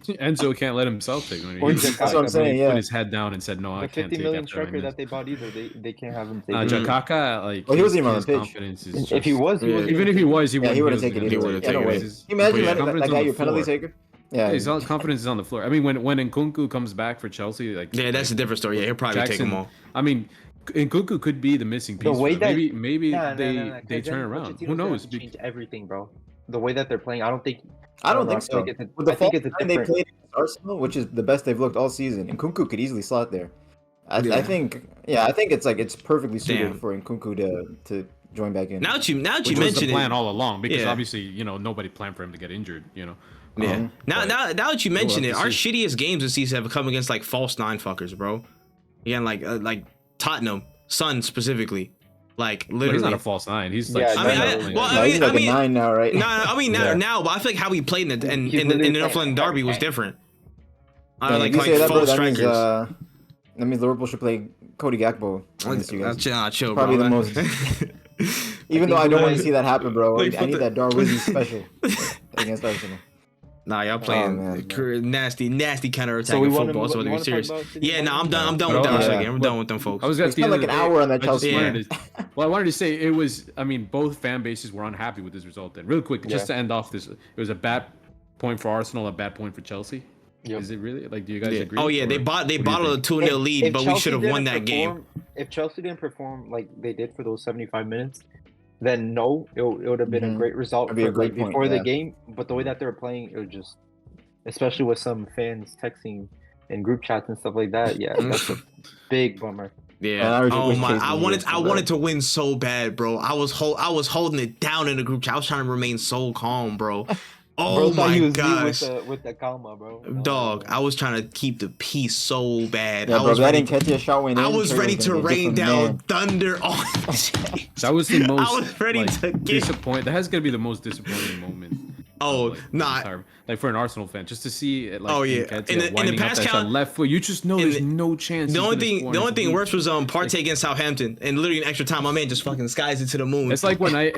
Enzo can't let himself take him. That's what I'm saying. He put his head down and said, "No, I can't take." 50 million striker that they bought either. They can't have him take. Jakaka, he wasn't even on the pitch. If he was, even if he was, he wouldn't take it either. Can you imagine that guy your penalty taker? Yeah, his confidence is on the floor. I mean, when Nkunku comes back for Chelsea, that's a different story. Yeah, he'll probably take him all. I mean, Nkunku could be the missing piece. The way that maybe they turn around. Who knows? Change everything, bro. The way that they're playing, I don't think so. With the fault that they played against Arsenal, which is the best they've looked all season, Nkunku could easily slot there. I think it's perfectly suited for Nkunku to join back in. Now that you mention it, the plan all along, because obviously nobody planned for him to get injured. Yeah. Now that you mention it, our shittiest games this season have come against like false 9 fuckers, bro. Again, like Tottenham, Son specifically. Like literally, he's not a false 9. He's like, he's like a 9 now, right? No, I mean now, but I feel like how he played in the North London derby was different. Like full strikers. That means Liverpool should play Cody Gakpo. Chill, probably bro. The most. Even though I don't want to see that happen, bro. I need that Darwizzi special against Arsenal. Nah, y'all playing nasty counter attacking football. So they're serious. Yeah, I'm done with that again. I'm done with them folks. I was gonna spend like an hour on that Chelsea. Well, I wanted to say it was. I mean, both fan bases were unhappy with this result. Then, real quick, just to end off this, it was a bad point for Arsenal, a bad point for Chelsea. Yep. Is it really? Like, do you guys agree? Oh yeah, they bottled a 2-0 lead, but we should have won that game. If Chelsea didn't perform like they did for those 75 minutes, then no, it would have been a great result before the game. But the way that they were playing, it was just, especially with some fans texting in group chats and stuff like that. Yeah, that's a big bummer. Yeah. Oh my! I wanted to win so bad, bro. I was holding it down in the group chat. I was trying to remain so calm, bro. Oh my gosh! With the calma, bro. Dog, I was trying to keep the peace so bad. Yeah, bro, I didn't catch a shot when I was ready to rain down thunder on. That was the most. I was ready to disappoint. That has got to be the most disappointing moment. Oh, like for an Arsenal fan, just to see it. Like, in the past count, left foot, you just know there's no chance. The only thing worse was Partey against Southampton, and literally in extra time, my man just fucking skies it to the moon. It's like when I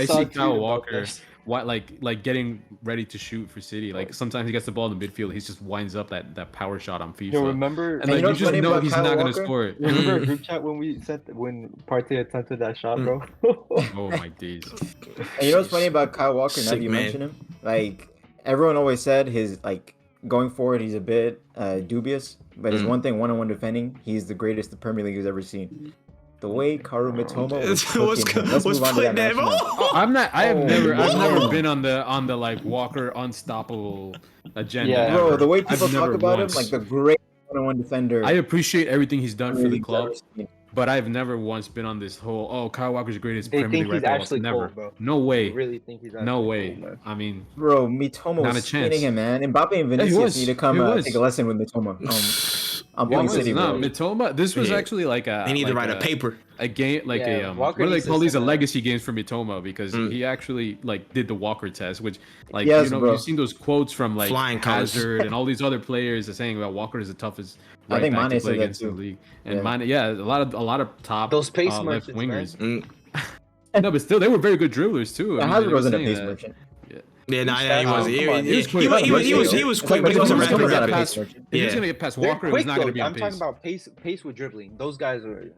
see Kyle Walker. Like getting ready to shoot for City. Like sometimes he gets the ball in the midfield, he just winds up that power shot on FIFA. You remember? And like, you just know he's not gonna score it. Remember a group chat when Partey attempted that shot, bro? Oh my days! And you know what's funny about Kyle Walker? Now that you mention him, like everyone always said, his like going forward, he's a bit dubious. But his one thing, one-on-one defending, he's the greatest the Premier League has ever seen. The way Karu Mitoma was putting that. I've never been on the like Walker unstoppable agenda. Yeah, bro. The way people talk about him, like the great one-on-one defender. I appreciate everything he's done for the club, but I've never once been on this whole Kyle Walker's the greatest Premier League record. Never. Cold, no way. I really think he's no way. Cold, I mean, bro, Mitoma was spinning him, man. Mbappe and Vinicius need to come take a lesson with Mitoma. I'm going City, bro. Mitoma. This was actually like a. They need to write a paper. A game like what do they call these? A legacy games for Mitoma because he actually like did the Walker test, which like you've seen those quotes from like Flying Hazard and all these other players saying about Walker is the toughest I think back Mane to play against too. in the league. And Mane, a lot of top those pace left wingers. No, but still they were very good dribblers too. Hazard wasn't a pace merchant. Yeah, he wasn't. He was quick, but he wasn't rapid. If he was gonna get past Walker, he was not gonna be on pace. I'm talking about pace with dribbling. Those guys are,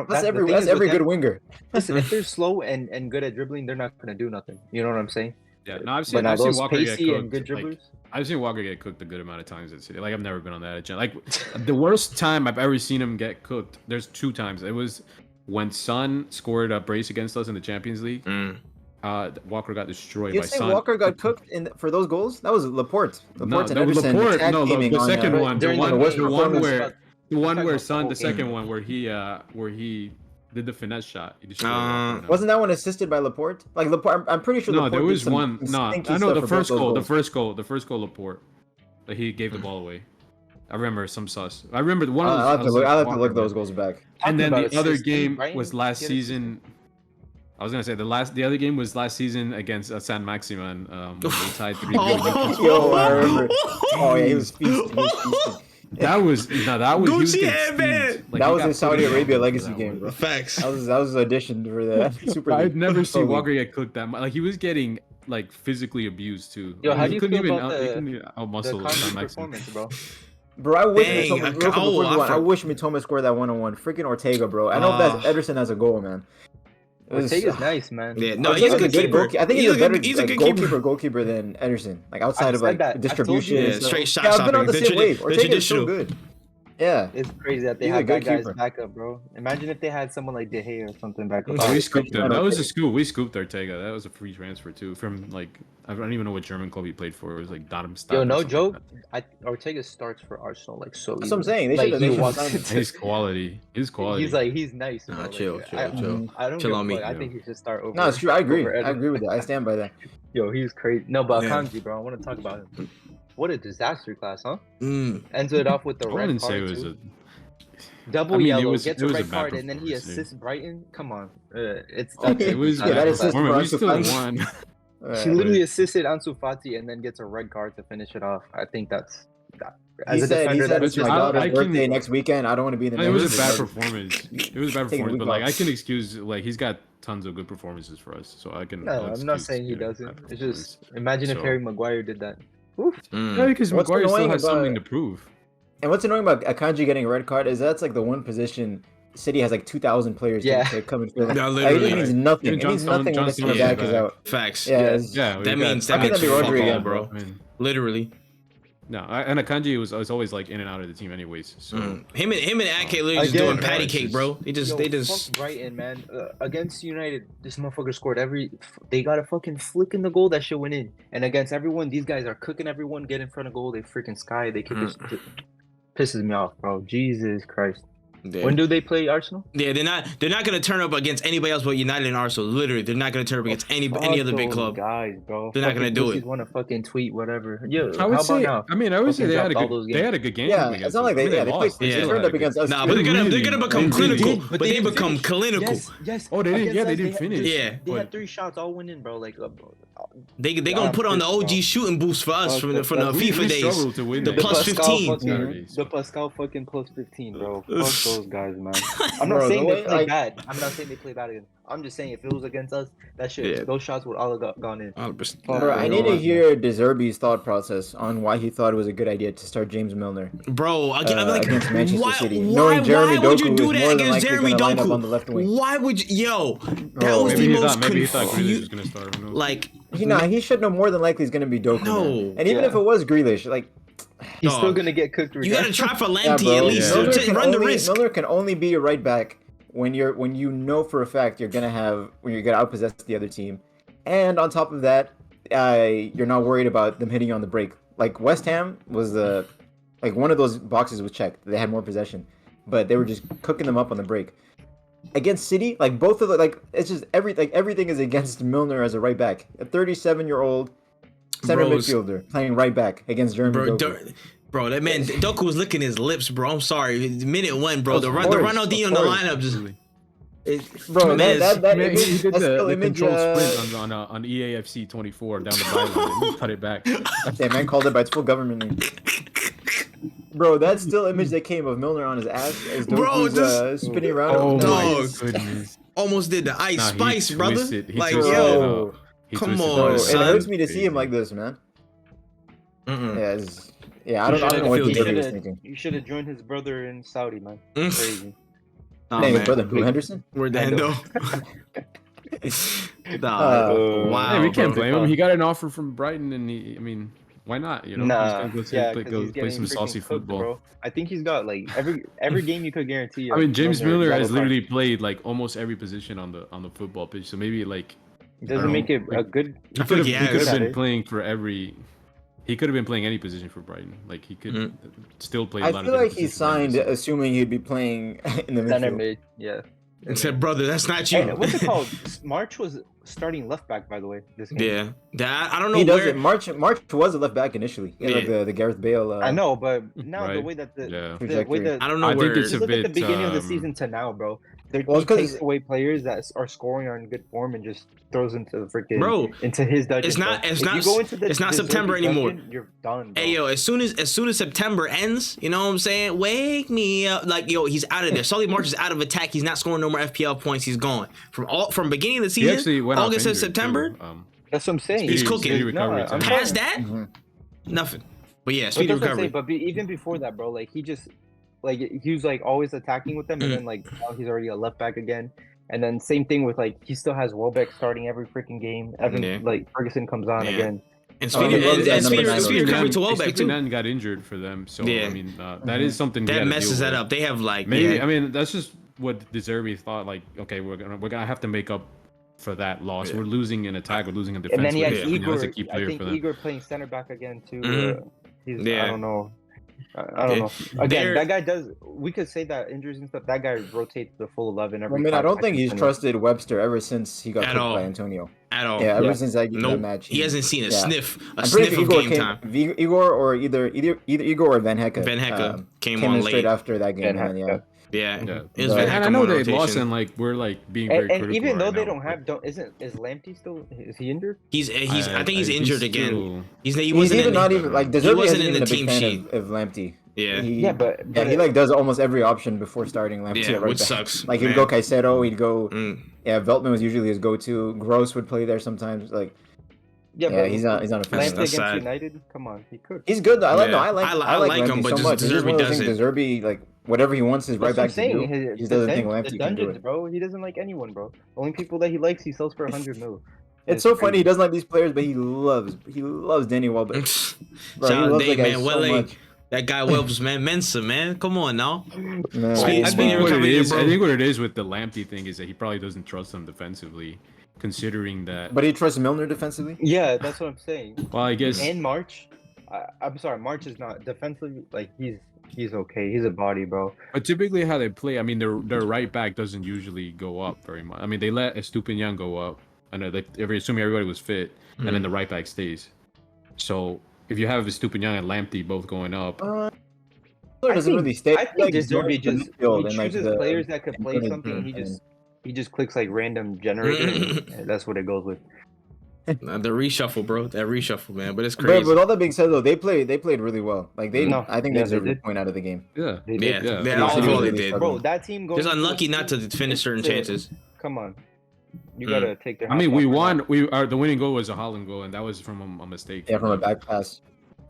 that's every good winger. Listen, if they're slow and good at dribbling, they're not gonna do nothing. You know what I'm saying? Yeah, no, I've seen Walker get cooked. And good dribblers. I've seen Walker get cooked a good amount of times at City. Like I've never been on that agenda. Like the worst time I've ever seen him get cooked. There's 2 times. It was when Son scored a brace against us in the Champions League. Walker got destroyed by Son. Walker got cooked for those goals? That was Laporte. Laporte and Ederson. The second one. The one where Son, the second one where he did the finesse shot. Wasn't that one assisted by Laporte? Like Laporte, I'm pretty sure. No, Laporte there was one. No, I know the first goal, Laporte. That he gave the ball away. I remember some sauce. I remember one of those. I'll have to look those goals back. And then the other game was last season. I was gonna say the other game was last season against San Maximan. When they tied 3-3. Yo, I remember. Oh yeah, he was feasting. That was Gucci headband. That was a Saudi Arabia legacy game, bro. Facts. That was an addition for the Super League. I've never seen Walker get cooked that much. Like he was getting like physically abused too. Yo, how do you feel about the performance, bro? Bro, I wish Mitoma scored that 1-on-1. Freaking Ortega, bro. I know if that's Ederson as a goal, man. Ortega's nice, man. Yeah, no, he's a good keeper. I think he's a better goalkeeper than Ederson. Like outside of like distribution, straight shot stopping. Ortega's so good. Yeah, it's crazy that they have that guy's backup, bro. Imagine if they had someone like De Gea or something back up. We scooped him. That was a scoop. We scooped Ortega. That was a free transfer too from like I don't even know what German club he played for. It was like Darmstadt. Yo, no joke. Ortega starts for Arsenal like so. That's what I'm saying. His quality. He's nice. Nah, chill. I don't chill on me. I think he should start over. No, it's true. I agree. I agree with that. I stand by that. Yo, he's crazy. No, but Akanji, bro. I want to talk about him. What a disaster class, huh? Ends it off with the red card. Double yellow, gets a red card, and then he assists Brighton. Come on, it was that assist. We still won. She literally assisted Ansu Fati and then gets a red card to finish it off. I think that's that. He said it's my daughter's birthday next weekend. I don't want to be in the. It was a bad performance. It was a bad performance, but like I can excuse like he's got tons of good performances for us, so I can. No, I'm not saying he doesn't. It's just imagine if Harry Maguire did that. Oof. Yeah, because Maguire still has something to prove. And what's annoying about Akanji getting a red card is that's like the one position City has like 2,000 players to come and fill. No, literally. It means nothing. It means nothing when the back is out. Facts. Yeah, that means fuck all, bro. Literally. No, and Akanji was always like in and out of the team anyways. So him and Ake literally just doing patty cake, bro. They just fuck Brighton, man. Against United, this motherfucker scored they got a fucking flick in the goal that shit went in. And against everyone, these guys are cooking everyone, get in front of goal, they freaking sky, they kick this. Pisses me off, bro. Jesus Christ. Yeah. When do they play Arsenal? Yeah, they're not gonna turn up against anybody else but United and Arsenal. Literally, they're not gonna turn up against any other big club. Guys, bro. They're not gonna do it. Want to fucking tweet whatever? Yeah. I would say they had a good game. Yeah, it's not like they turned up against us. Nah, but they're gonna become clinical. But they become clinical. Yes. Oh, they didn't. Yeah, they didn't finish. Yeah. They had 3 shots all winning, bro. Like. They gonna put on the OG shooting boost for us from the FIFA days. The plus 15. The Pascal fucking plus 15, bro. Fuck those guys, man. I'm not saying they play bad. I'm not saying they play bad again. I'm just saying if it was against us, those shots would all have gone in. Bro, I need to hear De Zerbi's thought process on why he thought it was a good idea to start James Milner. Bro, against Manchester City. Why would you do that against Jeremy Doku? Why would you? Yo, that was the most maybe he thought Grealish was gonna start. Like, he should know more than likely he's gonna be Doku. No, and even if it was Grealish, like. He's still gonna get cooked. You gotta try for Lamptey at least. Run the risk. Milner can only be a right back when you know for a fact you're gonna outpossess the other team, and on top of that, you're not worried about them hitting you on the break. Like West Ham was one of those boxes was checked. They had more possession, but they were just cooking them up on the break. Against City, like both of the it's just everything is against Milner as a right back, a 37-year-old center midfielder playing right back against Jeremy Doku. Bro, that man Doku was licking his lips, bro. I'm sorry. Minute 1, bro. The Ronaldinho in the lineup just. Bro, that image, he did the control sprint on EAFC 24 down the byline and cut it back. Yeah, man called it by its full government name. Bro, that's still image that came of Milner on his ass as Doku's spinning around. Oh my goodness. Almost did the ice spice, brother. Like, yo. Come on, son. It hurts me to see him like this, man. Yeah, I don't know what he was thinking. You should have joined his brother in Saudi, man. Crazy. His brother, who, Henderson? Where'd the Hendo? Wow. Hey, we can't blame him. He got an offer from Brighton, and why not? You know, he's gonna go play some saucy football. Bro. I think he's got like every game you could guarantee. I mean, James Milner has literally played like almost every position on the football pitch, so maybe like. Doesn't make it a good. He could have been playing for every. He could have been playing any position for Brighton. Like he could still play. I feel like he signed assuming he'd be playing in the center mid. Yeah. And said, brother, that's not you. Hey, what's it called? March was starting left back, by the way. This game. Yeah. I don't know. He doesn't. March was a left back initially. Like the Gareth Bale. I know, but now the way that the way that I don't know. I think it's a look bit. At the beginning of the season to now, bro. He takes away players that are scoring or in good form and just throws into the freaking into his dungeon. It's not September anymore. You're done. Bro. Hey yo, as soon as September ends, you know what I'm saying? Wake me up. Like yo, he's out of there. Solly March is out of attack. He's not scoring no more FPL points. He's gone from beginning of the season. August and September. That's what I'm saying. He's cooking. Past that, nothing. But yeah, speedy recovery. But even before that, bro, like he was like always attacking with them, and then like now he's already a left back again. And then same thing with like he still has Welbeck starting every freaking game. Like Ferguson comes on again. And Speedy recovered to Welbeck too. None got injured for them, so I mean that is something that messes that up. They have like maybe I mean that's just what De Zerbi thought. Like, okay, we're gonna have to make up for that loss. We're losing in attack, we're losing in defense. And then he has Igor. I think Igor playing center back again too. I don't know. I don't know. Again, that guy does. We could say that injuries and stuff. That guy rotates the full 11 every. I mean, I don't think he's trusted Webster ever since he got cooked by Antonio. At all. Yeah, ever since that match. He hasn't seen a sniff of game time. Igor or either Igor or Van Hecke. Van Hecke came on late straight after that game. Yeah. And I know they lost and like we're like being very critical. And even though they don't have, is Lamptey still? Is he injured? He's. I think he's injured again. He wasn't not even like. He wasn't in the team sheet of Lamptey. Yeah. But he like does almost every option before starting Lamptey. Yeah, which sucks. Like he'd go Caicedo, he'd go. Yeah, Veltman was usually his go-to. Gross would play there sometimes. Like. Yeah, he's not a fan. Lamptey against United, come on, he could. He's good though. I like him, but so much. De Zerbi doesn't. De Zerbi, like whatever he wants is right back to do. He doesn't think Lamptey can do it, bro. He doesn't like anyone, bro. The only people that he likes, he sells for 100 mil. It's so funny. He doesn't like these players, but he loves Danny Welbeck. Bro, he loves that guy so much. That guy Welbs, man, Mensa, man. Come on now. I think what it is with the Lamptey thing is that he probably doesn't trust him defensively. Considering that, but he trusts Milner defensively. Yeah, that's what I'm saying. Well, I guess. And March, I'm sorry, March is not defensively. Like he's okay. He's a body, bro. But typically, how they play, I mean, their right back doesn't usually go up very much. I mean, they let Estupiñán go up, and assuming everybody was fit, and then the right back stays. So if you have Estupiñán and Lamptey both going up, doesn't really stay. I think De Zerbi just chooses players that could play something. He just clicks like random generator. And that's what it goes with. The reshuffle, bro. That reshuffle, man. But it's crazy. But all that being said, though, they played really well. Like I think they deserved a point out of the game. Yeah, they did. Bro, that team goes. Just unlucky not to finish certain chances. Come on, you gotta take their. I mean, we won. The winning goal was a Haaland goal, and that was from a mistake. Yeah, from a back pass.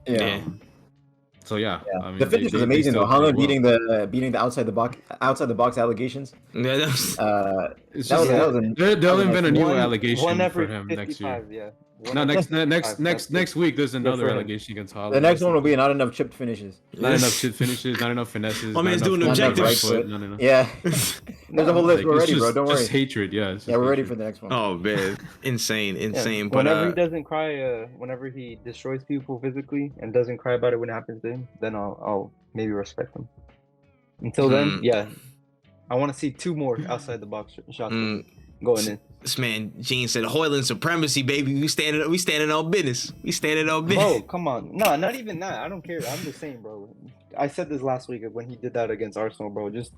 Yeah. So I mean, the finish was amazing though. Haaland beating the outside the box allegations. Yeah, they'll invent a new allegation for him next year. Yeah. No, next week there's another allegation against Haaland. The next one will be not enough chipped finishes. Not enough chipped finishes. Not enough finesses. My man's doing objectives. Yeah. There's a whole list. We're ready, bro. Don't worry. Just hatred. Yeah. We're ready for the next one. Oh man, insane. Yeah. But whenever he doesn't cry, whenever he destroys people physically and doesn't cry about it when it happens to him, then I'll maybe respect him. Until then, yeah, I want to see 2 more outside the box shots going in. This man Gene said Hoyland supremacy, baby. We standing on business. Bro, come on. No, not even that. I don't care. I'm just saying, bro. I said this last week when he did that against Arsenal, bro. Just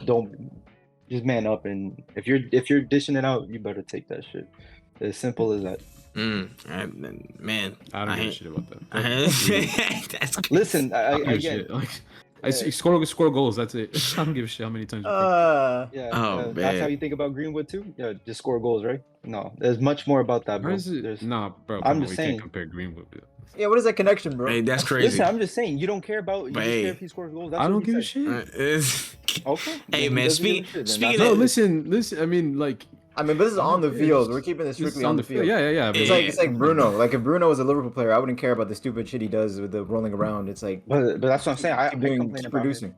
man up, and if you're dishing it out, you better take that shit. As simple as that. Man, I don't give a shit about that. That's listen. Again. I score goals. That's it. I don't give a shit how many times. Man. That's how you think about Greenwood too. Yeah, just score goals, right? No, there's much more about that, bro. Bro. I'm just saying. Can't compare Greenwood. Yeah, what is that connection, bro? Hey, that's crazy. Listen, I'm just saying you don't care about. You just care if he scores goals. That's I don't give a shit. Okay. Hey man, speaking. No, listen. I mean, like. But this is on the field. We're keeping this strictly on the field. Yeah. It's like Bruno. Like if Bruno was a Liverpool player, I wouldn't care about the stupid shit he does with the rolling around. It's like, but that's what I'm saying. I complain keep about producing.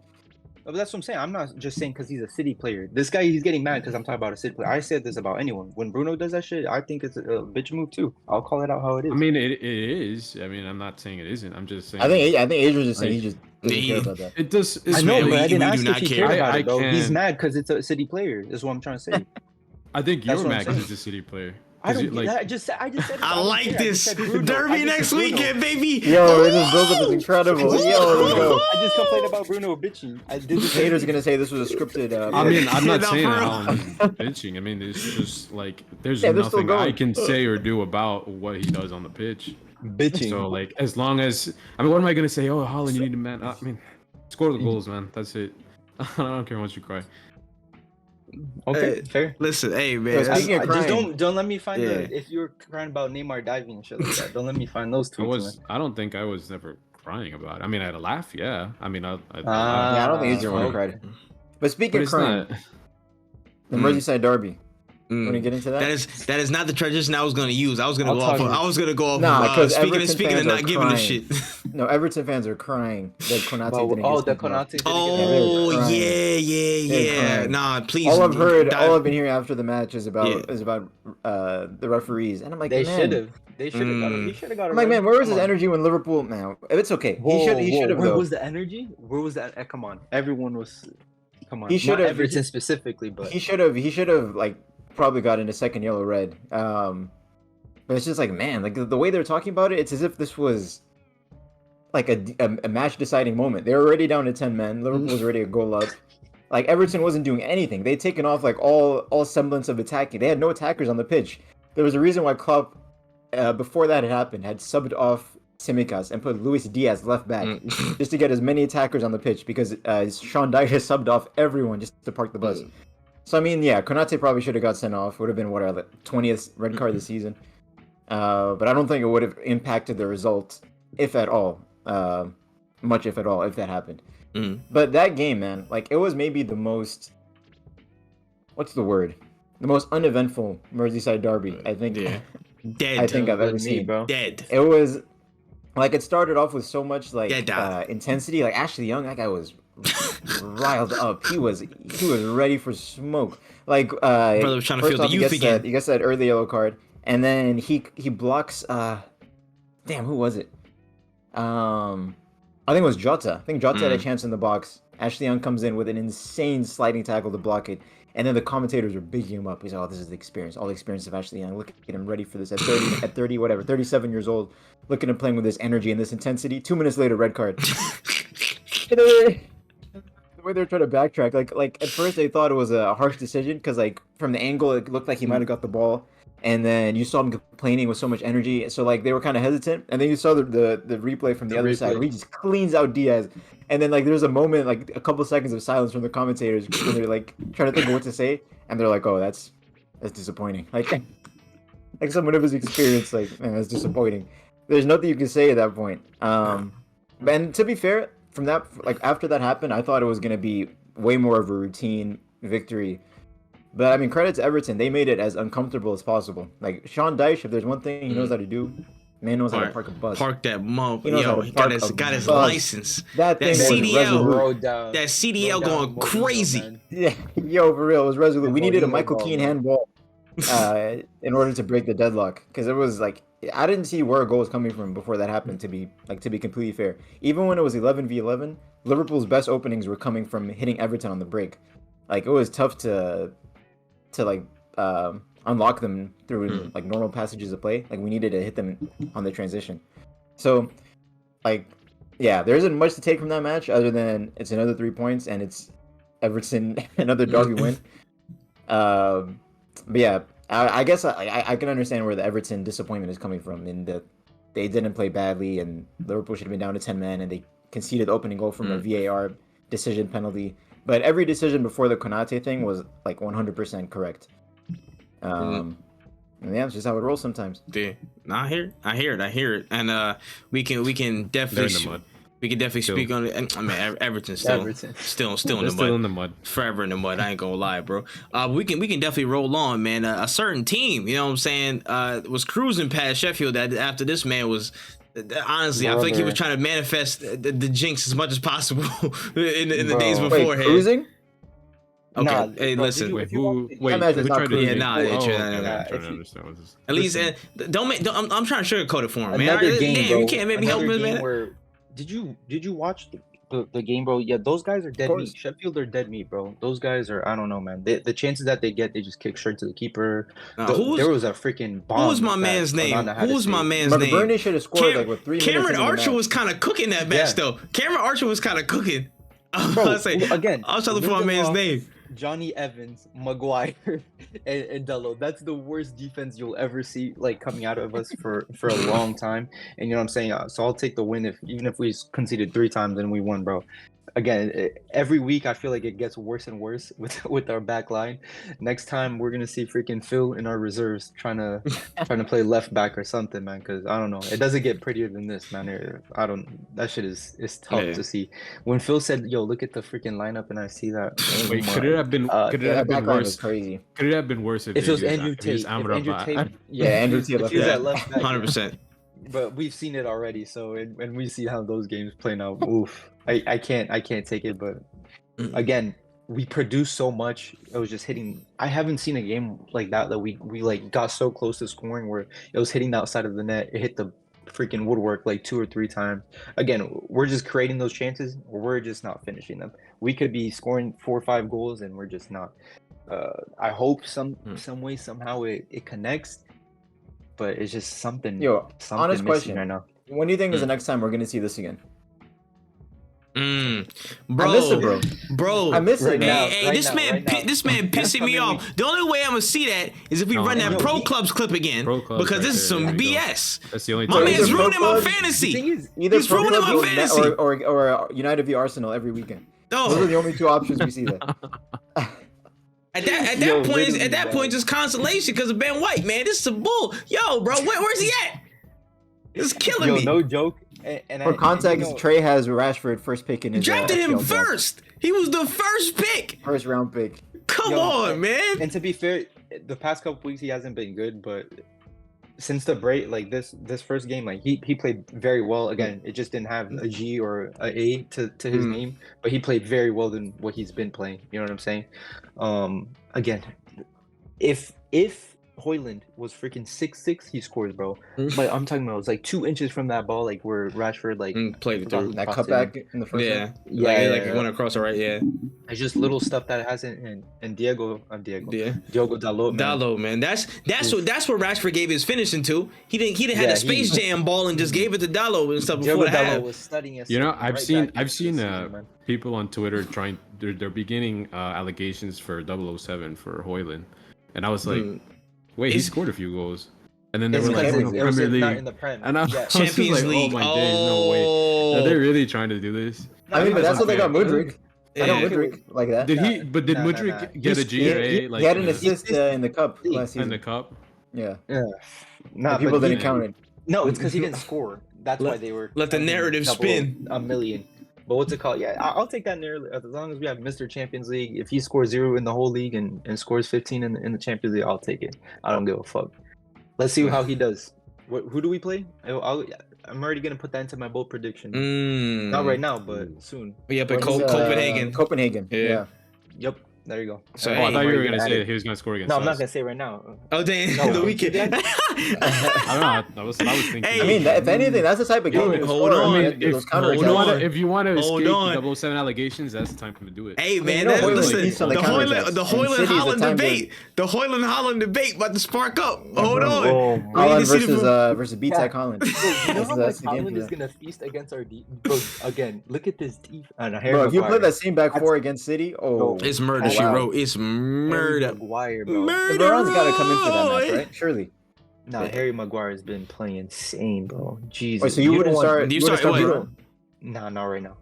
But that's what I'm saying. I'm not just saying because he's a City player. This guy, he's getting mad because I'm talking about a City player. I said this about anyone. When Bruno does that shit, I think it's a bitch move too. I'll call it out how it is. I mean, it is. I mean, I'm not saying it isn't. I'm just saying. I think Adrian's just saying he just doesn't care about that. It does. I know, but I didn't ask if he cared about it, though. Can... He's mad because it's a City player. Is what I'm trying to say. I think you're mad because he's a City player. I don't like. I just said. I like this Derby next weekend, baby. Yo, this build-up is incredible. Yo, I just complained about Bruno bitching. I did. Haters gonna say this was a scripted. I mean, I'm not saying bitching. I mean, it's just like there's nothing I can say or do about what he does on the pitch. Bitching. So like, as long as what am I gonna say? Oh, Haaland, you need to man. I mean, score the goals, man. That's it. I don't care how much you cry. Okay, fair. Listen, hey man, just don't let me find if you're crying about Neymar diving and shit like that. Don't let me find those tweets. I don't think I was never crying about it. I mean, I had a laugh, yeah. I mean, I don't think he's the one who cried. But speaking of crying, the Merseyside derby. Want to get into that? That is not the transition I was going to use. I was going to go off. Nah, because speaking of not giving a shit. No, Everton fans are crying that Konate didn't get Konate. Oh yeah. Nah, please. All I've been hearing after the match is about the referees, and I'm like, they should have got him. He should have got him. I'm like, man, where was his energy when Liverpool? Man, it's okay. He should have. Where was the energy? Where was that? Come on, everyone was. Come on, he should have. Everton specifically, but he should have like probably gotten a second yellow red. But it's just like, man, like the way they're talking about it, it's as if this was like a match deciding moment. They were already down to 10 men. Liverpool was already a goal up. Like Everton wasn't doing anything. They'd taken off like all semblance of attacking. They had no attackers on the pitch. There was a reason why Klopp, before that had happened, had subbed off Tsimikas and put Luis Diaz left back just to get as many attackers on the pitch, because Sean Dyche has subbed off everyone just to park the bus. So I mean, yeah, Konate probably should have got sent off. Would have been the 20th red card this season. But I don't think it would have impacted the result, if at all. Much, if at all, if that happened. But that game, man, like it was maybe the most, what's the word? The most uneventful Merseyside derby, I think. Dead. I think I've ever seen, bro. Dead. It was like it started off with so much like intensity. Like Ashley Young, that guy was riled up. He was ready for smoke. Like brother was trying to feel the youth again. He gets that early yellow card, and then he blocks. Damn, who was it? I think it was Jota. I think Jota had a chance in the box. Ashley Young comes in with an insane sliding tackle to block it. And then the commentators were bigging him up. He's like, oh, this is the experience. All the experience of Ashley Young. Look at him ready for this at 37 years old. Look at him playing with this energy and this intensity. 2 minutes later, red card. The way they're trying to backtrack, like at first they thought it was a harsh decision because like from the angle it looked like he might have got the ball. And then you saw him complaining with so much energy. So, like, they were kind of hesitant. And then you saw the replay from the other side where he just cleans out Diaz. And then, like, there's a moment, like, a couple seconds of silence from the commentators when they're, like, trying to think of what to say. And they're like, oh, that's disappointing. Like someone of his experience, like, man, that's disappointing. There's nothing you can say at that point. And to be fair, from that, like, after that happened, I thought it was going to be way more of a routine victory. But, I mean, credit to Everton. They made it as uncomfortable as possible. Like, Sean Dyche, if there's one thing he knows how to do, man knows how to park a bus. Park that motherfucker. He knows how to park got his license. That thing CDL. That CDL going crazy. Yeah, yo, for real, it was resolute. We needed a Michael Keane handball in order to break the deadlock. Because it was, like, I didn't see where a goal was coming from before that happened, to be completely fair. Even when it was 11v11, Liverpool's best openings were coming from hitting Everton on the break. Like, it was tough to unlock them through like normal passages of play. Like we needed to hit them on the transition. So like yeah, there isn't much to take from that match other than it's another 3 points and it's Everton another derby win. But yeah, I guess I can understand where the Everton disappointment is coming from in that they didn't play badly and Liverpool should have been down to 10 men and they conceded the opening goal from a VAR decision penalty. But every decision before the Konate thing was like 100% correct. And yeah, it's just how it rolls sometimes. Yeah, I hear it, and we can definitely speak on it. I mean, Everton's still in the mud, forever in the mud. I ain't gonna lie, bro. We can definitely roll on, man. A certain team, you know what I'm saying, was cruising past Sheffield. That after this man was. Honestly, I feel like he was trying to manifest the jinx as much as possible in the days beforehand. Cruising? Okay, nah, hey, listen. Who tried to? Yeah, nah. I'm trying to understand. At least, don't. I'm trying to sugarcoat it for him, man. Another game, bro. You can't make me help him, man. Did you watch the game, bro? Yeah, those guys are dead meat. Sheffield are dead meat, bro. Those guys are, I don't know, man. The chances that they get, they just kick straight to the keeper. There was a freaking bomb. Who was my man's name? Burnley should have scored like with 3 minutes. Cameron Archer was kind of cooking that match, though. Cameron Archer was kind of cooking. Bro, I was trying to look for my man's name. Johnny Evans, Maguire, and Dello. That's the worst defense you'll ever see, like coming out of us for a long time. And you know what I'm saying? So I'll take the win even if we conceded 3 times and we won, bro. Again, every week I feel like it gets worse and worse with our back line. Next time we're gonna see freaking Phil in our reserves trying to play left back or something, man. Because I don't know, it doesn't get prettier than this, man. That shit is tough to see. When Phil said, "Yo, look at the freaking lineup," and I see that. Wait, could it have been? Could it have been worse? Crazy. Could it have been worse if it was Andrew Tate? Yeah, Andrew Tate left that left back. 100%. But we've seen it already, so when we see how those games playing out, oof, I can't take it. But again, we produced so much. It was just hitting. I haven't seen a game like that we like got so close to scoring where it was hitting the outside of the net. It hit the freaking woodwork like 2 or 3 times. Again, we're just creating those chances, or we're just not finishing them. We could be scoring 4 or 5 goals, and we're just not. I hope some way somehow it connects, but it's just something. Something honest question right now. When do you think is the next time we're gonna see this again? Bro, I miss it, bro. I miss it. This man pissing me off. The only way I'm gonna see that is if we run that Pro Clubs clip again, because this is some BS. That's the only my time. man's ruining my fantasy. He's ruining my fantasy. Or United v Arsenal every weekend. Oh. Those are the only 2 options we see there. At that point, just consolation because of Ben White, man. This is some bull. Yo, bro, where's he at? It's killing me. No joke. For context, Trey has Rashford first pick in his drafted him first. He was the first pick. First round pick. Come on, man. And to be fair, the past couple weeks he hasn't been good, but since the break, like this first game, like he played very well. Again, it just didn't have a G or a A to his name, but he played very well than what he's been playing. You know what I'm saying? Again, if Højlund was freaking 6'6", he scores, bro. But I'm talking about it was like 2 inches from that ball, like where Rashford played it through that cutback in the first. It went across it, right? Yeah. It's just little stuff that hasn't. And Diogo Dalot, man. That's where Rashford gave his finishing to. He didn't have the Space Jam ball and just gave it to Dalot and stuff before the half. Was studying us. I've seen people on Twitter they're beginning allegations for 007 for Højlund, and I was like. Wait, he scored a few goals, and then they were like, Premier League, not in the Prem. And I was Champions like, League. Oh my days, no way! Are they really trying to do this? I mean, but that's what they got Mudryk. I know Mudryk like that. Did Mudryk get a G or A? He had an assist in the cup last season. In the cup. Yeah. People didn't count it. No, it's because he didn't score. That's why they were. Let the narrative spin. A million. But what's it called? Yeah, I'll take that narrative as long as we have Mr. Champions League. If he scores 0 in the whole league and scores 15 in the Champions League, I'll take it. I don't give a fuck. Let's see how he does. Who do we play? I'm already gonna put that into my bold prediction. Not right now, but soon. Yeah, but Copenhagen. Copenhagen. Yeah. Yep. There you go. So I thought you were gonna say he was gonna score against us. I'm not gonna say right now. Oh damn! The weekend. I don't know. I was thinking. Hey, I mean, if anything, that's the type of game. Hold on. If you want to escape 007 allegations, that's the time to do it. Hey man, listen, the Højlund Holland debate about to spark up. Hold on. Holland versus B-Tech Holland. You know how much Holland is gonna feast against our deep. Bro, again, look at this deep. Bro, if you play that same back 4 against City, it's murder. She wrote, it's murder. Maguire, bro. LeBron's got to come in for that match, right? Surely. Nah, Harry Maguire has been playing insane, bro. Jesus. Wait, so you wouldn't start? You start what? Nah, not right now.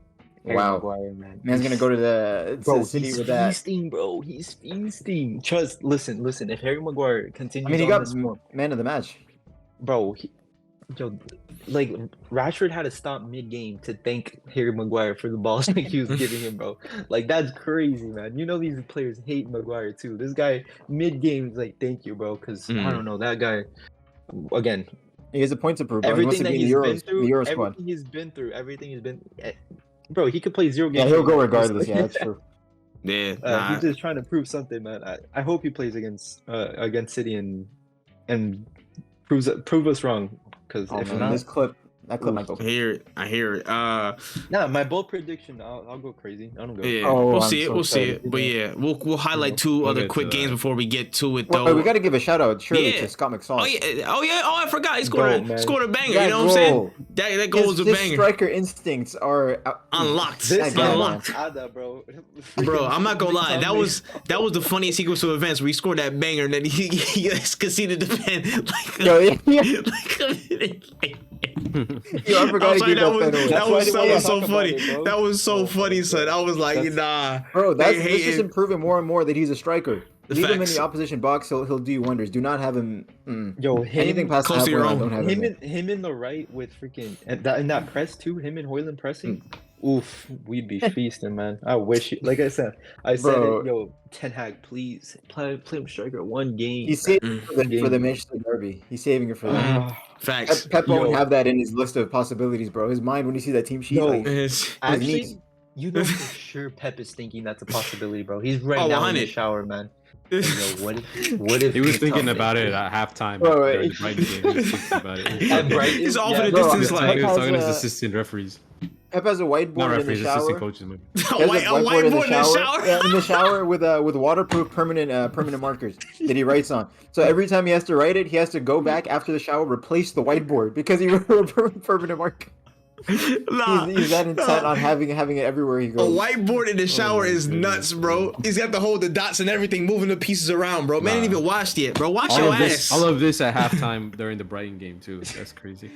Harry Maguire, man. Man's gonna go to the City with that. He's feasting, bro. He's feasting. Trust. Listen. If Harry Maguire continues, I mean, he got man of the match, bro. Like Rashford had to stop mid-game to thank Harry Maguire for the balls that he was giving him, bro. Like that's crazy, man. You know these players hate Maguire too. This guy mid-game is like, thank you, bro, because I don't know that guy. Again, he has a point to prove. Everything that he's been through, everything he's been, bro. He could play 0 games. Yeah, he'll go regardless. Yeah, that's true. Yeah, he's just trying to prove something, man. I hope he plays against City and prove us wrong. Because if not, this clip might go. I hear it. Nah, my bold prediction. I'll go crazy. I don't go. Yeah, we'll see it. But yeah, we'll highlight 2 other quick games before we get to it though. Well, we got to give a shout out surely to Scott McSauce. I forgot. He scored a banger. You know what I'm saying? That goal was a banger. His striker instincts are unlocked. Bro. Bro, I'm not gonna lie. That was the funniest sequence of events where he scored that banger and then he conceded the pen. I forgot that was so funny. That was so funny, son. I was like, nah. Bro, that's just improving more and more that he's a striker. Leave him in the opposition box, he'll do you wonders. Do not have him. Anything past halfway, don't have him. Him in the right with freaking in that press too. Him and Højlund pressing. oof, we'd be feasting, man. I wish, like I said it, yo, Ten Hag, please play him striker one game. He's saving for the Manchester derby. He's saving it for that. Facts. Pep won't have that in his list of possibilities, bro. His mind when he sees that team sheet, actually, you know for sure Pep is thinking that's a possibility, bro. He's right now in the shower, man. Yo, what if he was thinking about it at halftime? During the Brighton game, he was thinking about it. He's off in the distance, like he was talking to his assistant referees. Pep has a whiteboard in the shower. Assistant coaches, a whiteboard in the shower. Yeah, in the shower with waterproof permanent markers that he writes on. So every time he has to write it, he has to go back after the shower, replace the whiteboard because he wrote a permanent marker. He's that intent on having it everywhere he goes. A whiteboard in the shower is nuts, bro. He's got to hold the dots and everything, moving the pieces around, bro. Man, ain't even watched yet, bro. Watch your ass. All of this at halftime during the Brighton game too. That's crazy.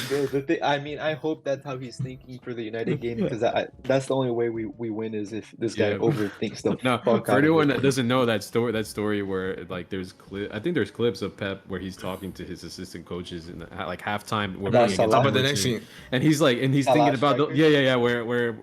Bro, I hope that's how he's thinking for the United game because that's the only way we win is if this guy overthinks the fuck for anyone that doesn't know that story where like I think there's clips of Pep where he's talking to his assistant coaches in like halftime. That's about the next scene, and he's thinking about we're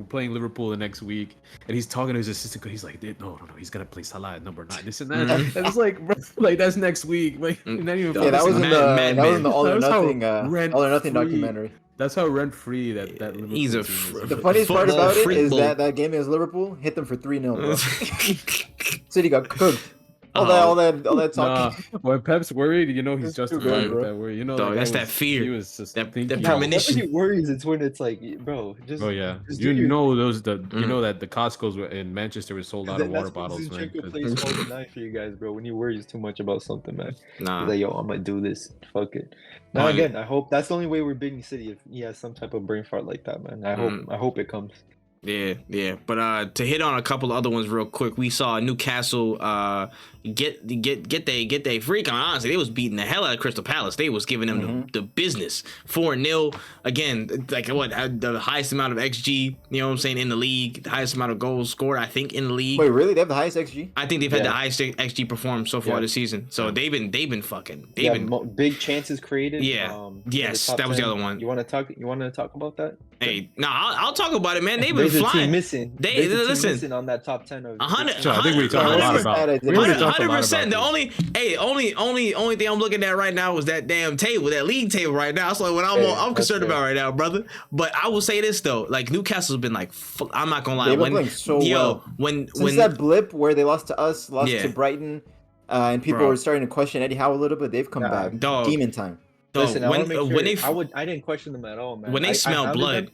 playing Liverpool the next week, and he's talking to his assistant coach. He's like, no, he's gonna play Salah at number 9, this and that. And it's like, bro, like that's next week. Like, not even that was in the All or Nothing documentary. That's how rent free that Liverpool he's a the funniest part about it is that game against Liverpool hit them for 3-0. City got cooked. All that talking. When Pep's worried, he's justified with that worry. That's that fear. He was just that thinking. premonition. When he worries, it's when it's like, bro, just. Oh yeah, you know that the Costco's in Manchester were sold out of water bottles, man. Plays all the night for you guys, bro. When he worries too much about something, man. Nah. He's like, yo, I'm gonna do this. Fuck it. Now again, I hope that's the only way we're beating City if he has some type of brain fart like that, man. I hope it comes. Yeah. But to hit on a couple other ones real quick, we saw Newcastle get they freak on. Honestly, they was beating the hell out of Crystal Palace. They was giving them the business. 4-0 again, like what the highest amount of XG, you know what I'm saying, in the league, the highest amount of goals scored, I think, in the league. Wait, really? They have the highest XG? I think they've had the highest XG performed so far this season. So they've been big chances created. Yeah. Yes, that was the other one. You want to talk about that? Hey, I'll talk about it, man. They've been flying. Missing on that top 10 of 100. So I think we talked a lot about it. 100%. The only thing I'm looking at right now is that damn table, that league table right now. That's like what I'm concerned about right now, brother. But I will say this though, like Newcastle's been like, I'm not gonna lie, they've been playing so well. Since that blip where they lost to us, to Brighton, and people were starting to question Eddie Howe a little bit, they've come back. Demon time. Listen, I didn't question them at all, man. When they smell blood.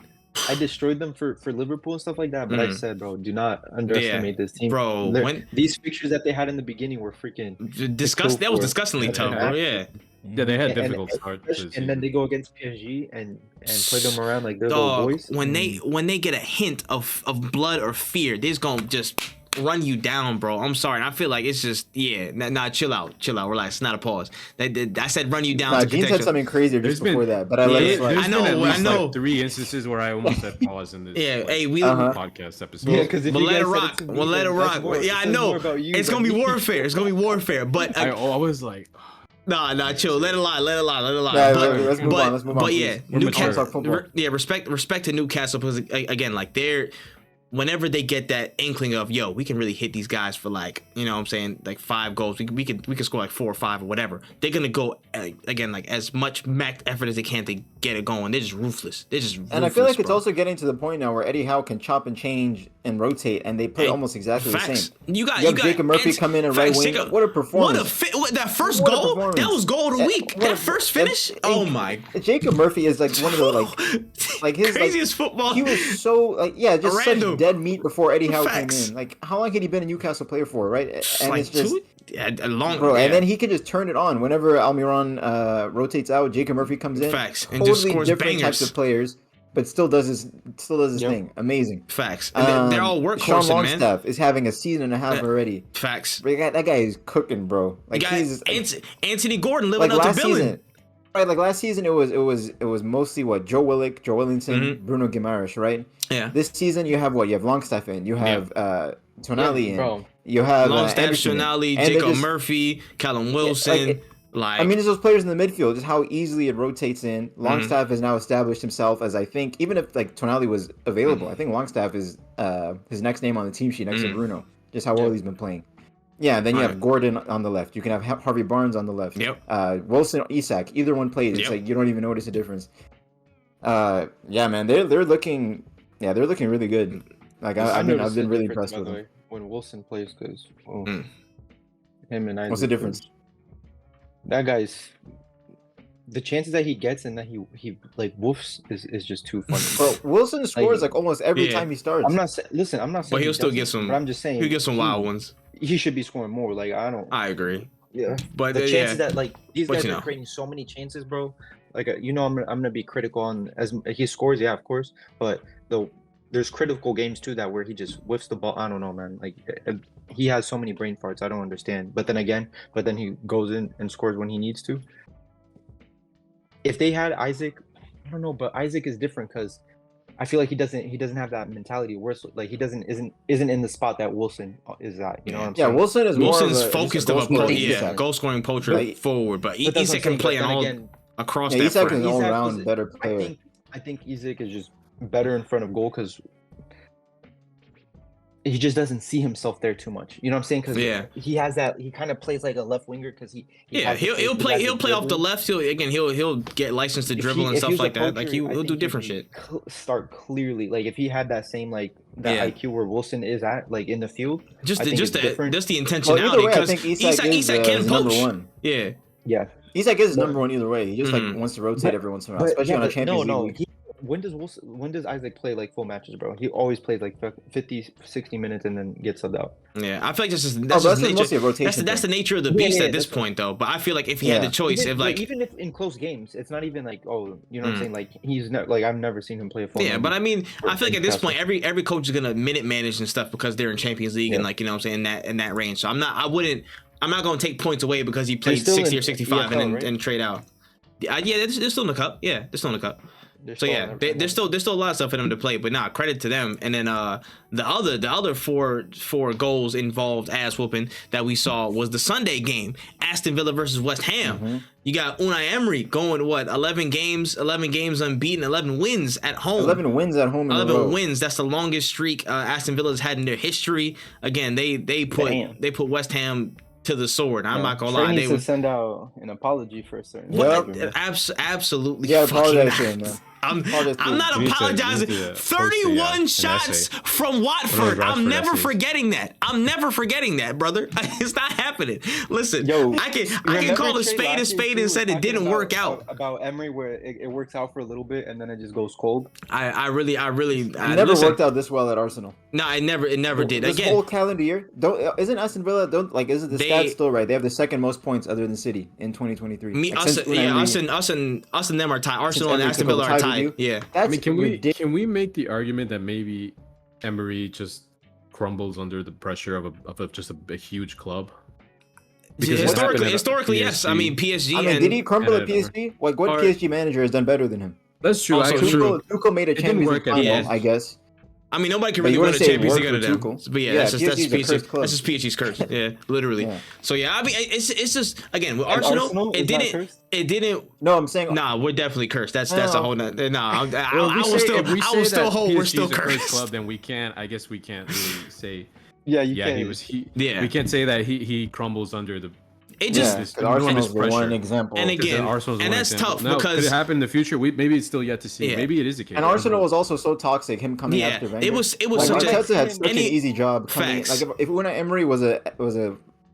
I destroyed them for Liverpool and stuff like that, but I said, bro, do not underestimate this team, bro. These fixtures that they had in the beginning were freaking disgusting. That was disgustingly tough, bro. Yeah, they had difficult starts. And then they go against PSG and play them around like they're little boys. When they get a hint of blood or fear, they're just gonna just run you down, bro. I'm sorry. And I feel like it's just chill out, relax. It's not a pause. I said run you down. Gene said something crazier just before that, but I let it slide. I know. Like 3 instances where I almost said pause in this. Podcast episode. Yeah, because we'll let it rock. We'll let it rock. Yeah, I know. It's gonna be warfare. It's gonna be warfare. But I was like. Nah, chill. Let it lie. Let's move on. But yeah, Newcastle. Yeah, respect to Newcastle because again, like whenever they get that inkling of, yo, we can really hit these guys for like, you know what I'm saying, like 5 goals, we can score like 4 or 5 or whatever. They're gonna go again like as much maxed effort as they can to get it going. They're just ruthless. And I feel like it's also getting to the point now where Eddie Howe can chop and change and rotate, and they play almost exactly the same. You got Jacob Murphy come in and right wing. What a performance! That first goal, that was goal of the week. That first finish, oh my! Jacob Murphy is like one of the like his craziest football. He was so just random. Such dead meat before Eddie Howe came in. Like, how long had he been a Newcastle player for, right? And like it's just a long, bro. And then he can just turn it on whenever Almiron rotates out. Jacob Murphy comes in. Facts. And totally just scores different bangers. types of players, but still does his thing. Amazing. Facts. And they're all workhorses, Sean man. Longstaff is having a season and a half already. Facts. That guy is cooking, bro. Like Anthony Gordon living up to billing. Right, like last season, it was mostly Joe Willock, Joe Williamson, Bruno Guimaraes, right? Yeah. This season, you have You have Longstaff in, you have Tonali in, you have Longstaff, Anderson Tonali, Jacob Murphy, Callum Wilson. Like, I mean, it's those players in the midfield, just how easily it rotates in. Longstaff has now established himself as, I think, even if like Tonali was available, I think Longstaff is his next name on the team sheet next to Bruno. Just how well he's been playing. Yeah, then you have Gordon on the left. You can have Harvey Barnes on the left. Yep. Wilson or Isak, either one plays. It's like you don't even notice a difference. Yeah, man, they're looking really good. Like I've been really impressed with them. When Wilson plays, because him and Isaac. What's the difference? That guy's the chances that he gets and that he like woofs is just too funny. Bro, Wilson scores like almost every time he starts. I'm not saying. But he'll still get some. But I'm just saying he'll get some wild ones. He should be scoring more. Like I agree. Yeah, but the chances that like these guys are creating so many chances, bro. Like I'm gonna be critical on as he scores, yeah, of course. But there's critical games too that where he just whiffs the ball. I don't know, man. Like he has so many brain farts. I don't understand. But then he goes in and scores when he needs to. If they had Isaac, I don't know, but Isaac is different because I feel like he doesn't have that mentality. Where like he isn't in the spot that Wilson is at. You know what I'm saying? Yeah, Wilson's focused of a goal scoring poacher forward, but Isak can play across that Isak front. is an all around better player. I think Isak is just better in front of goal because he just doesn't see himself there too much. You know what I'm saying? Because he has that. He kind of plays like a left winger because he'll play off the left. He'll get licensed to dribble and stuff like that. Like he'll do different shit. Start clearly. Like if he had that same like that IQ where Wilson is at, like in the field. Just the intentionality because Isak can poach. Yeah. Isak is number one either way. He just like wants to rotate every once in a while, especially on a Champions League. When does Isaac play like full matches, bro? He always plays like 50, 60 minutes and then gets subbed out. Yeah, I feel like that's the nature of the beast at this point, though. But I feel like if he had the choice, even if in close games, it's not even like you know what I'm saying? Like he's not like I've never seen him play a full. Yeah, but I mean, I feel like at this point, every coach is gonna minute manage and stuff because they're in Champions League and like you know what I'm saying in that range. So I'm not gonna take points away because he played 60 or 65 and trade out. Yeah, they're still in the cup. Yeah, they're still in the cup. So yeah, there's still a lot of stuff for them to play, but credit to them. And then the other four goals involved ass whooping that we saw was the Sunday game, Aston Villa versus West Ham. You got Unai Emery going 11 games unbeaten, 11 wins at home. 11 wins at home. 11 wins. That's the longest streak Aston Villa's had in their history. Again, they put West Ham to the sword. I'm not gonna lie. They would send out an apology for a certain. Absolutely. Yeah, apologize to him, man. I'm not apologizing. 31 shots from Watford. I'm never forgetting that. Brother. It's not happening. Listen, I can call a spade and said it didn't work out. About Emery, where it works out for a little bit and then it just goes cold. I really. It never worked out this well at Arsenal. No, it never did. This whole calendar year, isn't Aston Villa? Isn't the stats still right? They have the second most points other than City in 2023. Us and them are tied. Arsenal and Aston Villa are tied. Yeah. I mean, can we make the argument that maybe Emery just crumbles under the pressure of just a huge club? Because historically, yes. I mean, PSG. Did he crumble at PSG? Like, what PSG manager has done better than him? That's true. Tuchel made a Champions League final, I guess. I mean, nobody can really win a Champions League under them. But that's just PSG's curse. Yeah, literally. Yeah. So yeah, I mean, it's just again with Arsenal, it didn't. No, I'm saying. Nah, we're definitely cursed. That's a whole. I will still hold. We're still cursed. Club, then we can't. I guess we can't really say. Yeah, you can. We can't say that he crumbles under the. It just Arsenal's one example, and again, and that's tough because could it happen in the future? Maybe it's still yet to see. Maybe it is a case. And Arsenal was also so toxic. Him coming after Wenger. It was like, such Arteta had such an easy job. Like if Unai Emery was a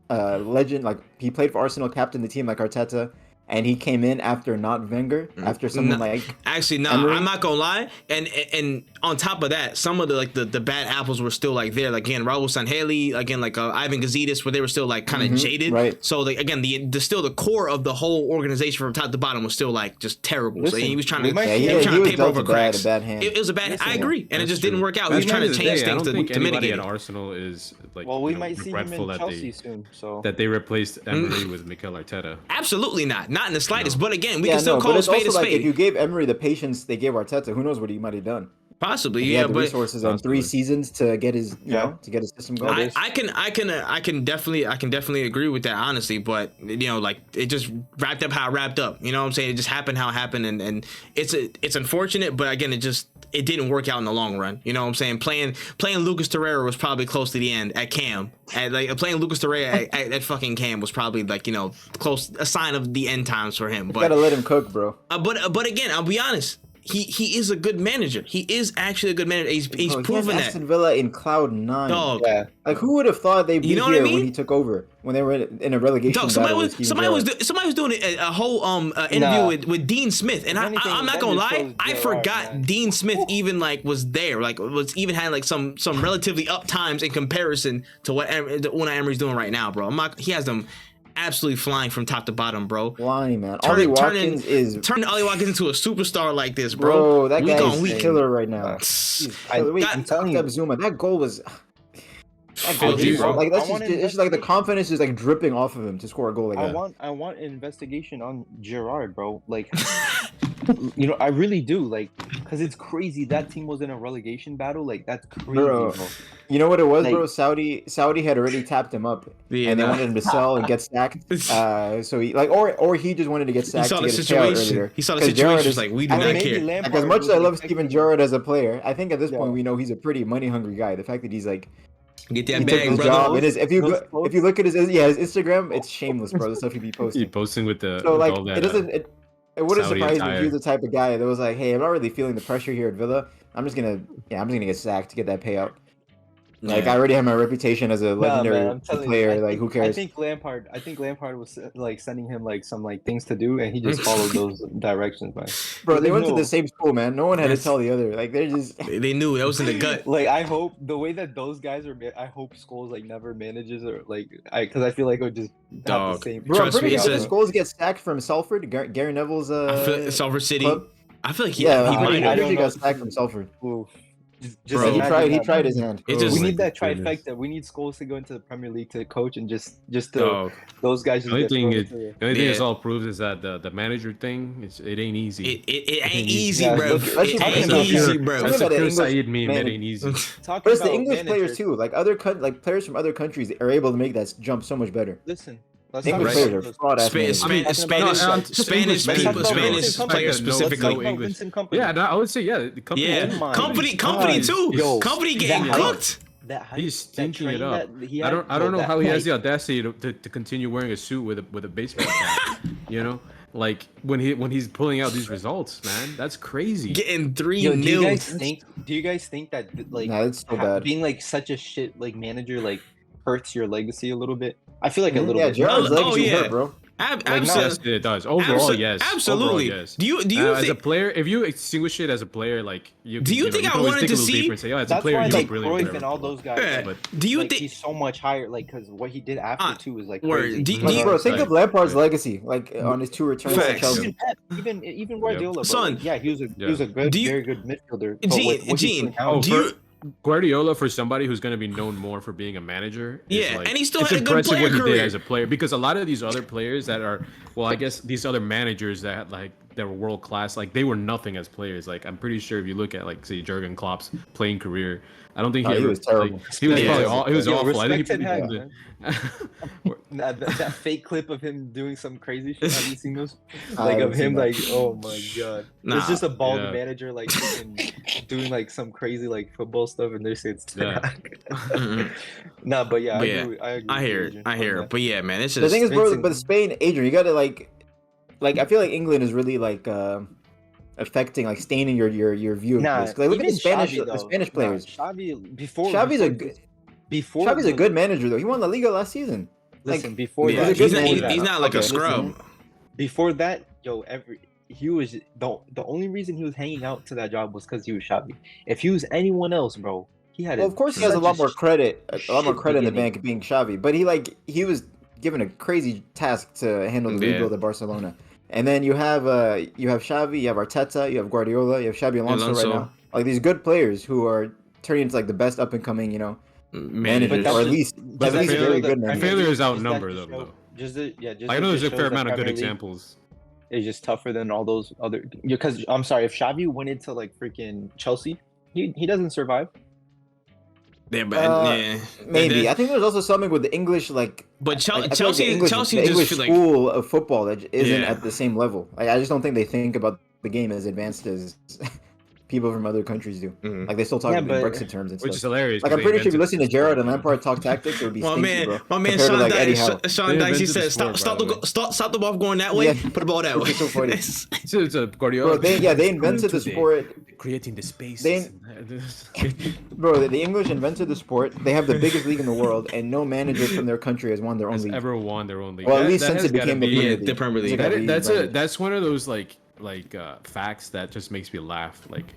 legend, like he played for Arsenal, captained the team like Arteta. And he came in after not Wenger, after someone like actually Emery. I'm not gonna lie. And on top of that, some of the bad apples were still like there. Like again, Raul Sanheli, again like Ivan Gazidis, where they were still like kind of jaded. Right. So again, the core of the whole organization from top to bottom was still like just terrible. So he was trying to paper over cracks. It was a bad. I agree, and it just didn't work out. He was trying to change things to mitigate. At Arsenal is like we might see him in Chelsea soon. So that they replaced Emery with Mikel Arteta. Absolutely not. Not in the slightest. But again, we can still call a spade a spade. If you gave Emery the patience they gave Arteta, who knows what he might have done. Possibly, he yeah, had the but resources on 3 seasons to get his, to get his system going. I can definitely agree with that, honestly. But like it just wrapped up how it wrapped up. You know what I'm saying? It just happened how it happened, and it's unfortunate. But again, it didn't work out in the long run. You know what I'm saying? Playing Lucas Torreira was probably close to the end at Cam. Playing Lucas Torreira at fucking Cam was probably close, a sign of the end times for him. But gotta let him cook, bro. But again, I'll be honest. He is a good manager. He is actually a good manager. He's proven that. Aston Villa in cloud 9. Dog. Yeah. Like who would have thought they'd be here when he took over, when they were in a relegation battle? Somebody was doing a whole interview with Dean Smith, and I'm not gonna lie, I forgot Dean Smith even was there, was even had some relatively up times in comparison to what Unai Emery's doing right now, bro. He has them absolutely flying from top to bottom, bro. Flying, man. Turning Ollie Watkins into a superstar like this, bro. Bro, that guy is a killer right now. I'm telling you, Zuma, that goal was. Filthy, bro. It's like the confidence is dripping off of him to score a goal like that. I want an investigation on Gerrard, bro. I really do, because it's crazy that team was in a relegation battle. That's crazy, bro. You know what it was, bro? Saudi had already tapped him up, and they wanted him to sell and get sacked. So he or he just wanted to get sacked to get his payout earlier. He saw the situation. Is we do not care. As much as I love Steven Gerrard as a player, I think at this point we know he's a pretty money hungry guy. The fact that he's get that bag, brother. If you look at his Instagram, it's shameless, bro. The stuff he be posting. He's posting with the it wouldn't surprise me if you're the type of guy that was like, hey, I'm not really feeling the pressure here at Villa. I'm just gonna get sacked to get that payout. I already have my reputation as a legendary player. Who cares? I think Lampard was sending him some things to do, and he just followed those directions, man. Bro, they went to the same school, man. No one had to tell the other. They knew that was in the gut. I hope the way that those guys are. I hope Scholes never manages or because I feel it would just have the same. Bro, I'm pretty sure Scholes gets sacked from Salford, Gary Neville's Salford City. Club. I feel like he got sacked from Salford. Oof. Bro, he tried his hand. We need that trifecta. We need Scholes to go into the Premier League to coach and just those guys. The only thing this all proves is that the manager thing, it ain't easy. It ain't easy, bro. It ain't easy, bro. That's a Chris Said meme. It ain't easy. But it's the English players too. Players from other countries are able to make that jump so much better. Listen. English players are fraud ass. Spanish players specifically. Yeah, I would say company too. Company getting cooked. He's stinking it up. I don't know how he has the audacity to continue wearing a suit with a baseball cap. When he's pulling out these results, man, that's crazy. Getting 3-0. Do you guys think that it's so bad. Being such a shit manager hurts your legacy a little bit? I feel a little bit. Gerrard's legacy hurt, bro. Absolutely, it does. Overall, yes. Absolutely. Overall, yes. Do you think, as a player, if you extinguish it as a player, you think I wanted to see? And say, as a player, that's why brilliant. And all those guys. But do you think he's so much higher? Because what he did after too is crazy. Bro, think of Lampard's legacy, on his 2 returns to Chelsea. Even Guardiola, son. Yeah, he was a very good midfielder. Gene, Guardiola, for somebody who's going to be known more for being a manager, and he still had a good impressive player what he career did as a player. Because a lot of these other players that are, I guess these other managers that that were world class, they were nothing as players. I'm pretty sure if you look at say Jurgen Klopp's playing career, I don't think he was terrible. He was awful. I think that fake clip of him doing some crazy shit. Have you seen those? Of him oh my god. It's just a bald manager doing some crazy football stuff, and they say it's Nah, but I agree. I hear it. But yeah, man, it's just the thing is, bro. But Spain, Adrian, you gotta I feel like England is really affecting, staining your view of this. Look at the Spanish players. Xavi's a good manager though. He won La Liga last season. Listen, before that, he's not a scrub. Before that, he was the only reason he was hanging out to that job was because he was Xavi. If he was anyone else, bro, he had. Well, of course, he has a lot more credit in the bank being Xavi, but he was given a crazy task to handle the rebuild at Barcelona. And then you have Xavi, you have Arteta, you have Guardiola, you have Xabi Alonso right now. These good players who are turning into the best up and coming, managers, or at least very good managers. Failure is outnumbered though. I know there's a fair amount of good examples. It's just tougher than all those other. Because I'm sorry, if Xavi went into freaking Chelsea, He doesn't survive. Yeah, but maybe. I think there's also something with the English, like. But Chelsea Chelsea the just English feel like school of football that isn't at the same level. Like, I just don't think they think about the game as advanced as people from other countries do. Mm-hmm. Like, they still talk in Brexit terms and stuff. Which is hilarious. Like, I'm pretty sure if you listen to Gerrard and Lampard talk tactics, it would be stinky, bro. My man Sean Dyche, he said, stop the ball from going that way, put the ball that way. So funny. It's a Guardiola. Bro, they invented the sport. Creating the space. Bro, the English invented the sport. They have the biggest league in the world, and no manager from their country has won their own league. Ever won their own league. Well, at least since it became the Premier League. That's one of those like facts that just makes me laugh. Like,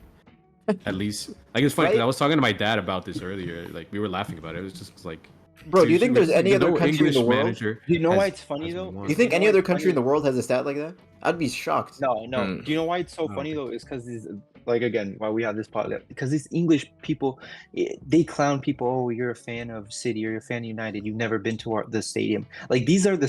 at least, like, it's funny. Right? I was talking to my dad about this earlier. Like, we were laughing about it. It was just like, bro, do you think there's any other country in the world? Do you know why it's funny though? Do you think any other country in the world has a stat like that? I'd be shocked. No. Do you know why it's so funny though? It's because these, like, again, why we have this podcast, because these English people, they clown people. Oh, you're a fan of City or you're a fan of United. You've never been to the stadium. Like, these are the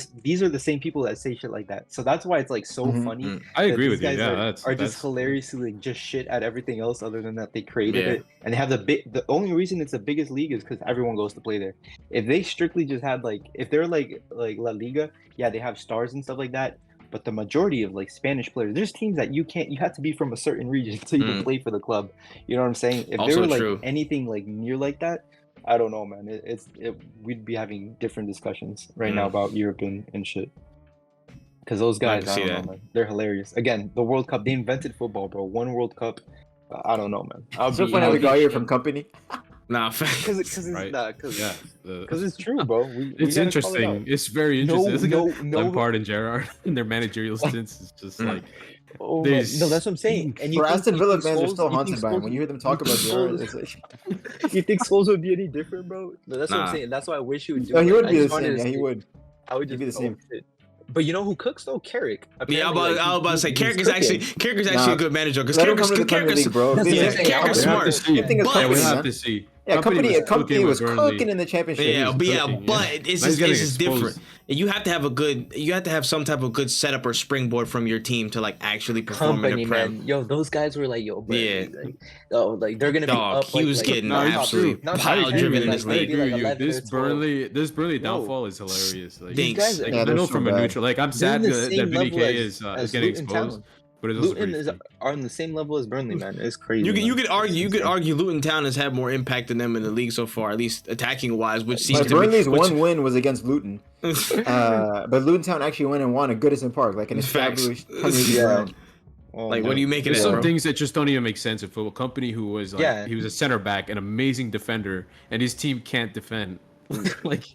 same people that say shit like that. So that's why it's like so funny. I agree with you. Yeah, that's just hilariously like just shit at everything else other than that they created it, and they have the only reason it's the biggest league is because everyone goes to play there. If they strictly just had if they're like La Liga, yeah, they have stars and stuff like that. But the majority of like Spanish players, there's teams that you have to be from a certain region to even play for the club. You know what I'm saying? If Also they were true. anything like near like that, I don't know, man. We'd be having different discussions right now about Europe and shit. Because those guys, I don't know, man. They're hilarious. Again, the World Cup, they invented football, bro. One World Cup. I don't know, man. It's so funny how we got here from company. Nah, because it's true, bro. It's interesting. It's very interesting. Lampard and Gerrard and their managerial stints is just like. No, that's what I'm saying. And Aston Villa fans are still haunted by him. When you hear them talk about Gerrard, it's like... You think Scholes would be any different, bro? No, that's what I'm saying. That's why I wish he would do. No, he would be the same. Yeah, he would. I would just be the same. But you know who cooks though? Carrick. Yeah, I was about to say Carrick is actually a good manager because Carrick is smart. We have to see. Yeah, company was cooking in the championship. Yeah, but it's just different. You have to have some type of good setup or springboard from your team to like actually perform in the Prem. Man. Yo, those guys were like, yo, bro, yeah, they're gonna be up. He was getting absolutely pile driven in this league. This Burnley downfall is hilarious. Like, these guys, I know from a neutral. Like, I'm sad that VDK is getting exposed. But Luton are on the same level as Burnley, man. It's crazy. You could argue Luton Town has had more impact than them in the league so far, at least attacking wise. Which seems to Burnley's one win was against Luton, but Luton Town actually went and won at Goodison Park, like an established ground. Like, what do you make of that? There's some things that just don't even make sense. If a company who was like, he was a center back, an amazing defender, and his team can't defend, like.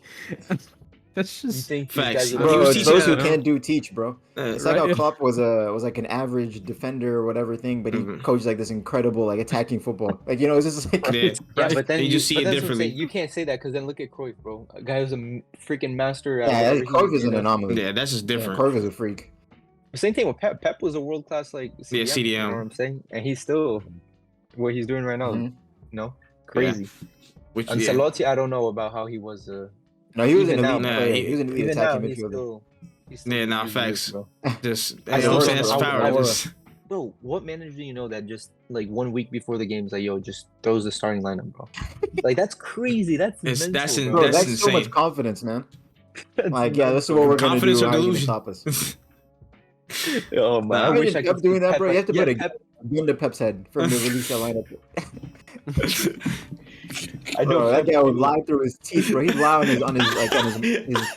That's just facts. Bro, it's those who can't teach, bro. It's like how Klopp was like an average defender or whatever thing, but he coached like this incredible like attacking football. Like, it's just like but then you just see it differently. You can't say that because then look at Cruyff, bro. A guy who's a freaking master. Cruyff is an anomaly. Yeah, that's just different. Cruyff is a freak. Same thing with Pep. Pep was a world class CDM. CDM. You know what I'm saying? And he's still what he's doing right now. Crazy. Yeah. Ancelotti, I don't know about how he was. No, he was an elite player. He was an elite attacking midfielder. Yeah, facts. Just that's power. Bro, what manager do you know that just like 1 week before the game is like, yo, just throws the starting lineup, bro? Like, that's crazy. That's insane. So much confidence, man. Like, yeah, this is what we're gonna do. How are you gonna stop us? Oh man, I wish I could doing that, bro. You have to put a gun to Pep's head for him to release that lineup. I know that guy would lie through his teeth, bro. He'd lie on his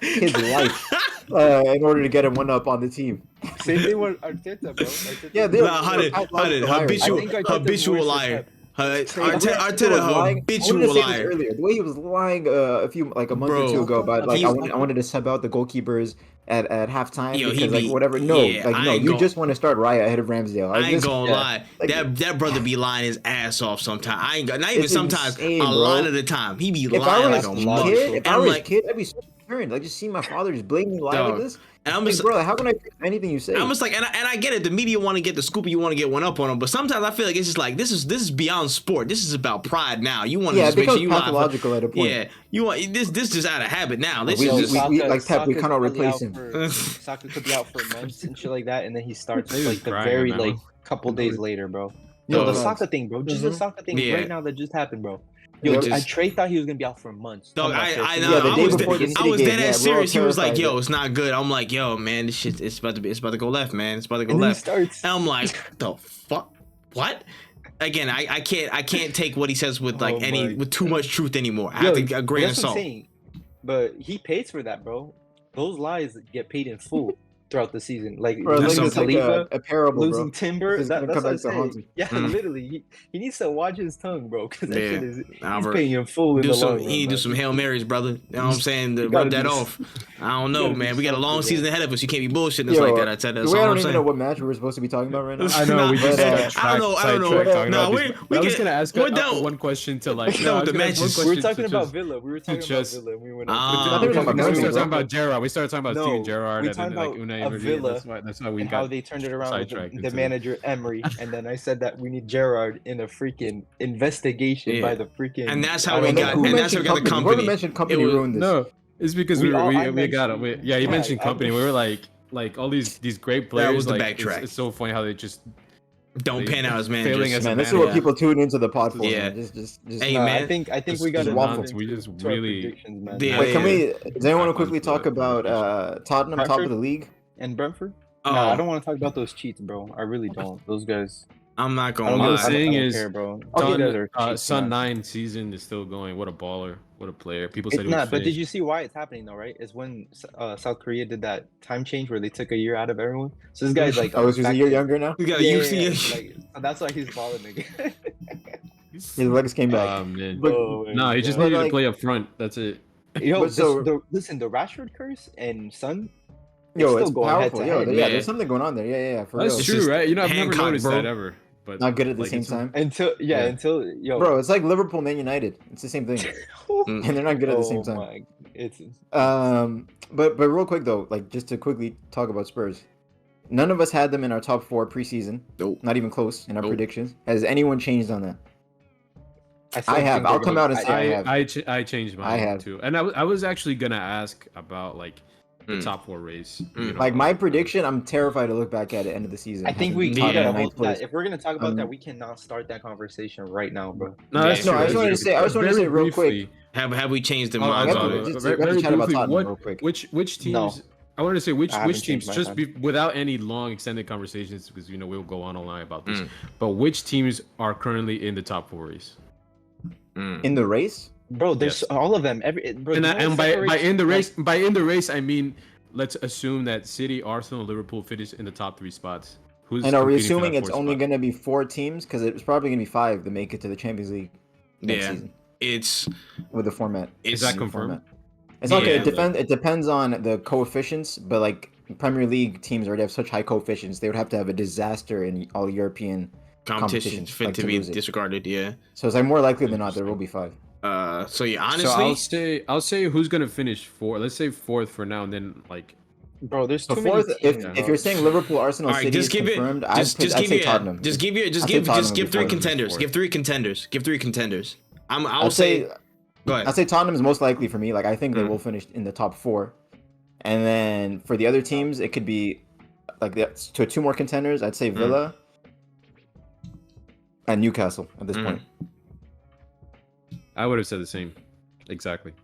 kid's life in order to get him one up on the team. Same thing with Arteta, bro. Yeah, they're habitual liar. Arteta habitual liar. Earlier, the way he was lying a month or two ago about like I wanted to sub out the goalkeepers at halftime because whatever. You just want to start Raya ahead of Ramsdale. I ain't gonna lie. That brother be lying his ass off sometimes. Not even sometimes. A lot of the time, he be lying like a mother. If I was a kid, I'd be so concerned. Like, just see my father just blatantly lie like this. And I'm just, brother, how can I fix anything you say? I'm just like, and I get it. The media want to get the scoop, and you want to get one up on them. But sometimes I feel like it's just like this is beyond sport. This is about pride now. You want to just make sure you pathological at a point. Yeah, you want this just out of habit now. This we is Pep. We cannot replace him. Saka could be out for months and shit like that, and then he starts like the very couple days later, bro. Yo, the soccer thing, bro. Just the soccer thing right now that just happened, bro. Yo, Trey thought he was gonna be out for months. Dog, I was dead ass serious. He was like, "Yo, it's not good." I'm like, "Yo, man, this shit, it's about to go left, man. It's about to go left." And I'm like, "The fuck? What?" Again, I can't take what he says with with too much truth anymore. I have to grain of salt. But he pays for that, bro. Those lies get paid in full throughout the season. Like, bro, losing it's like a parable, losing bro. Timber. That's what I'm saying. Yeah, literally. He needs to watch his tongue, bro. Because that shit is he's paying him full in the long run. He need to do some Hail Marys, brother. You know what I'm saying? To rub that off. I don't know, man. We got a long season ahead of us. You can't be bullshitting us like that. I said that. We don't even know what match we're supposed to be talking about right now. I know. We just I don't know. No, I was gonna ask one question to like. No, the matches. We were talking about Villa. We started talking about Gerrard. We started talking about Steven Gerrard and then like Unai Emery. That's why we got how they turned it around with the manager Emery, and then I said that we need Gerrard in a freaking investigation by the freaking. And that's how we got. And that's how we got the company. Whoever mentioned company ruined this. No, it's because we got it. Yeah, you mentioned company. We were like all these great players. That was the like, backtrack. It's so funny how they just don't pan out as managers. Man, this is what people tune into the pod for. Yeah, just. Hey, man. I think we got to waffle. We just really. Wait, can we? Does anyone want to quickly talk about Tottenham, top of the league, and Brentford? No, I don't want to talk about those cheats, bro. I really don't. Those guys. I'm not going to lie. What I'm saying is, bro. Sun 9 season is still going. What a baller. What a player. People said it's not, but did you see why it's happening though, right? It's when South Korea did that time change where they took a year out of everyone. So this guy's like... Oh, he's a year younger now? We got like, that's why he's balling, nigga. His legs came back. Man. No, he just needed to play up front. That's it. Yo, listen, the Rashford curse and Son... Yo, it's powerful. Yo, there's something going on there. Yeah, for real. That's true, right? You know, I've never noticed that ever. But not good at the same time. Until bro, it's like Liverpool, Man United. It's the same thing, and they're not good at the same time. But real quick though, like just to quickly talk about Spurs, none of us had them in our top 4 preseason. Nope. Not even close in our predictions. Has anyone changed on that? I have. I'll come out and say I have. I changed mine too, and I was actually gonna ask about like. The top 4 race. You know, like my prediction, I'm terrified to look back at the end of the season. I think we gotta hold that. If we're gonna talk about that, we cannot start that conversation right now, bro. I just wanted to say real quick. Have we changed the minds on it? Very briefly, which teams? No. I wanted to say which teams, just without any long extended conversations, because we'll go on online about this. But which teams are currently in the top 4 race? In the race? Bro, there's all of them. Bro, and by in the race, I mean let's assume that City, Arsenal, Liverpool finish in the top 3 spots. And are we assuming it's only going to be 4 teams? Because it's probably going to be 5 to make it to the Champions League next season. It's with the format. Is that confirmed? It's not good. It depends on the coefficients, but like Premier League teams already have such high coefficients, they would have to have a disaster in all European competitions fit to be disregarded. Yeah. So it's like more likely than not there will be 5. So yeah, honestly, so I'll say who's gonna finish 4. Let's say 4th for now, and then like, bro, there's too many teams. If you're saying Liverpool, Arsenal, City is confirmed, I'd say Tottenham. Just give 3 contenders. Give 3 contenders. Give 3 contenders. I'll say. Go ahead. I'll say Tottenham is most likely for me. Like I think they will finish in the top 4, and then for the other teams, it could be like to 2 more contenders. I'd say Villa and Newcastle at this point. I would have said the same. Exactly.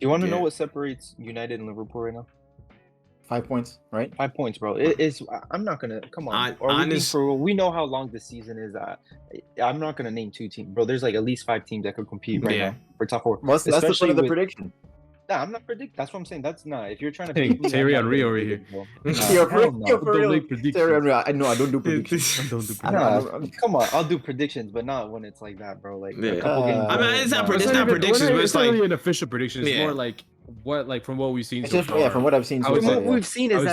You want to know what separates United and Liverpool right now? 5 points, right? 5 points, bro. I'm not gonna come on. We know how long the season is. I'm not gonna name 2 teams, bro. There's like at least 5 teams that could compete right now for top 4. Well, that's the point of the prediction. Nah, I'm not predicting. That's what I'm saying. That's not. If you're trying to pick Terry Henry over here. For real. Terry Henry. I don't do predictions. Come on, I'll do predictions, but not when it's like that, bro. Like a couple games. I mean, it's not predictions, but it's like not really an official prediction. It's more like from what we've seen. From what I've seen. From what we've seen is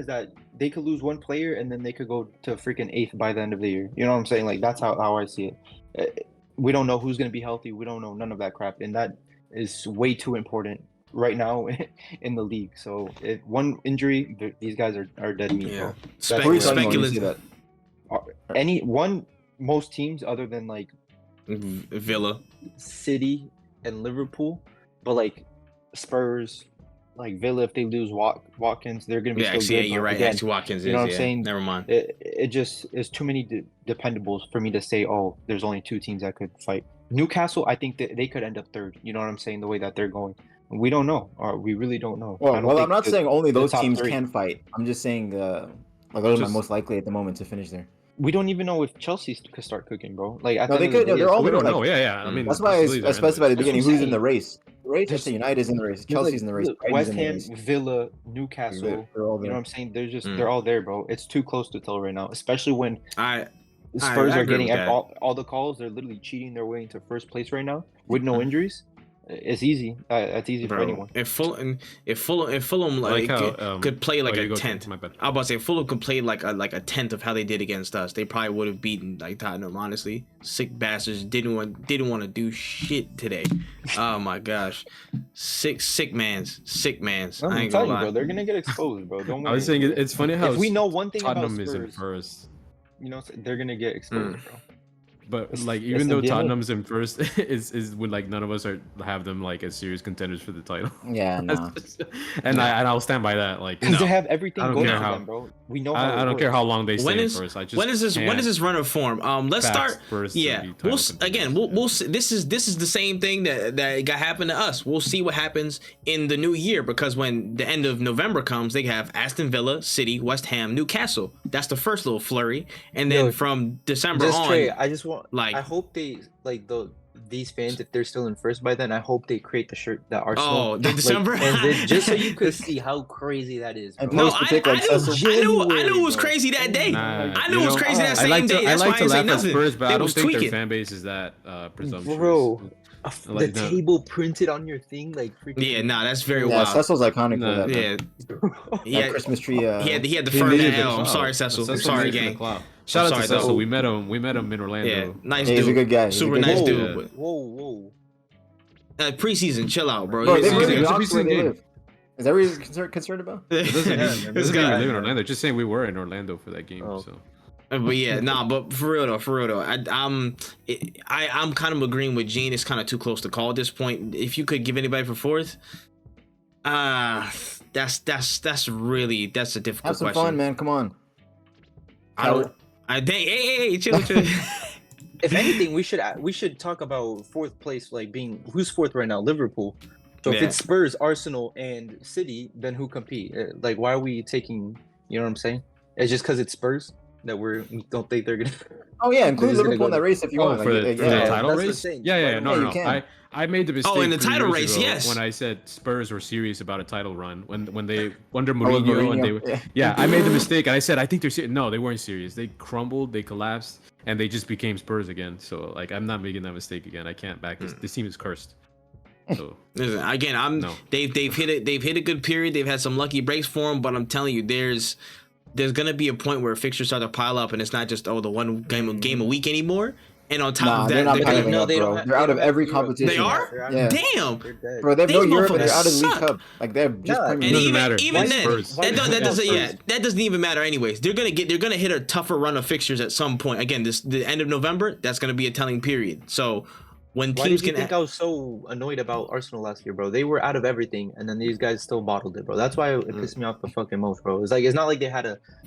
that they could lose 1 player and then they could go to freaking 8th by the end of the year. You know what I'm saying? Like that's how I see it. We don't know who's gonna be healthy. We don't know none of that crap, and that is way too important right now in the league. So if 1 injury, these guys are dead meat. Yeah. Speculative. Most teams other than like Villa, City, and Liverpool, but like Spurs, like Villa, if they lose Watkins, they're gonna be you're right. Actually, Watkins, you know what I'm saying? Never mind. it just is too many dependables for me to say, oh, there's only 2 teams that could fight. Newcastle, I think that they could end up 3rd. You know what I'm saying? The way that they're going, we don't know. Or we really don't know. Well, I'm not saying only those teams can fight. I'm just saying those are most likely at the moment to finish there. We don't even know if Chelsea could start cooking, bro. Like, no, they could. They're all. We don't know. Yeah. I mean, that's why I specified at the beginning who's in the race. Manchester United is in the race. Chelsea's in the race. West Ham, Villa, Newcastle. You know what I'm saying? They're just they're all there, bro. It's too close to tell right now, especially when Spurs are getting all the calls. They're literally cheating their way into first place right now with no injuries. It's easy. That's easy for anyone. If Fulham could play like a tenth, I was about to say Fulham could play like a tenth of how they did against us, they probably would have beaten like Tottenham. Honestly, sick bastards didn't want to do shit today. Oh my gosh, sick mans. I'm telling you, bro, they're gonna get exposed, bro. Don't worry. I was saying it's funny how if we know one thing Tottenham about Spurs, is in first. You know, they're gonna get exposed, bro. But like, even though Tottenham's in first, is when like none of us have them like as serious contenders for the title. Yeah, no. And I'll stand by that. Like, because they have everything going for them, bro. We know. I don't care how long they stay in first. When is this run of form? Let's start. Yeah, we'll see. This is the same thing that got happened to us. We'll see what happens in the new year, because when the end of November comes, they have Aston Villa, City, West Ham, Newcastle. That's the first little flurry, and then from December on. I just want. I hope they these fans, if they're still in first by then, I hope they create the shirt that Arsenal. Oh, the December, and just so you could see how crazy that is. Bro. No, I knew it was crazy that day. I knew it was crazy that same day. That's why I didn't say nothing. Spurs, but I don't think their fan base is that presumptuous. Bro, the table printed on your thing, like freaking. Yeah, that's very wild. Cecil's iconic for that. Yeah, Christmas tree. He had the firm L. I'm sorry, Cecil. I'm sorry, gang. Shout out to Cecil. We met him in Orlando. Yeah, nice dude. He's a good guy. Super nice dude. Whoa. Preseason, chill out, bro. It's a preseason game. Is that what you're concerned about? It doesn't mean we live in Orlando. Just saying we were in Orlando for that game. So. But yeah, but for real though, I'm kind of agreeing with Gene. It's kind of too close to call at this point. If you could give anybody for fourth, that's a difficult question. Have some fun, man. Come on. Hey, chill. If anything, we should talk about fourth place, like being who's fourth right now, Liverpool. So if it's Spurs, Arsenal, and City, then who compete? Like, why are we taking? You know what I'm saying? It's just because it's Spurs that we don't think they're gonna. Oh yeah, include Liverpool in that race if you want. For the title race. Yeah. No. I made the mistake. Oh, in the title race, yes. When I said Spurs were serious about a title run, when they under Mourinho and I made the mistake. And I said I think they're serious. No, they weren't serious. They crumbled, they collapsed, and they just became Spurs again. So like, I'm not making that mistake again. I can't back this. This team is cursed. So listen, again, they've hit a good period. They've had some lucky breaks for them, but I'm telling you, there's gonna be a point where fixtures start to pile up, and it's not just the one game a week anymore. And on top of that, they're out of every competition. They are? Yeah. Damn. Bro, they have no Europe and they're out of the League Cup. Like they have just Premier League. Even then, that doesn't even matter anyways. They're gonna hit a tougher run of fixtures at some point. Again, the end of November, that's gonna be a telling period. So when teams can. Why do you think I was so annoyed about Arsenal last year, bro? They were out of everything, and then these guys still bottled it, bro. That's why it pissed me off the fucking most, bro. It's not like they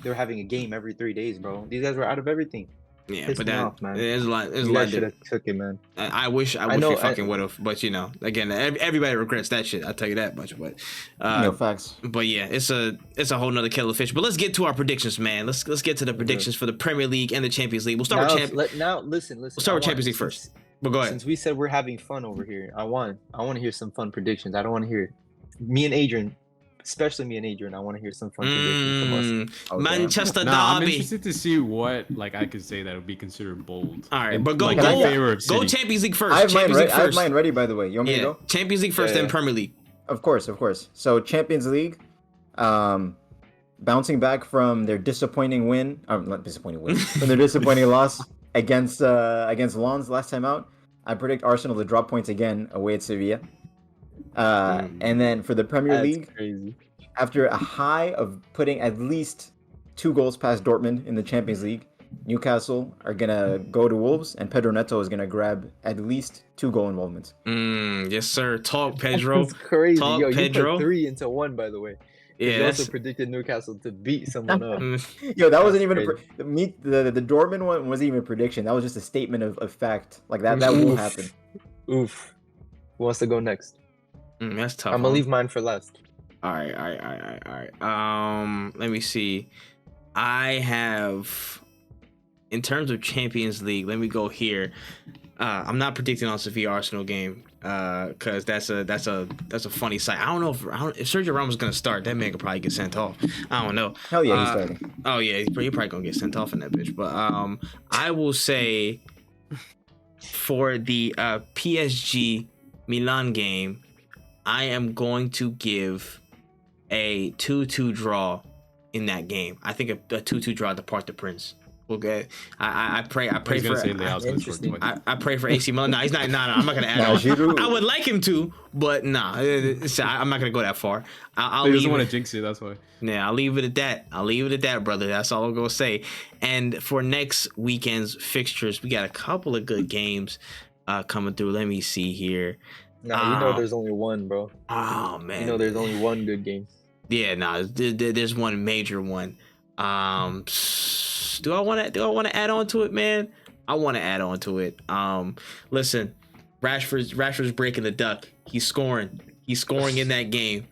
were having a game every 3 days, bro. These guys were out of everything. Yeah, but there's a lot. Should have took it, man. I wish we fucking would have, but again, everybody regrets that shit. I'll tell you that much. But no facts. But yeah, it's a whole nother kettle of fish. But let's get to our predictions, man. Let's get to the predictions for the Premier League and the Champions League. We'll start with listen. We'll start with Champions League first. But go ahead. Since we said we're having fun over here, I want to hear some fun predictions. I don't want to hear me and Adrian. Especially me and Adrian, I want to hear some fun predictions from us. Manchester Derby. I'm interested to see what I could say that would be considered bold. All right, but go Champions League first. I have mine ready, by the way. You want me to go? Champions League first, then Premier League. Of course. So Champions League, bouncing back from their disappointing win, not disappointing win, from their disappointing loss against Lens last time out. I predict Arsenal to drop points again away at Sevilla. And then for the Premier League, crazy. After a high of putting at least 2 goals past Dortmund in the Champions League, Newcastle are gonna go to Wolves, and Pedro Neto is gonna grab at least 2 goal involvements. Yes, sir. Talk, Pedro. That's crazy. Talk, Yo, Pedro. You put 3 into 1, by the way. Yeah, he also predicted Newcastle to beat someone up. Yo, that wasn't even the Dortmund one wasn't even a prediction. That was just a statement of fact. Like that will happen. Oof. Who wants to go next? That's tough. I'm gonna leave mine for last. All right. Let me see. I have, in terms of Champions League, let me go here. I'm not predicting on Sevilla Arsenal game because that's a funny sight. I don't know if Sergio Ramos is gonna start. That man could probably get sent off. I don't know. Hell yeah, he's starting. Oh yeah, he's probably gonna get sent off in that bitch. But I will say for the PSG Milan game, I am going to give a 2-2 draw in that game. I think a 2-2 draw at the Parc des Princes. Okay, I pray for AC Milan. No, he's not. No, I'm not gonna add on. I would like him to, but nah, I'm not gonna go that far. He doesn't want to jinx it. That's why. Yeah, I'll leave it at that, brother. That's all I'm gonna say. And for next weekend's fixtures, we got a couple of good games coming through. Let me see here. Nah, you know there's only one, bro. Oh man, you know there's only one good game. Yeah, nah, there's one major one. Do I want to add on to it, man? I want to add on to it. Listen, Rashford's breaking the duck. He's scoring in that game.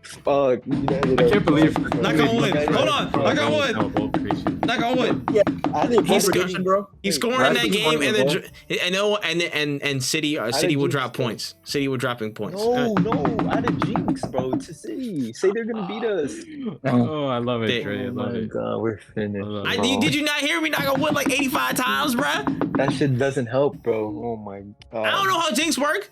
Fuck. I can't believe. Not gonna win. Hold on. Not gonna win. Not gonna win. Yeah, I think bro. He's scoring in that game, and City will drop points. City will dropping points. No, add a jinx, bro, to City. Say they're gonna beat us. Oh, I love it, Dre. I love it. God, we're finished. Did you not hear me? Not gonna win like 85 times, bro. That shit doesn't help, bro. Oh my God. I don't know how jinx work.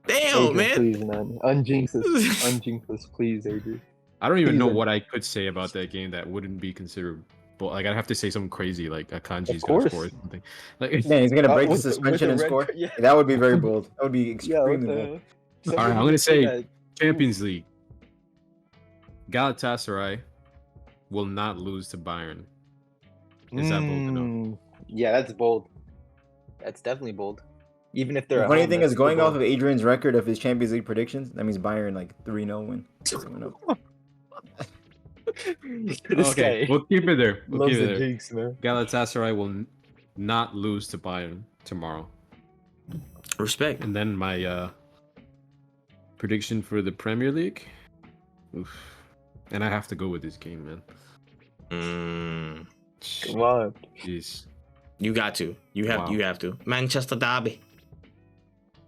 Damn, Adrian, man. Please, man. Unjinx us, please, Adrian. I don't even know what I could say about that game that wouldn't be considered. But like, I'd have to say something crazy, like Akanji's gonna score or something. Like, yeah, he's gonna break the suspension and score. Yeah. That would be very bold. That would be extremely bold. All right, I'm gonna say Champions League. Galatasaray will not lose to Bayern. Is that bold enough? Yeah, that's bold. That's definitely bold. Even if they're the funny thing is, going off of Adrian's record of his Champions League predictions, that means Bayern like 3-0 win. Okay, we'll keep it there. Jinx, man. Galatasaray will not lose to Bayern tomorrow. Respect. And then my prediction for the Premier League. Oof. And I have to go with this game, man. Come on. Jeez. You got to. You have to. Manchester Derby.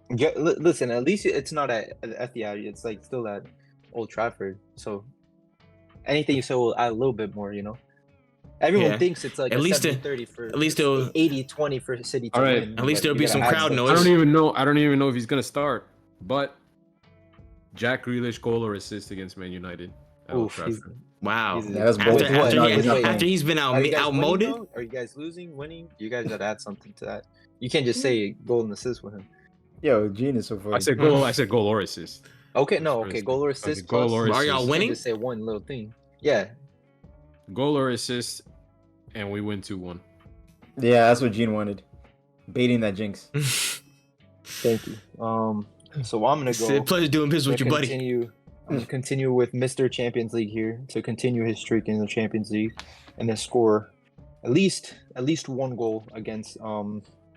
Yeah, listen, at least it's not at Etihad. It's like still at Old Trafford. So anything you say will add a little bit more, you know. Everyone thinks it's like at least 70-30 for at least it'll 80-20 for City to win. At least there'll be some crowd noise. I don't even know if he's gonna start. But Jack Grealish goal or assist against Man United at Old Trafford. Wow. After he's been outmoded. Are you guys losing, winning? You guys gotta add something to that. You can't just say goal and assist with him. Yo, Gene is so funny. I said goal or assist. Okay, goal or assist. Okay, goal or assist. Are y'all winning? Just say one little thing. Yeah. Goal or assist, and we win 2-1. Yeah, that's what Gene wanted. Baiting that jinx. Thank you. So I'm gonna go. It's a pleasure doing business with you, buddy. I'm gonna continue with Mr. Champions League here to continue his streak in the Champions League, and then score at least one goal against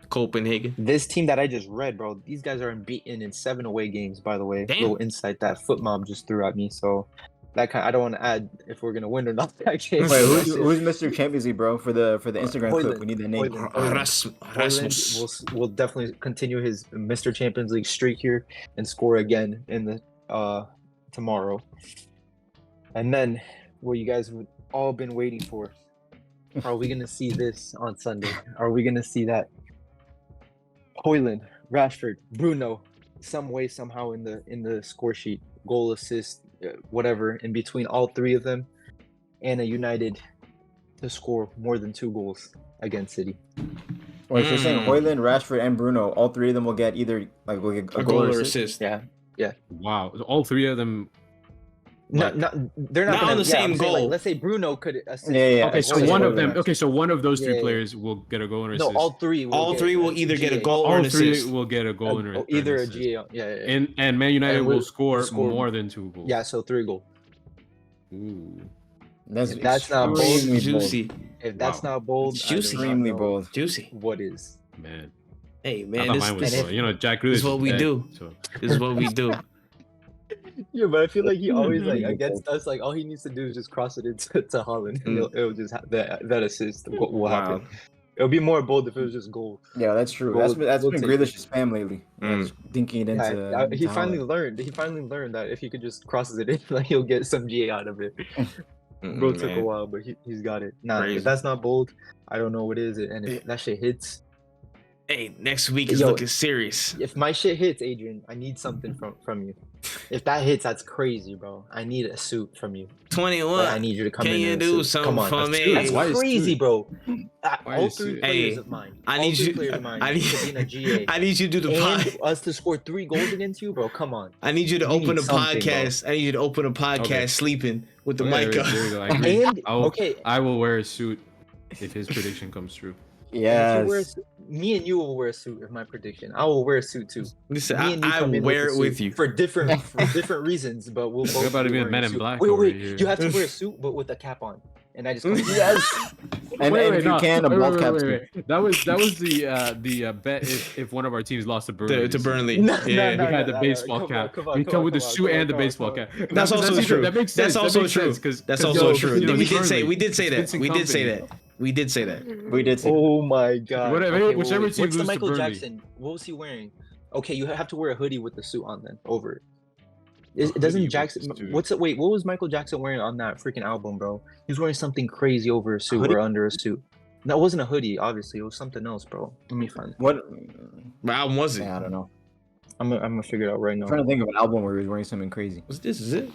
Copenhagen. This team that I just read, bro. These guys are unbeaten in 7 away games. By the way, little insight that Foot Mob just threw at me. So that I don't want to add if we're gonna win or not. That game. Wait, who's Mr. Champions League, bro? For the Instagram clip, we need that name. Rasmus. We'll definitely continue his Mr. Champions League streak here and score again in the tomorrow. And then what you guys have all been waiting for. Are we gonna see this on Sunday? Are we gonna see that? Højlund, Rashford, Bruno, some way, somehow in the score sheet, goal, assist, whatever, in between all 3 of them, and a United to score more than 2 goals against City. Well, if you're saying Højlund, Rashford, and Bruno, all 3 of them will get either a goal or assist. Yeah. Wow, all 3 of them. They're not on the same goal. Like, let's say Bruno could assist. Yeah. Okay, so one of them. Okay, so one of those 3 players will get a goal and assist. No, all 3. All 3 will either get a goal or an assist. All 3 will get a goal and assist. Either a GA. Yeah. And Man United will score more than 2 goals. Yeah, so 3 goals. Ooh. That's not bold. Juicy. If that's not bold, it's juicy. Extremely bold. Juicy. What is? Man. Hey man, I thought mine was, you know, Jack Grealish. This is what we do. So. This is what we do. Yeah, but I feel like he always like against us. Like all he needs to do is just cross it into Holland, and it'll just have that assist. What will happen? It'll be more bold if it was just goal. Yeah, that's true. That's been Grealish's spam lately. Dinking it into. He finally learned. He finally learned that if he could just crosses it in, like he'll get some GA out of it. Bro took a while, but he's got it. Nah, if that's not bold, I don't know what is it. And if that shit hits. Hey, next week is looking serious. If my shit hits, Adrian, I need something from you. If that hits, that's crazy, bro. I need a suit from you. 21. Like, I need you to come in. Can you do something for me? That's crazy, bro. All three players of mine. I need you. I need you to be in a GA. I need you to do the and us to score 3 goals against you, bro. Come on. I need you to open a podcast. Bro. I need you to open a podcast sleeping with the mic up. I will wear a suit if his prediction comes true. Yeah. Me and you will wear a suit if my prediction. I will wear a suit too. Listen, I wear it with you for different reasons, but we'll both. We're about to be a Men in Black. Wait. You have to wear a suit, but with a cap on, and I just. Yes. And if you can, a ball cap. That was the bet if one of our teams lost to Burnley. To Burnley. We had the baseball cap. We come with the suit and the baseball cap. That's also true. That makes sense. That's also true. That's also true. We did say that. We did say that. Oh my god. Whichever team what's the loses Michael to Burnley. Jackson? What was he wearing? Okay, you have to wear a hoodie with the suit on then over it. Doesn't Jackson? What was Michael Jackson wearing on that freaking album, bro? He was wearing something crazy over a suit or under a suit. That wasn't a hoodie, obviously. It was something else, bro. Let me find it. What album was it? Yeah, I don't know. I'm gonna figure it out right now. I'm trying to think of an album where he was wearing something crazy. This is it?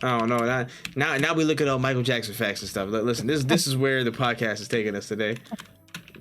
I don't know. Now we look at all Michael Jackson facts and stuff. Listen, this is where the podcast is taking us today.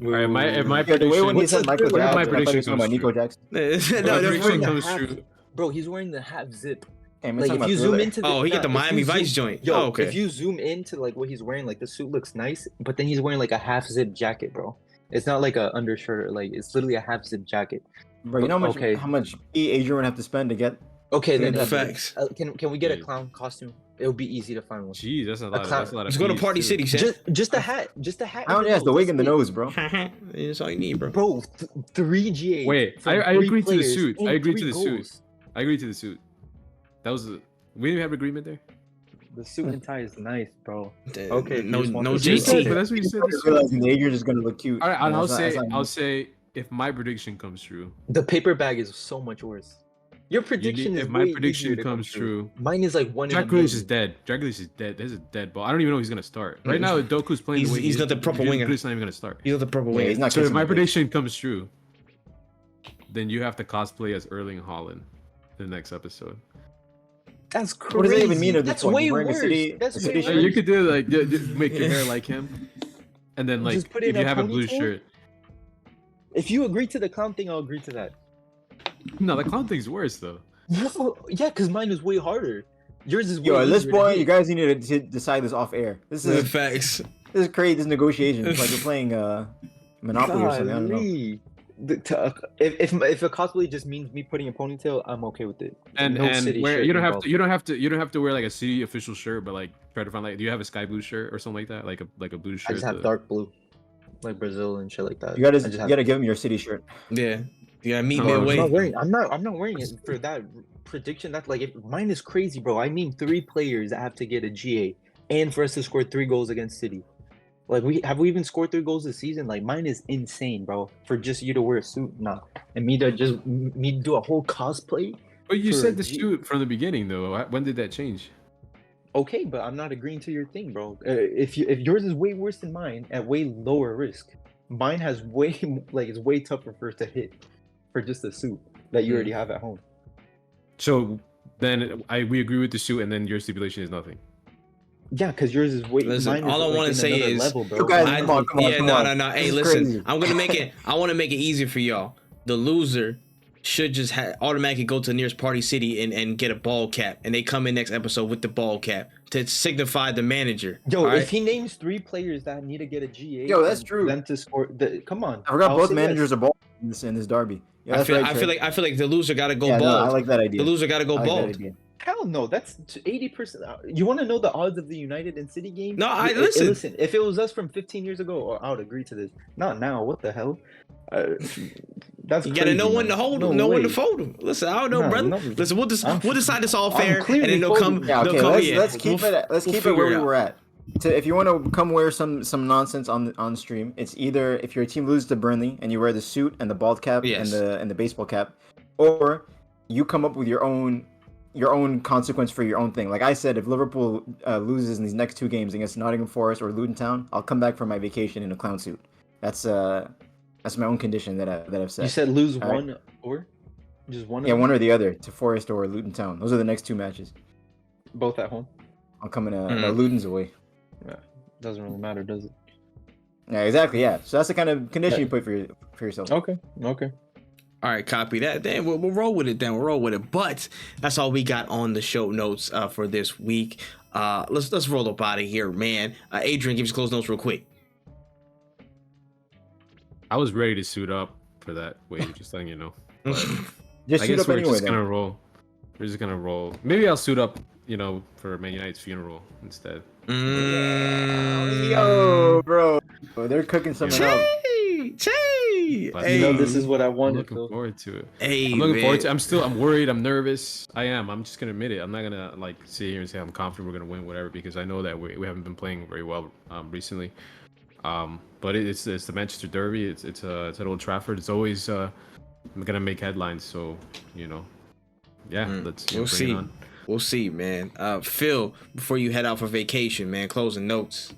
All right, my prediction. The way when he said Michael Jackson, my prediction comes Nico Jackson. comes true. Bro, he's wearing the half zip. Hey, like if you zoom into he got the Miami Vice joint. Okay. If you zoom into like what he's wearing, like the suit looks nice, but then he's wearing like a half zip jacket, bro. It's not like a undershirt. Like it's literally a half zip jacket. Bro, you know how much Adrian would have to spend to get. Okay, then facts. Can we get a clown costume? It'll be easy to find one. Jeez, that's a lot. That's a lot of. Let's go to Party City, Sam. Just a hat. Just a hat. I don't have the wig and the nose, bro. That's all you need, bro. Bro, 3 GA. Wait, I agree to the suit. I agree to the suit. That was we didn't have an agreement there. The suit and tie is nice, bro. Okay, no JT. But that's what you said. Realizing Adrian's just gonna look cute. All right, I'll say if my prediction comes true. The paper bag is so much worse. Your prediction is if my prediction comes true. Mine is like 1 in a million. Jack Grealish is dead. Jack Grealish is dead. There's a dead ball. I don't even know he's gonna start. Right now, Doku's playing. He's not the proper winger. He's not even gonna start. He's not the proper winger. He's not. So if my prediction comes true, then you have to cosplay as Erling Haaland the next episode. That's crazy. What does that even mean? That's way worse. That's way worse. You could do like make your hair like him, and then like if you have a blue shirt. If you agree to the clown thing, I'll agree to that. No, the clown thing's worse though. Yeah, because mine is way harder. Yours is way at this point, you guys need to decide this off air. This is facts. This is crazy. This negotiation. It's like you're playing Monopoly or something. I don't know. If a cosplay just means me putting a ponytail, I'm okay with it. And where you don't have to wear like a city official shirt, but like try to find like, do you have a sky blue shirt or something like that, like a blue shirt? I just have dark blue, like Brazil and shit like that. You gotta give him your city shirt. Yeah, meet midway. I'm not wearing it for that prediction. That's like if mine is crazy, bro. I mean 3 players that have to get a GA, and for us to score 3 goals against City. Like we even scored 3 goals this season. Like mine is insane, bro. For just you to wear a suit, nah, and me to do a whole cosplay. But you said the suit from the beginning, though. When did that change? Okay, but I'm not agreeing to your thing, bro. If yours is way worse than mine at way lower risk, mine has it's way tougher for it to hit for just a suit that you already have at home. So then we agree with the suit, and then your stipulation is nothing. Yeah, because yours is way. Listen, all I want to say is, level, bro. You guys, come on. No. Hey, listen, crazy. I'm gonna make it. I want to make it easier for y'all. The loser should just automatically go to the nearest Party City and get a ball cap, and they come in next episode with the ball cap to signify the manager. Yo, if he names 3 players that need to get a GA, that's true. Them to score. Come on. I forgot both managers are bald in this derby. Yeah, I feel like the loser gotta go bald. No, I like that idea. The loser gotta go bald. Hell no, that's 80%. You want to know the odds of the United and City game? No, listen. Listen, if it was us from 15 years ago, I would agree to this. Not now. What the hell? That's you gotta know when to hold them, know when to fold them. Listen, I don't know, brother. No. Listen, we'll decide this all fair, and then they'll come. Yeah, okay. Let's keep it where we were at. If you want to come wear some nonsense on stream, it's either if your team loses to Burnley and you wear the suit and the bald cap and the baseball cap, or you come up with your own consequence for your own thing. Like I said, if Liverpool loses in these next 2 games against Nottingham Forest or Luton Town, I'll come back from my vacation in a clown suit. That's my own condition that I've set. You said lose one or just one? Yeah, one or the other to Forest or Luton Town. Those are the next 2 matches. Both at home. I'll come in. No, Luton's away. Yeah, doesn't really matter, does it? Yeah, exactly. Yeah, so that's the kind of condition you put for yourself. Okay. All right, copy that. Then we'll roll with it. But that's all we got on the show notes for this week. Let's roll up out of here, man. Adrian, give us close notes real quick. I was ready to suit up for that. Wait, just letting you know. Just suit up anyway. We're just gonna roll. Maybe I'll suit up, for Man United's funeral instead. Yo, bro, they're cooking something up. Hey, this is what I wanted. I'm looking forward to it. I'm looking forward to it. I'm worried. I'm nervous. I am. I'm just gonna admit it. I'm not gonna sit here and say I'm confident we're gonna win, whatever, because I know that we haven't been playing very well recently. But it's the Manchester Derby. It's at Old Trafford. It's always gonna make headlines. So let's we'll see. We'll see, man. Phil, before you head out for vacation, man, closing notes.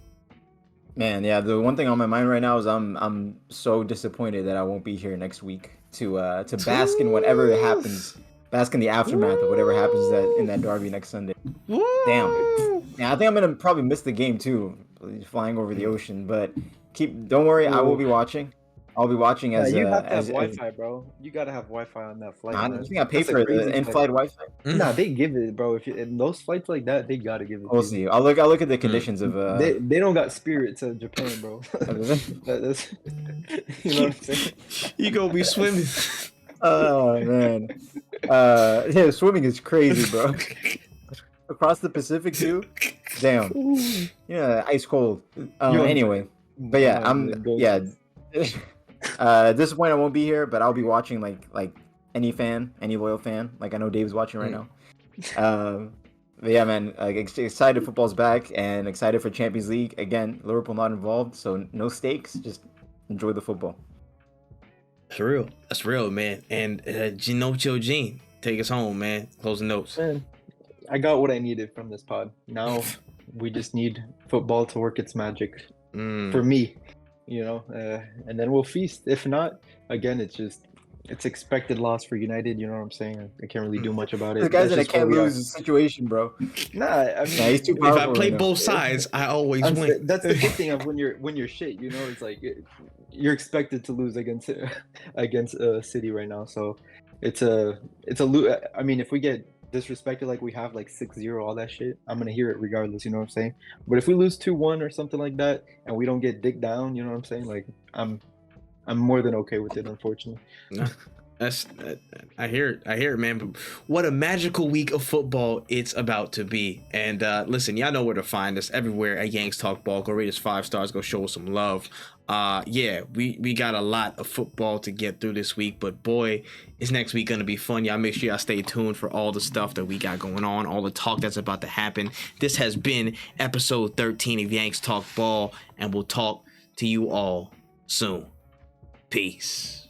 Man, yeah, the one thing on my mind right now is I'm so disappointed that I won't be here next week to bask in whatever happens, bask in the aftermath of whatever happens in that derby next Sunday. Damn. Yeah, I think I'm gonna probably miss the game too, flying over the ocean. But don't worry, I will be watching. I'll be watching as you have to have Wi-Fi, bro. You gotta have Wi-Fi on that flight. You think I pay for the in-flight Wi-Fi? Nah, they give it, bro. If in those flights like that, they gotta give it. We'll see. I'll look at the conditions of. They don't got Spirit to Japan, bro. That's, you know what I'm saying? You gonna be swimming? Oh man, yeah, swimming is crazy, bro. Across the Pacific too. Damn. Yeah, ice cold. Anyway, but yeah, at this point I won't be here, but I'll be watching like any loyal fan. Like I know Dave's watching right now. But yeah, man, excited football's back and excited for Champions League. Again, Liverpool not involved, so no stakes, just enjoy the football. That's real, man. And Gene, take us home, man. Closing notes. Man, I got what I needed from this pod. Now we just need football to work its magic for me. And then we'll feast. If not, again, it's expected loss for United. You know what I'm saying? I can't really do much about it. The guy's in a can't lose situation, bro. Nah, I mean, he's too powerful. If I play both sides, I always win. That's the good thing of when you're shit. It's like you're expected to lose against City right now. So it's a I mean, if we get disrespected like we have, like 6-0, all that shit, I'm gonna hear it regardless, you know what I'm saying? But if we lose 2-1 or something like that and we don't get dicked down, you know what I'm saying? Like I'm more than okay with it, unfortunately. I hear it, man. But what a magical week of football it's about to be. And listen, y'all know where to find us everywhere at Yanks Talk Ball. Go rate us 5 stars. Go show us some love. We got a lot of football to get through this week, but boy, is next week gonna be fun. Y'all make sure y'all stay tuned for all the stuff that we got going on, all the talk that's about to happen. This has been episode 13 of Yanks Talk Ball, and we'll talk to you all soon. Peace.